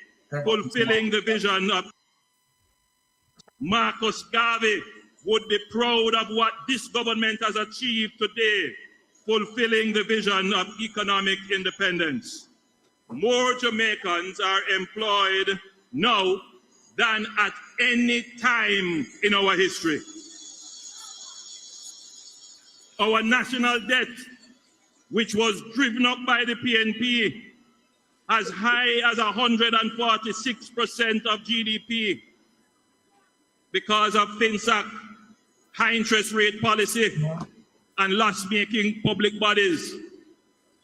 C: fulfilling the vision of Marcus Garvey would be proud of what this government has achieved today, fulfilling the vision of economic independence. More Jamaicans are employed now than at any time in our history. Our national debt, which was driven up by the PNP, as high as 146% of GDP because of FinSAC, high interest rate policy, and loss-making public bodies.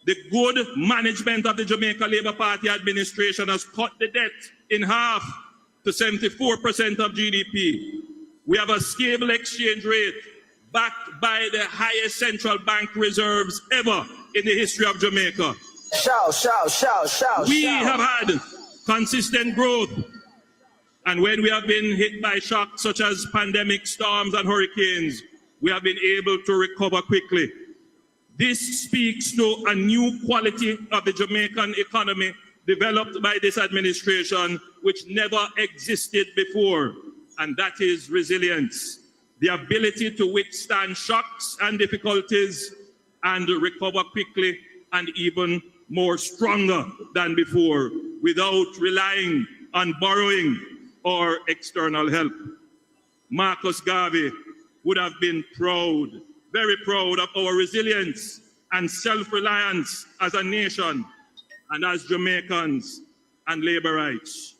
C: The good management of the Jamaica Labour Party administration has cut the debt in half to 74% of GDP. We have a stable exchange rate backed by the highest central bank reserves ever in the history of Jamaica. We have had consistent growth. And when we have been hit by shocks such as pandemic, storms, and hurricanes, we have been able to recover quickly. This speaks to a new quality of the Jamaican economy developed by this administration, which never existed before, and that is resilience. The ability to withstand shocks and difficulties and recover quickly and even more stronger than before without relying on borrowing or external help. Marcus Garvey would have been proud, very proud of our resilience and self-reliance as a nation and as Jamaicans and laborites.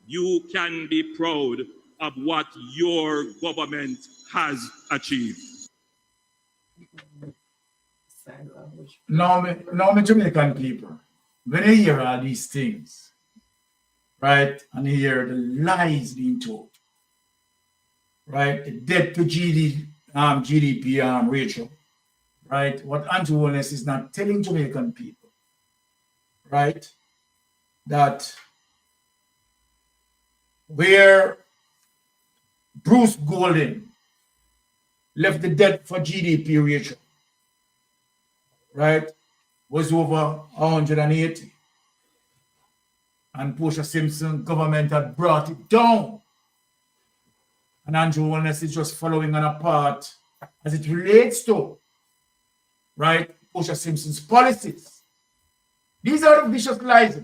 C: You can be proud of what your government has achieved.
E: Now, me Jamaican people, when you hear all these things, right, and you hear the lies being told, right, the debt to GDP ratio, right, what Andrew Holness is not telling Jamaican people, right, that where Bruce Golding left the debt for GDP ratio, right, was over 180. And Portia Simpson government had brought it down. And Andrew Holness is just following on a path as it relates to, right, Portia Simpson's policies. These are the vicious lies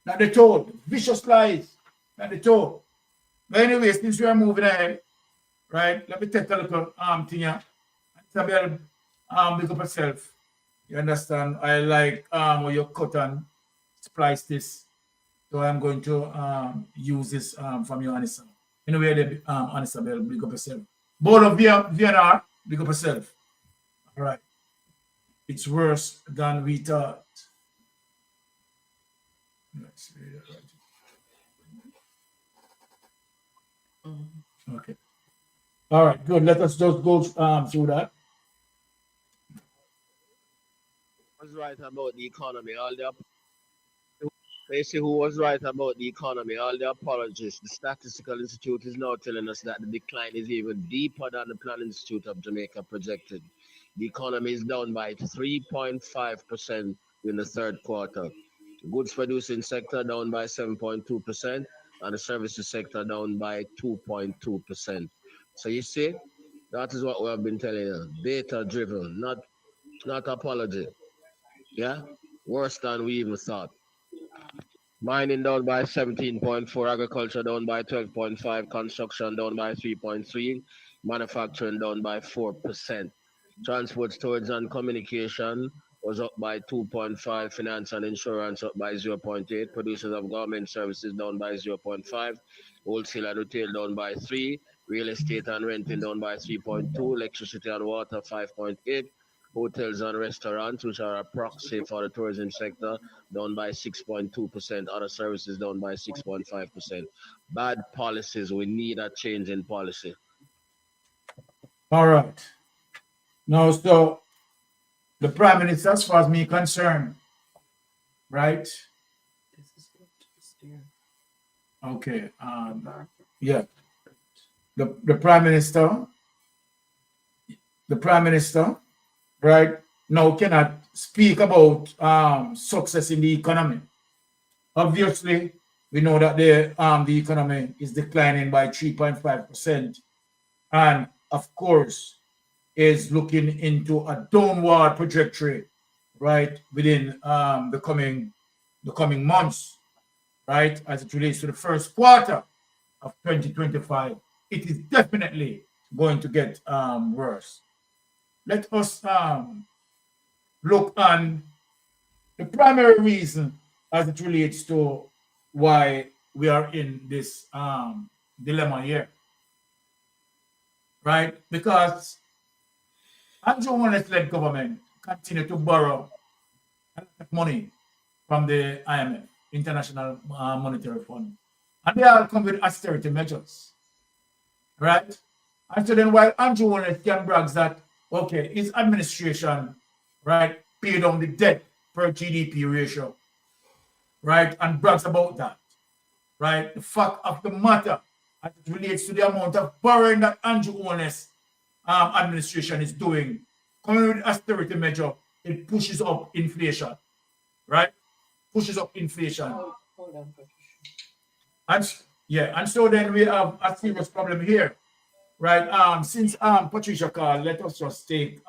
E: that they told. Vicious lies that they told. But anyway, since we are moving ahead, right, let me take a little thing here. Isabel, big up yourself. You understand? I like where you cut and splice this. So I'm going to use this from you, Anissa. Anyway, Isabel, big up yourself. Both of you, VNR, big up yourself. All right. It's worse than we thought. Let's see. Okay. All right, good. Let us just go through that.
Q: Was right about the economy. They say who was right about the economy. All the apologists. The Statistical Institute is now telling us that the decline is even deeper than the Planning Institute of Jamaica projected. The economy is down by 3.5%, in the third quarter. Goods producing sector down by 7.2%, and the services sector down by 2.2%. So you see, that is what we have been telling you. Data driven, not apology. Yeah? Worse than we even thought. Mining down by 17.4, agriculture down by 12.5, construction down by 3.3, manufacturing down by 4%. Transport, storage, and communication was up by 2.5, finance and insurance up by 0.8, producers of government services down by 0.5, wholesale and retail down by 3, real estate and renting down by 3.2, electricity and water 5.8, hotels and restaurants, which are a proxy for the tourism sector, down by 6.2%, other services down by 6.5%. Bad policies, we need a change in policy.
E: All right. Now, so the Prime Minister, as far as me concerned, right? Okay. Yeah. The Prime Minister, right, now cannot speak about success in the economy. Obviously, we know that the economy is declining by 3.5%, and of course, is looking into a downward trajectory, right, within the coming months, right, as it relates to the first quarter of 2025. It is definitely going to get worse. Let us look on the primary reason as it relates to why we are in this dilemma here, right? Because Andrew Holness-led government continue to borrow a lot of money from the IMF, International Monetary Fund, and they all come with austerity measures, right? And so then while Andrew Holness can brag that, okay, his administration, right, paid down the debt per GDP ratio, right, and brags about that, right? The fact of the matter as it relates to the amount of borrowing that Andrew Holness administration is doing, coming with austerity measure, it pushes up inflation, right? Pushes up inflation.
D: Hold on,
E: And so then we have a serious problem here, right? Since Patricia called, let us just take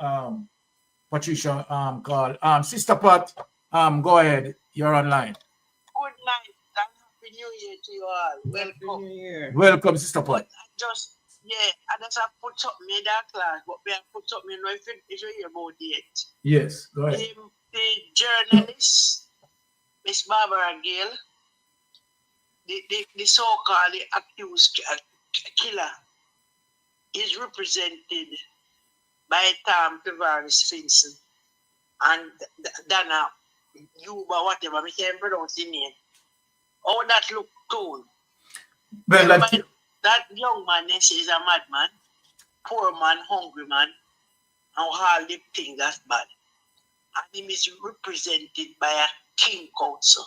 E: Patricia call. Sister Pat, go ahead. You're online.
R: Good night and happy new year to you all. Welcome.
D: New Year.
E: Welcome, Sister Pat.
R: I just have put something in that class, but we have put something in if you hear about it.
E: Yes, go ahead.
R: The journalist, Miss Barbara Gale, the so-called accused killer, is represented by Tom Tavares Finson and Dana Yuba, whatever, I can't pronounce the name. How that look too?
E: Well,
R: that young man is a madman, poor man, hungry man, and all the things that's bad. And he is represented by a king council.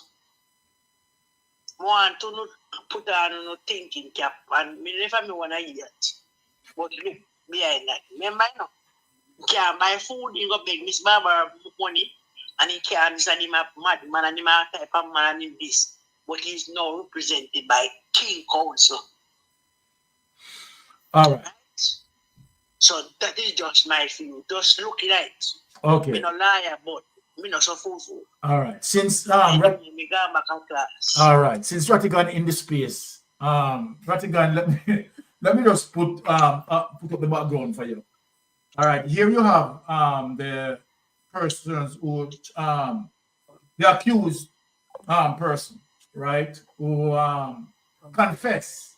R: I want to put on a thinking cap, and me never want to hear it. But look behind that. Remember, you can't buy food, you go beg Miss Barbara money, and he can't understand him a madman and him a type of man and him this. But he's now represented by king council.
E: All right.
R: So that is just my view. Just look at it.
E: Okay.
R: Me no liar, but me no so fool.
E: All right. Since
R: me go back in class.
E: all right. Since Ratigan in the space, Ratigan, let me just put up the background for you. All right. Here you have the persons who the accused person, right? Who confess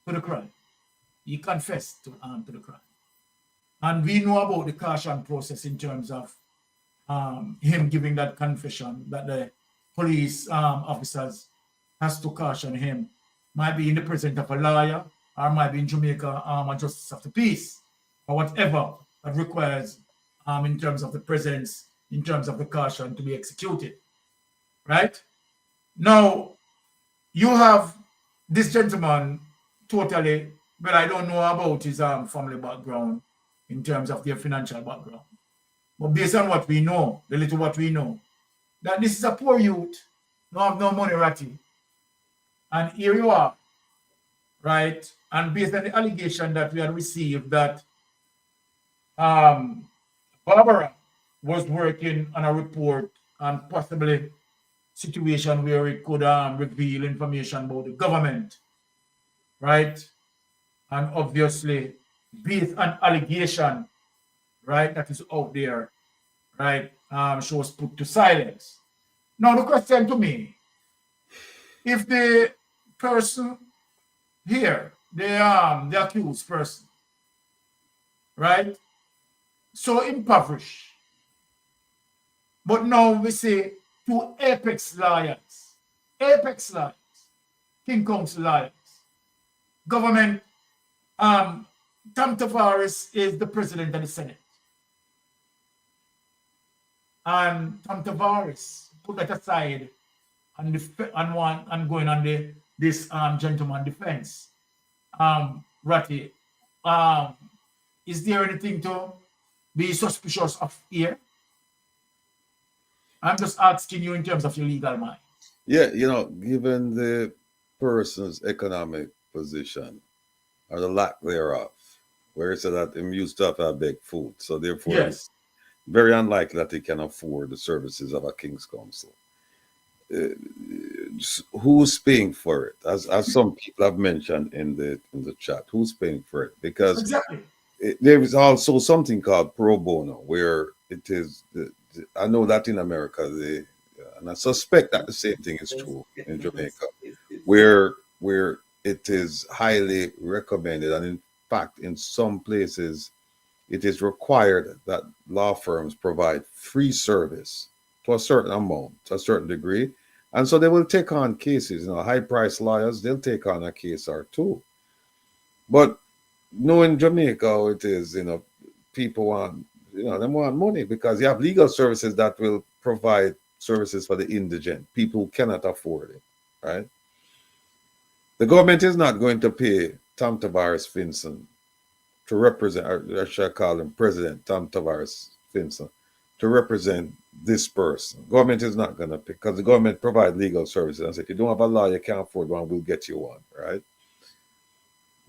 E: to the crime. He confessed to the crime. And we know about the caution process in terms of him giving that confession that the police officers has to caution him. Might be in the presence of a lawyer, or might be in Jamaica, a justice of the peace, or whatever that requires in terms of the presence, in terms of the caution to be executed. Right? Now, you have this gentleman totally, well, I don't know about his family background in terms of their financial background. But based on what we know, the little what we know, that this is a poor youth, no have no money, Ratty. And here you are, right? And based on the allegation that we had received that Barbara was working on a report and possibly situation where it could reveal information about the government, right? And obviously, based on allegation, right, that is out there, right, she was put to silence. Now the question to me, if the person here, the accused person, right, so impoverished, but now we say two apex lawyers, King Council lawyers, government, Tom Tavares is the president of the Senate. And Tom Tavares put that aside and going on this gentleman defense. Ratty, is there anything to be suspicious of here? I'm just asking you in terms of your legal mind.
J: Yeah, you know, given the person's economic position or the lack thereof, where it's that him used to have a big food, so therefore it's very unlikely that he can afford the services of a King's Council. Who's paying for it? As some people have mentioned in the chat, who's paying for it? Because there is also something called pro bono, where it is. I know that in America, and I suspect that the same thing is true in Jamaica, where it is highly recommended, and in fact, in some places, it is required that law firms provide free service to a certain amount, to a certain degree. And so they will take on cases, high-priced lawyers, they'll take on a case or two. But in Jamaica, how it is, people want, they want money because you have legal services that will provide services for the indigent, people who cannot afford it, right? The government is not going to pay Tom Tavares Finson to represent, or I should call him President Tom Tavares Finson, to represent this person. Government is not going to pay, because the government provides legal services and say, if you don't have a law, you can't afford one, we'll get you one, right?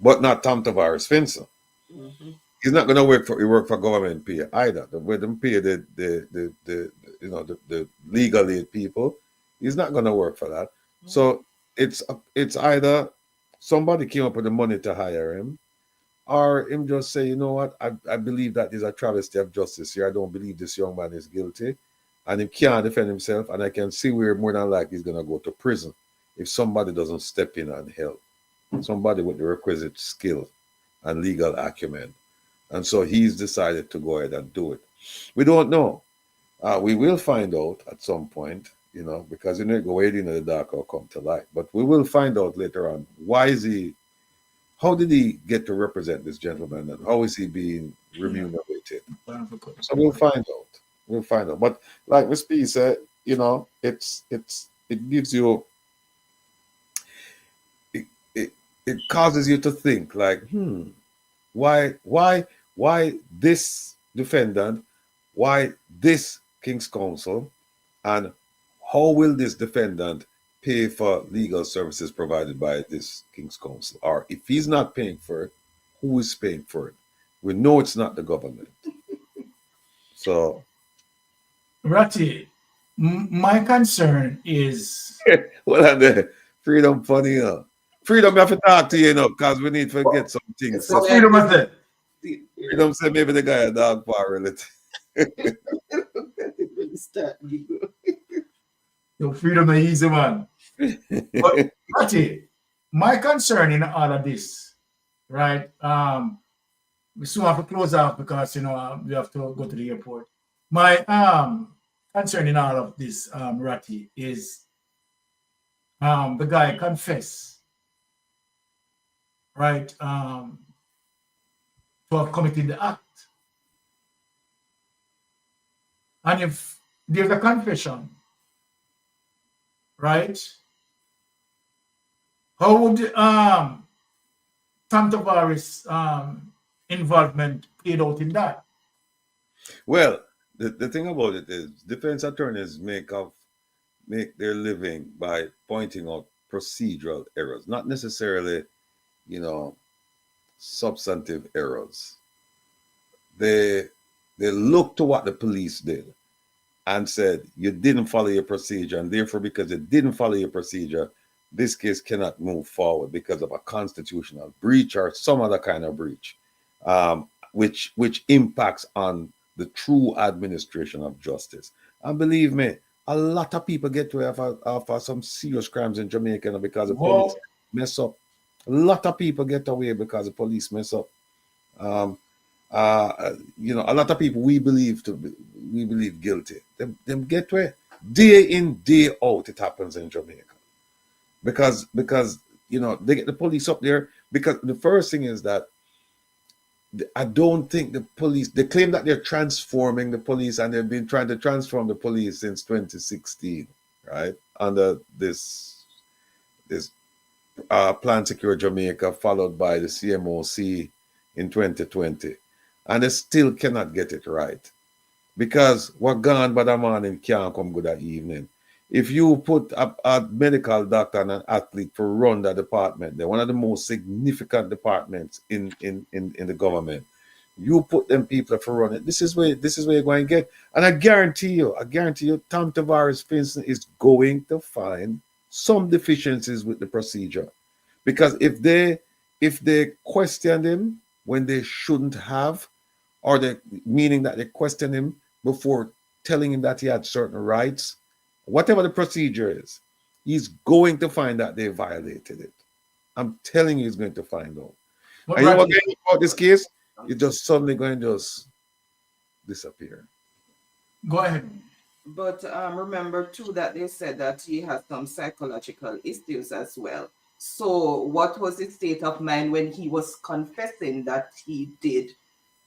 J: But not Tom Tavares Finson. Mm-hmm. He's not going to work for government pay either. The way them pay the legal aid people, he's not going to work for that. Mm-hmm. So it's either somebody came up with the money to hire him, or him just say, you know what, I believe that there's a travesty of justice here. I don't believe this young man is guilty, and he can't defend himself, and I can see where more than likely he's going to go to prison if somebody doesn't step in and help. Somebody with the requisite skill and legal acumen. And so he's decided to go ahead and do it. We don't know. We will find out at some point, because go wade into the dark or come to light. But we will find out later on, how did he get to represent this gentleman, and how is he being remunerated? So we'll find out. But like Ms. P said, it gives you, it causes you to think like, why this defendant, why this King's Counsel, and how will this defendant pay for legal services provided by this King's Counsel? Or if he's not paying for it, who is paying for it? We know it's not the government. So,
E: Ratty, my concern is
J: well, and the Freedom funny, Freedom, we have to talk to you, because we need to get some things.
E: So Freedom was it.
J: Freedom said maybe the guy a dog power relative.
E: Your Freedom is easy, man. But Ratty, my concern in all of this, right? We soon have to close out because we have to go to the airport. My concern in all of this, Ratty, is the guy confessed, right? To have committed the act. And if there's a confession, right? How would Tom Tavares' involvement played out in that?
J: Well, the thing about it is defense attorneys make of make their living by pointing out procedural errors, not necessarily, you know, substantive errors. They look to what the police did and said, you didn't follow your procedure, and therefore, because you didn't follow your procedure, this case cannot move forward because of a constitutional breach or some other kind of breach, which impacts on the true administration of justice. And believe me, a lot of people get away after some serious crimes in Jamaica because the police mess up. A lot of people get away because the police mess up. You know, a lot of people we believe guilty. Them get away. Day in, day out, it happens in Jamaica. Because you know, they get the police up there, because the first thing is that I don't think the police, they claim that they're transforming the police, and they've been trying to transform the police since 2016, right? Under this Plan Secure Jamaica, followed by the CMOC in 2020. And they still cannot get it right. Because what gone by the morning can't come good at evening. If you put a medical doctor and an athlete to run that department, they're one of the most significant departments in the government. You put them people to run it. This is where you're going to get. And I guarantee you, Tom Tavares, for instance, is going to find some deficiencies with the procedure. Because if they question him when they shouldn't have, or meaning that they question him before telling him that he had certain rights, whatever the procedure is, he's going to find that they violated it. I'm telling you, he's going to find out. And you know what about this case? It's just suddenly going to just disappear.
E: Go ahead.
D: But remember too that they said that he has some psychological issues as well. So what was his state of mind when he was confessing that he did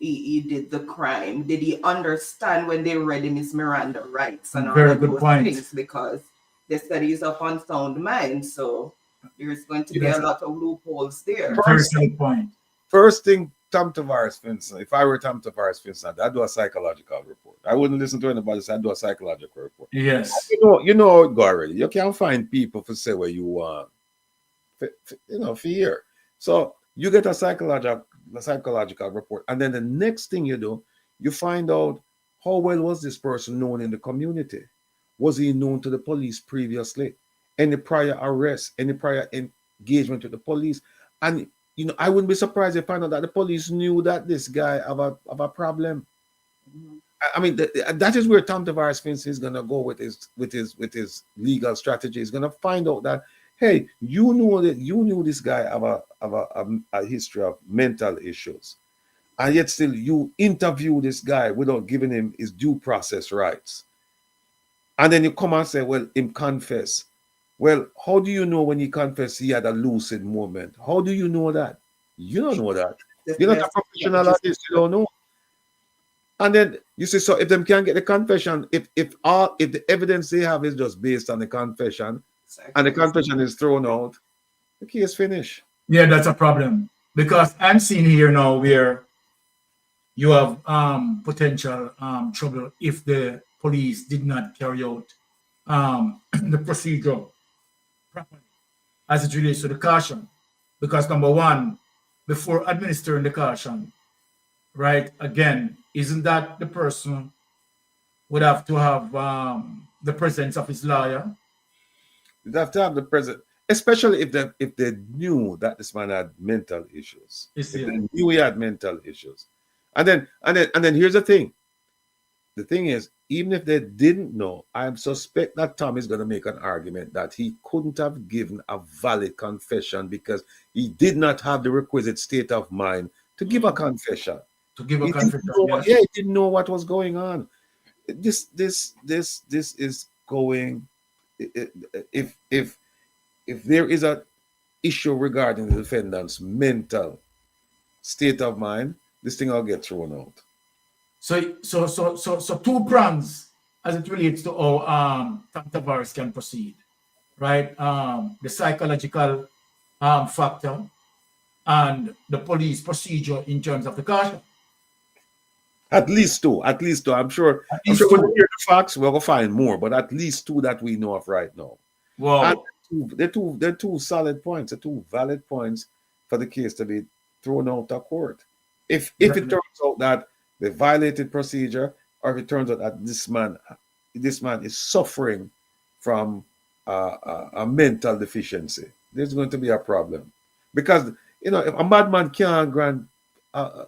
D: the crime? Did he understand when they read him his Miranda rights and all
E: Very
D: of
E: good
D: those
E: point.
D: things? Because they said he's of unsound mind, so there's going to be a lot of loopholes there.
E: Very good point.
J: First thing, Tom Tavares, Vincent, if I were Tom Tavares, Vincent, I'd do a psychological report. I wouldn't listen to anybody say I'd do a psychological report.
E: Yes.
J: You know how it go already. You can't find people to say what you want, for year. So you get a psychological report, and then the next thing you do, you find out how well was this person known in the community. Was he known to the police previously? Any prior arrests, any prior engagement with the police? And you know, I wouldn't be surprised if I find out that the police knew that this guy have a problem. Mm-hmm. I mean, that is where Tom Tavares is going to go with his legal strategy. He's going to find out that, hey, you knew this guy have a history of mental issues, and yet still you interview this guy without giving him his due process rights. And then you come and say, well, him confess. Well, how do you know when he confessed he had a lucid moment? How do you know that? You don't know that. You're not a professional at this, you don't know. And then you say, so if them can't get the confession, if the evidence they have is just based on the confession, and the confession is thrown out, the case finished.
E: Yeah, that's a problem. Because I'm seeing here now where you have potential trouble if the police did not carry out the procedure properly as it relates to the caution. Because number one, before administering the caution, right, again, isn't that the person would have to have the presence of his lawyer?
J: You'd have to have the presence, especially if they knew that this man had mental issues. If they knew he had mental issues. And then here's the thing. The thing is, even if they didn't know, I suspect that Tom is going to make an argument that he couldn't have given a valid confession because he did not have the requisite state of mind to give a confession.
E: To give a confession,
J: yes. Yeah, he didn't know what was going on. This is going. If there is an issue regarding the defendant's mental state of mind, this thing will get thrown out.
E: So two prongs as it relates to how Tom Tavares can proceed, right? The psychological factor and the police procedure in terms of the caution.
J: At least two. I'm sure. I'm sure when we hear the facts, we're gonna find more, but at least two that we know of right now.
E: Wow.
J: And they're two solid points, they're two valid points for the case to be thrown out of court. If it turns out that they violated procedure, or if it turns out that this man is suffering from a mental deficiency, there's going to be a problem. Because if a madman can't grant a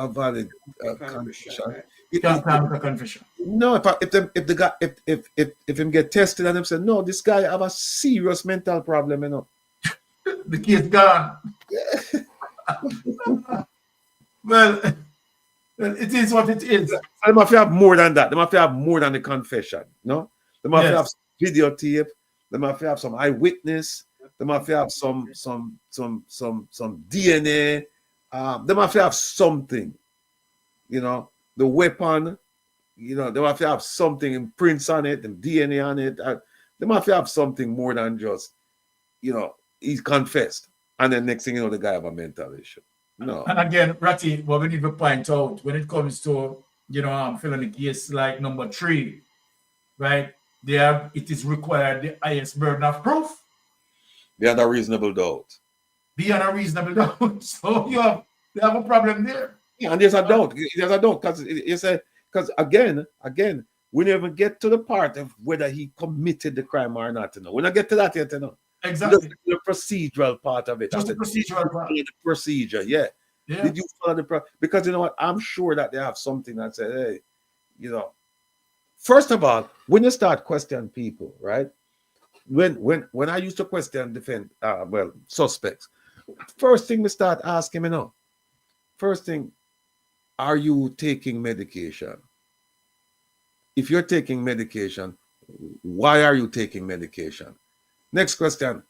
J: valid confession.
E: You can't grant a confession.
J: No, if him get tested and them say, no, this guy have a serious mental problem,
E: the case gone. Well, it is what it is.
J: So they must have more than that. They must have more than the confession. No, they must have some videotape. They must have some eyewitness. They must have some DNA. They must have something. The weapon. They must have something, imprints on it, and DNA on it. They must have something more than just, he's confessed, and then next thing you know, the guy have a mental issue. No.
E: And again, Ratty, what we need to point out when it comes to felony case like number 3, right? It is required the highest burden of proof.
J: Beyond a reasonable doubt.
E: Beyond a reasonable doubt. So you have a problem there.
J: Yeah, and there's a doubt. There's a doubt because again, we never get to the part of whether he committed the crime or not. We don't get to that yet.
E: Exactly.
J: The procedural part of it.
E: Just the procedural part.
J: The procedure, yeah. Did you follow the because you know what? I'm sure that they have something that said, hey, first of all, when you start questioning people, right? When I used to question suspects, first thing we start asking, first thing, are you taking medication? If you're taking medication, why are you taking medication? Next question,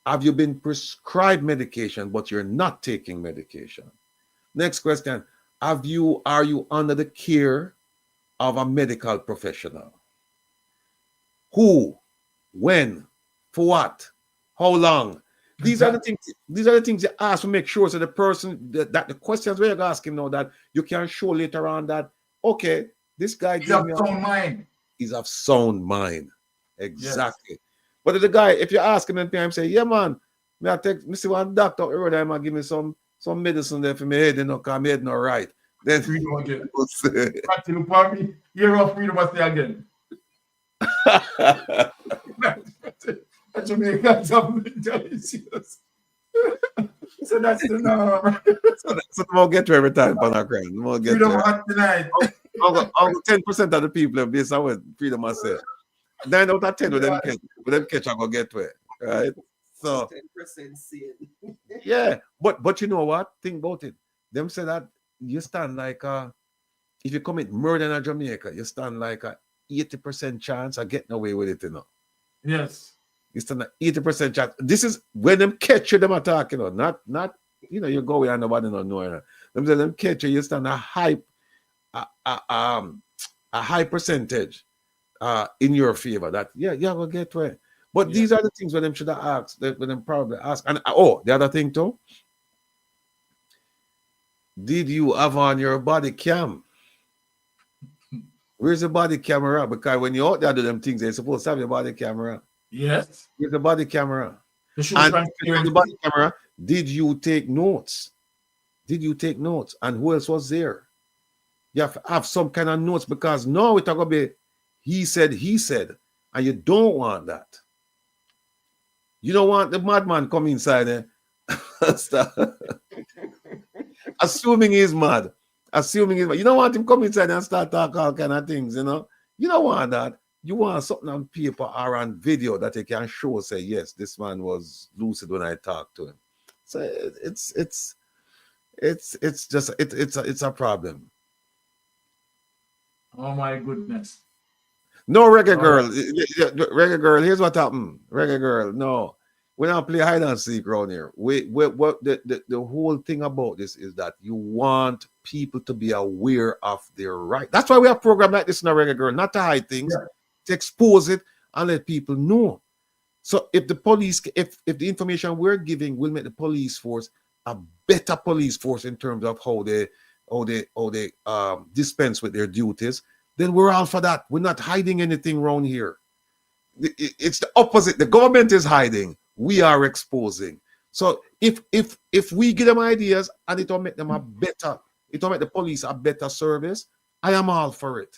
J: have you been prescribed medication but you're not taking medication? Next question, are you under the care of a medical professional? Who, when, for what, how long? These are the things you ask to make sure so the person that the questions we're asking now that you can show later on that okay, this guy
E: is of sound mind.
J: He's of sound mind. Exactly. Yes. But if you ask him and say, yeah man, me see one doctor every time I give me some medicine there for my head, because my head not right. Then
E: freedom again. You're off freedom again. Jamaicans have mental issues. So that's the norm.
J: So we'll get to every time, Panacran. We'll get
E: freedom tonight.
J: 10% of the people have based on what freedom I say. 9 out of 10 with them catch I go get to it. Right? So
D: 10% sane.
J: Yeah, but you know what? Think about it. Them say that you stand like if you commit murder in Jamaica, you stand like a 80% chance of getting away with it,
E: Yes.
J: You stand at 80% chance. This is when them catch you, them attack, not you go away and nobody don't know. Them catch you, you stand a high percentage in your favor that you will get away. But these are the things where them should have asked, when them probably ask. And the other thing too, did you have on your body cam? Where's the body camera? Because when you're out there do them things, they're supposed to have your body camera.
E: Yes.
J: Where's the body camera? And the body camera, did you take notes? Did you take notes? And who else was there? You have to have some kind of notes because now it's going to be he said, and you don't want that. You don't want the madman come inside there. Assuming he's mad. You don't want him come inside and start talking all kind of things, You don't want that. You want something on paper or on video that you can show, say, yes, this man was lucid when I talked to him. So it's a problem.
E: Oh my goodness.
J: No, reggae girl, here's what happened. Reggae girl, no. We don't play hide and seek around here. What the whole thing about this is that you want people to be aware of their right. That's why we have programs like this in a reggae girl, not to hide things, to expose it and let people know. So if the police, if the information we're giving will make the police force a better police force in terms of how they dispense with their duties, then we're all for that. We're not hiding anything around here. It's the opposite. The government is hiding. We are exposing. So if we give them ideas and it will make them a better, it will make the police a better service, I am all for it.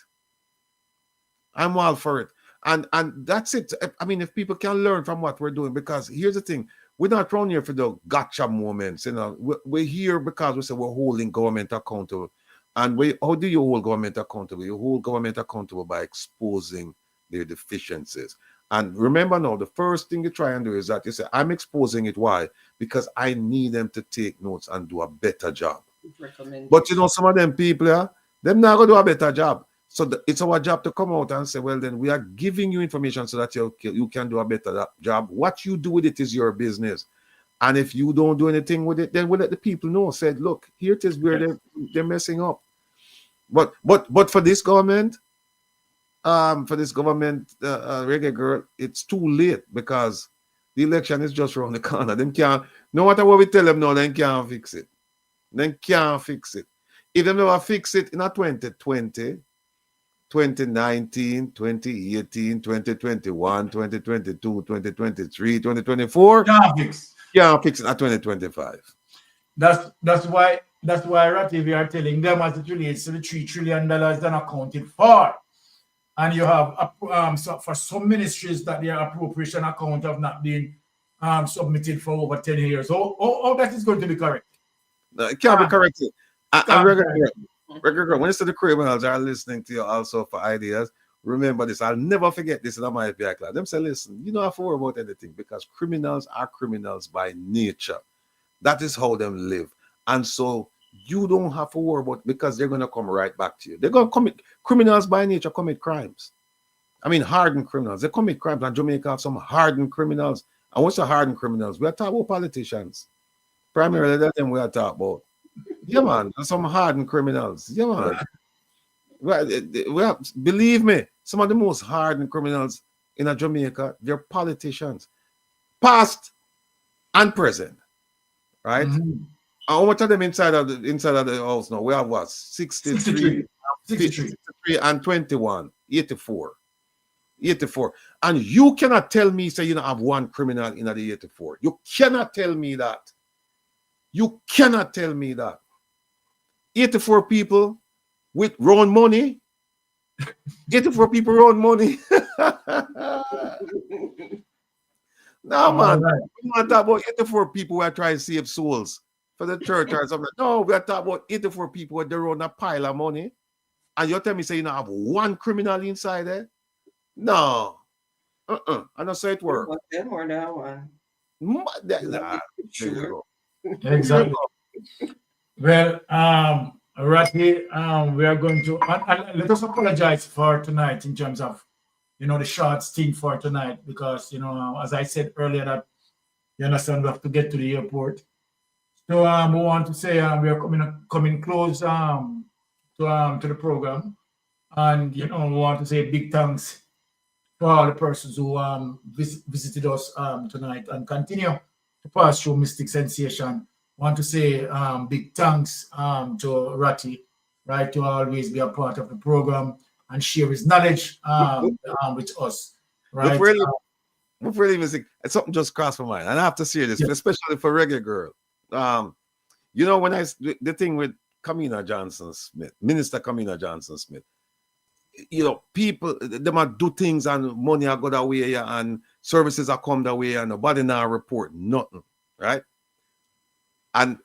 J: I'm all for it. And that's it. I mean, if people can learn from what we're doing, because here's the thing, we're not around here for the gotcha moments. You know, we're here because we say we're holding government accountable. And how do you hold government accountable? You hold government accountable by exposing their deficiencies. And remember now, the first thing you try and do is that you say, I'm exposing it. Why? Because I need them to take notes and do a better job. But you know, some of them people, they're not going to do a better job. So it's our job to come out and say, well, then we are giving you information so that you can do a better job. What you do with it is your business. And if you don't do anything with it, then we'll let the people know. Said, look, here it is where they're messing up. But for this government, Reggae Girl, it's too late because the election is just around the corner. Them can't, no matter what we tell them now, they can't fix it. They can't fix it. If they never fix it in a 2020, 2019, 2018, 2021, 2022, 2023, 2024, can't fix it at 2025.
E: That's why Ratty, we are telling them as it relates to the $3 trillion unaccounted for. And you have so for some ministries that their appropriation account have not been submitted for over 10 years. All that is going to be correct.
J: No, it can't be corrected. Regular, when you say the criminals are listening to you also for ideas, remember this. I'll never forget this in my FBI class. Them say, listen, you don't have to worry about anything because criminals are criminals by nature. That is how them live. And so you don't have to worry about it because they're going to come right back to you. They're going to commit, criminals by nature commit crimes. I mean, hardened criminals. They commit crimes. And Jamaica have some hardened criminals. And what's the hardened criminals? We are talking about politicians. Primarily, that's them we are talking about. Yeah, man. Some hardened criminals. Yeah, man. Believe me, some of the most hardened criminals in Jamaica, they're politicians. Past and present. Right? Mm-hmm. How much of them inside of the house now? We have what? 63 and 21. 84. And you cannot tell me, say, you don't have one criminal in the 84. You cannot tell me that. You cannot tell me that. 84 people with round money. 84 people round money. No, man. We want to talk about 84 people who are trying to save souls for the church or something. No, we are talking about 84 people with their own a pile of money. And you tell me, say, you don't have one criminal inside there? No. I don't say it works.
D: More than one.
E: Sure. Exactly. Well, Ratty, we are going to let us apologize for tonight in terms of, you know, the short stint for tonight because, you know, as I said earlier, that you understand we have to get to the airport. So we want to say we are coming close to the program, and you know we want to say big thanks to all the persons who visited us tonight and continue to pass through Mystic Sensation. Want to say big thanks to Ratty, right, to always be a part of the program and share his knowledge with us, right?
J: Before leaving, something just crossed my mind, and I have to say this, especially for Reggae Girl. You know, when the thing with Kamina Johnson-Smith, Minister Kamina Johnson-Smith, you know, people, they might do things and money are go that way and services are come that way and nobody now report nothing, right? And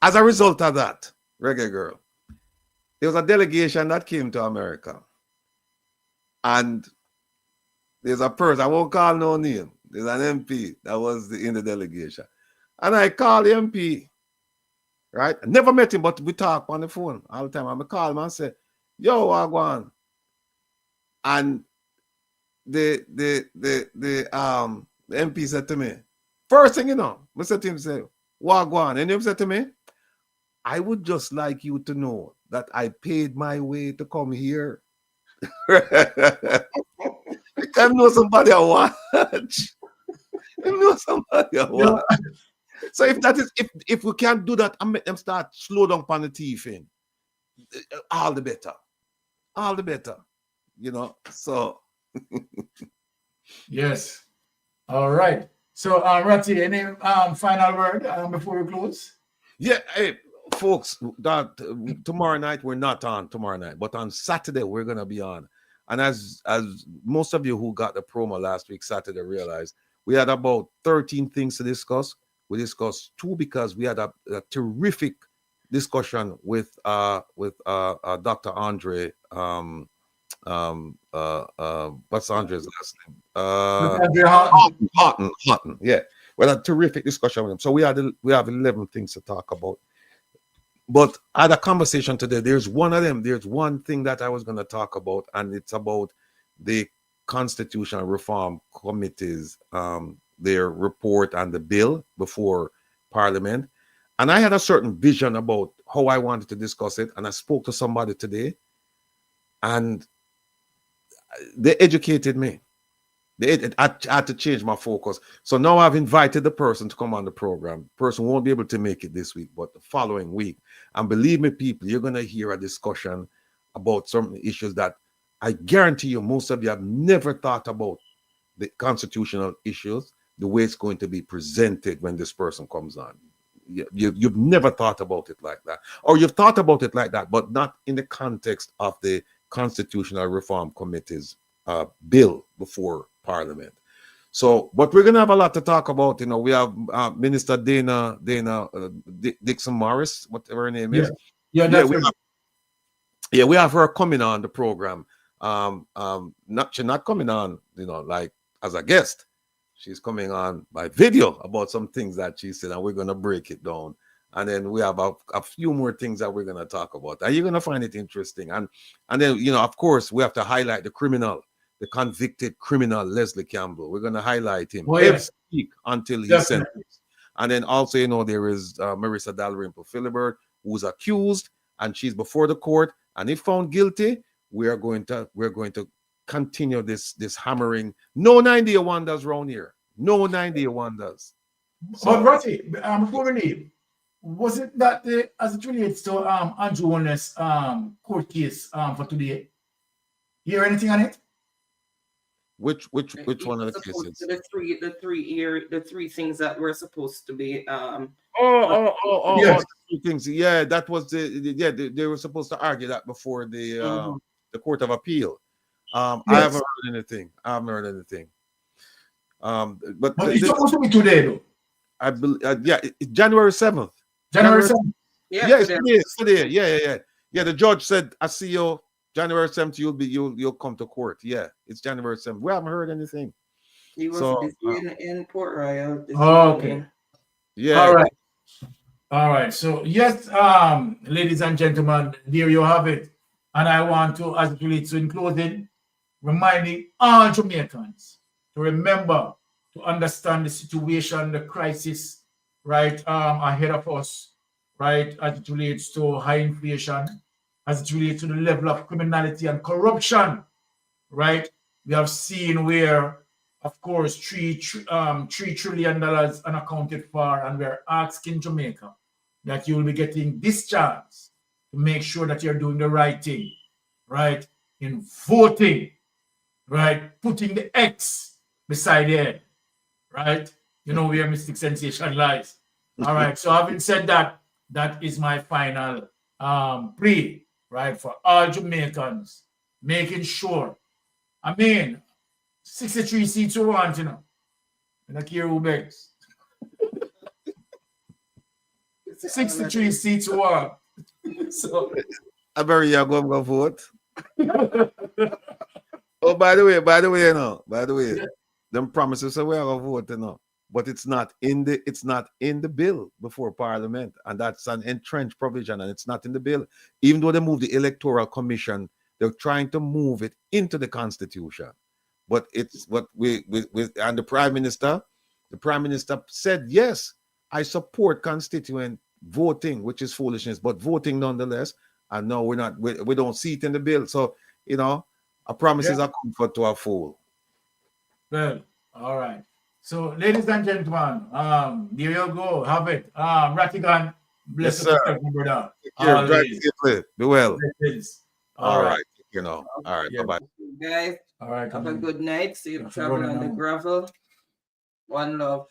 J: as a result of that, Reggae Girl, there was a delegation that came to America. And there's a person, I won't call no name, there's an MP that was in the delegation. And I called the MP, right? I never met him, but we talk on the phone all the time. I call him and say, yo, Wagwan. And the MP said to me, first thing you know, I said to him, say, Wagwan. And he said to me, I would just like you to know that I paid my way to come here. I can know somebody I watch. I know somebody I watch. So if we can't do that, I make them start slow down on the thieving. all the better. All the better. You know, so.
E: Yes. All right. So, Ratty, any final word before we close?
J: Yeah, hey, folks, that tomorrow night we're not on tomorrow night, but on Saturday we're gonna be on. And as most of you who got the promo last week Saturday realized, we had about 13 things to discuss. We discussed 2 because we had a terrific discussion with Dr. Andre. What's Andre's last name? Houghton. Yeah, we had a terrific discussion with him. So we have 11 things to talk about. But I had a conversation today. There's one of them. There's one thing that I was going to talk about, and it's about the Constitutional Reform Committee's their report and the bill before Parliament. And I had a certain vision about how I wanted to discuss it. And I spoke to somebody today, and they educated me. I had to change my focus. So now I've invited the person to come on the program. The person won't be able to make it this week, but the following week. And believe me, people, you're going to hear a discussion about some issues that I guarantee you most of you have never thought about the constitutional issues, the way it's going to be presented when this person comes on. You've never thought about it like that. Or you've thought about it like that, but not in the context of the Constitutional Reform Committee's bill before Parliament. So, but we're gonna have a lot to talk about. You know, we have Minister Dana Dixon Morris, whatever her name is.
E: We
J: have her coming on the program. She's not coming on, you know, like as a guest. She's coming on by video about some things that she said, and we're gonna break it down. And then we have a few more things that we're gonna talk about, and you're gonna find it interesting. And then, you know, of course, we have to highlight the criminal. The convicted criminal Leslie Campbell. We're going to highlight him every week until he's sentenced. And then also, you know, there is Marissa Dalrymple Philibert, who's accused, and she's before the court. And if found guilty, we're going to continue this hammering. No 90 wonders around here. No 90 wonders.
E: So, but Ratty, before we leave, was it that as it relates to Andrew Holness court case for today? You hear anything on it?
J: Which one of the cases?
D: The three things that were supposed to be
J: yes.
D: Three
J: things. Yeah, that was they were supposed to argue that before the Court of Appeal. I haven't heard anything. But
E: it's supposed to be today, though.
J: I believe. January 7th.
E: January 7th.
J: It's today. Yeah. The judge said, "I see you." January 7th, you'll come to court. Yeah, it's January 7th. We haven't heard anything.
D: He was in Port Royal.
E: Okay.
J: Yeah.
E: All right. So yes, ladies and gentlemen, there you have it. And I want to, as it relates to in closing, reminding all Jamaicans to remember to understand the situation, the crisis, right, ahead of us, right, as it relates to high inflation, as it relates to the level of criminality and corruption, right? We have seen where, of course, $3 trillion unaccounted for, and we're asking Jamaica that you will be getting this chance to make sure that you're doing the right thing, right? In voting, right? Putting the X beside it, right? You know where Mystic Sensation lies. All right, so having said that, that is my final plea, right, for all Jamaicans, making sure, 63 seats you want, you know, and I care who begs. 63 seats you want. So,
J: I'm very young, go vote. Oh, by the way, them promises are we're gonna vote, you know. But it's not in the bill before Parliament, and that's an entrenched provision, and it's not in the bill. Even though they moved the Electoral Commission, they're trying to move it into the Constitution. But it's what we and the Prime Minister said, yes, I support constituent voting, which is foolishness, but voting nonetheless. And no, we don't see it in the bill. So, you know, a promise is a comfort to a fool.
E: Well, all right. So, ladies and gentlemen, there you go. Have it. Ratigan, Bless
J: Yes,
E: up
J: sir.
E: yourself, my brother.
J: Take care. Drive
E: Always.
J: safely. Be well.
E: Blessings.
J: All right. You know. All right.
E: Yeah.
J: Bye-bye.
D: Guys,
E: All right.
D: have a good night. Safe
E: Yeah,
D: travel
E: running
D: on the
E: now.
D: gravel. One love.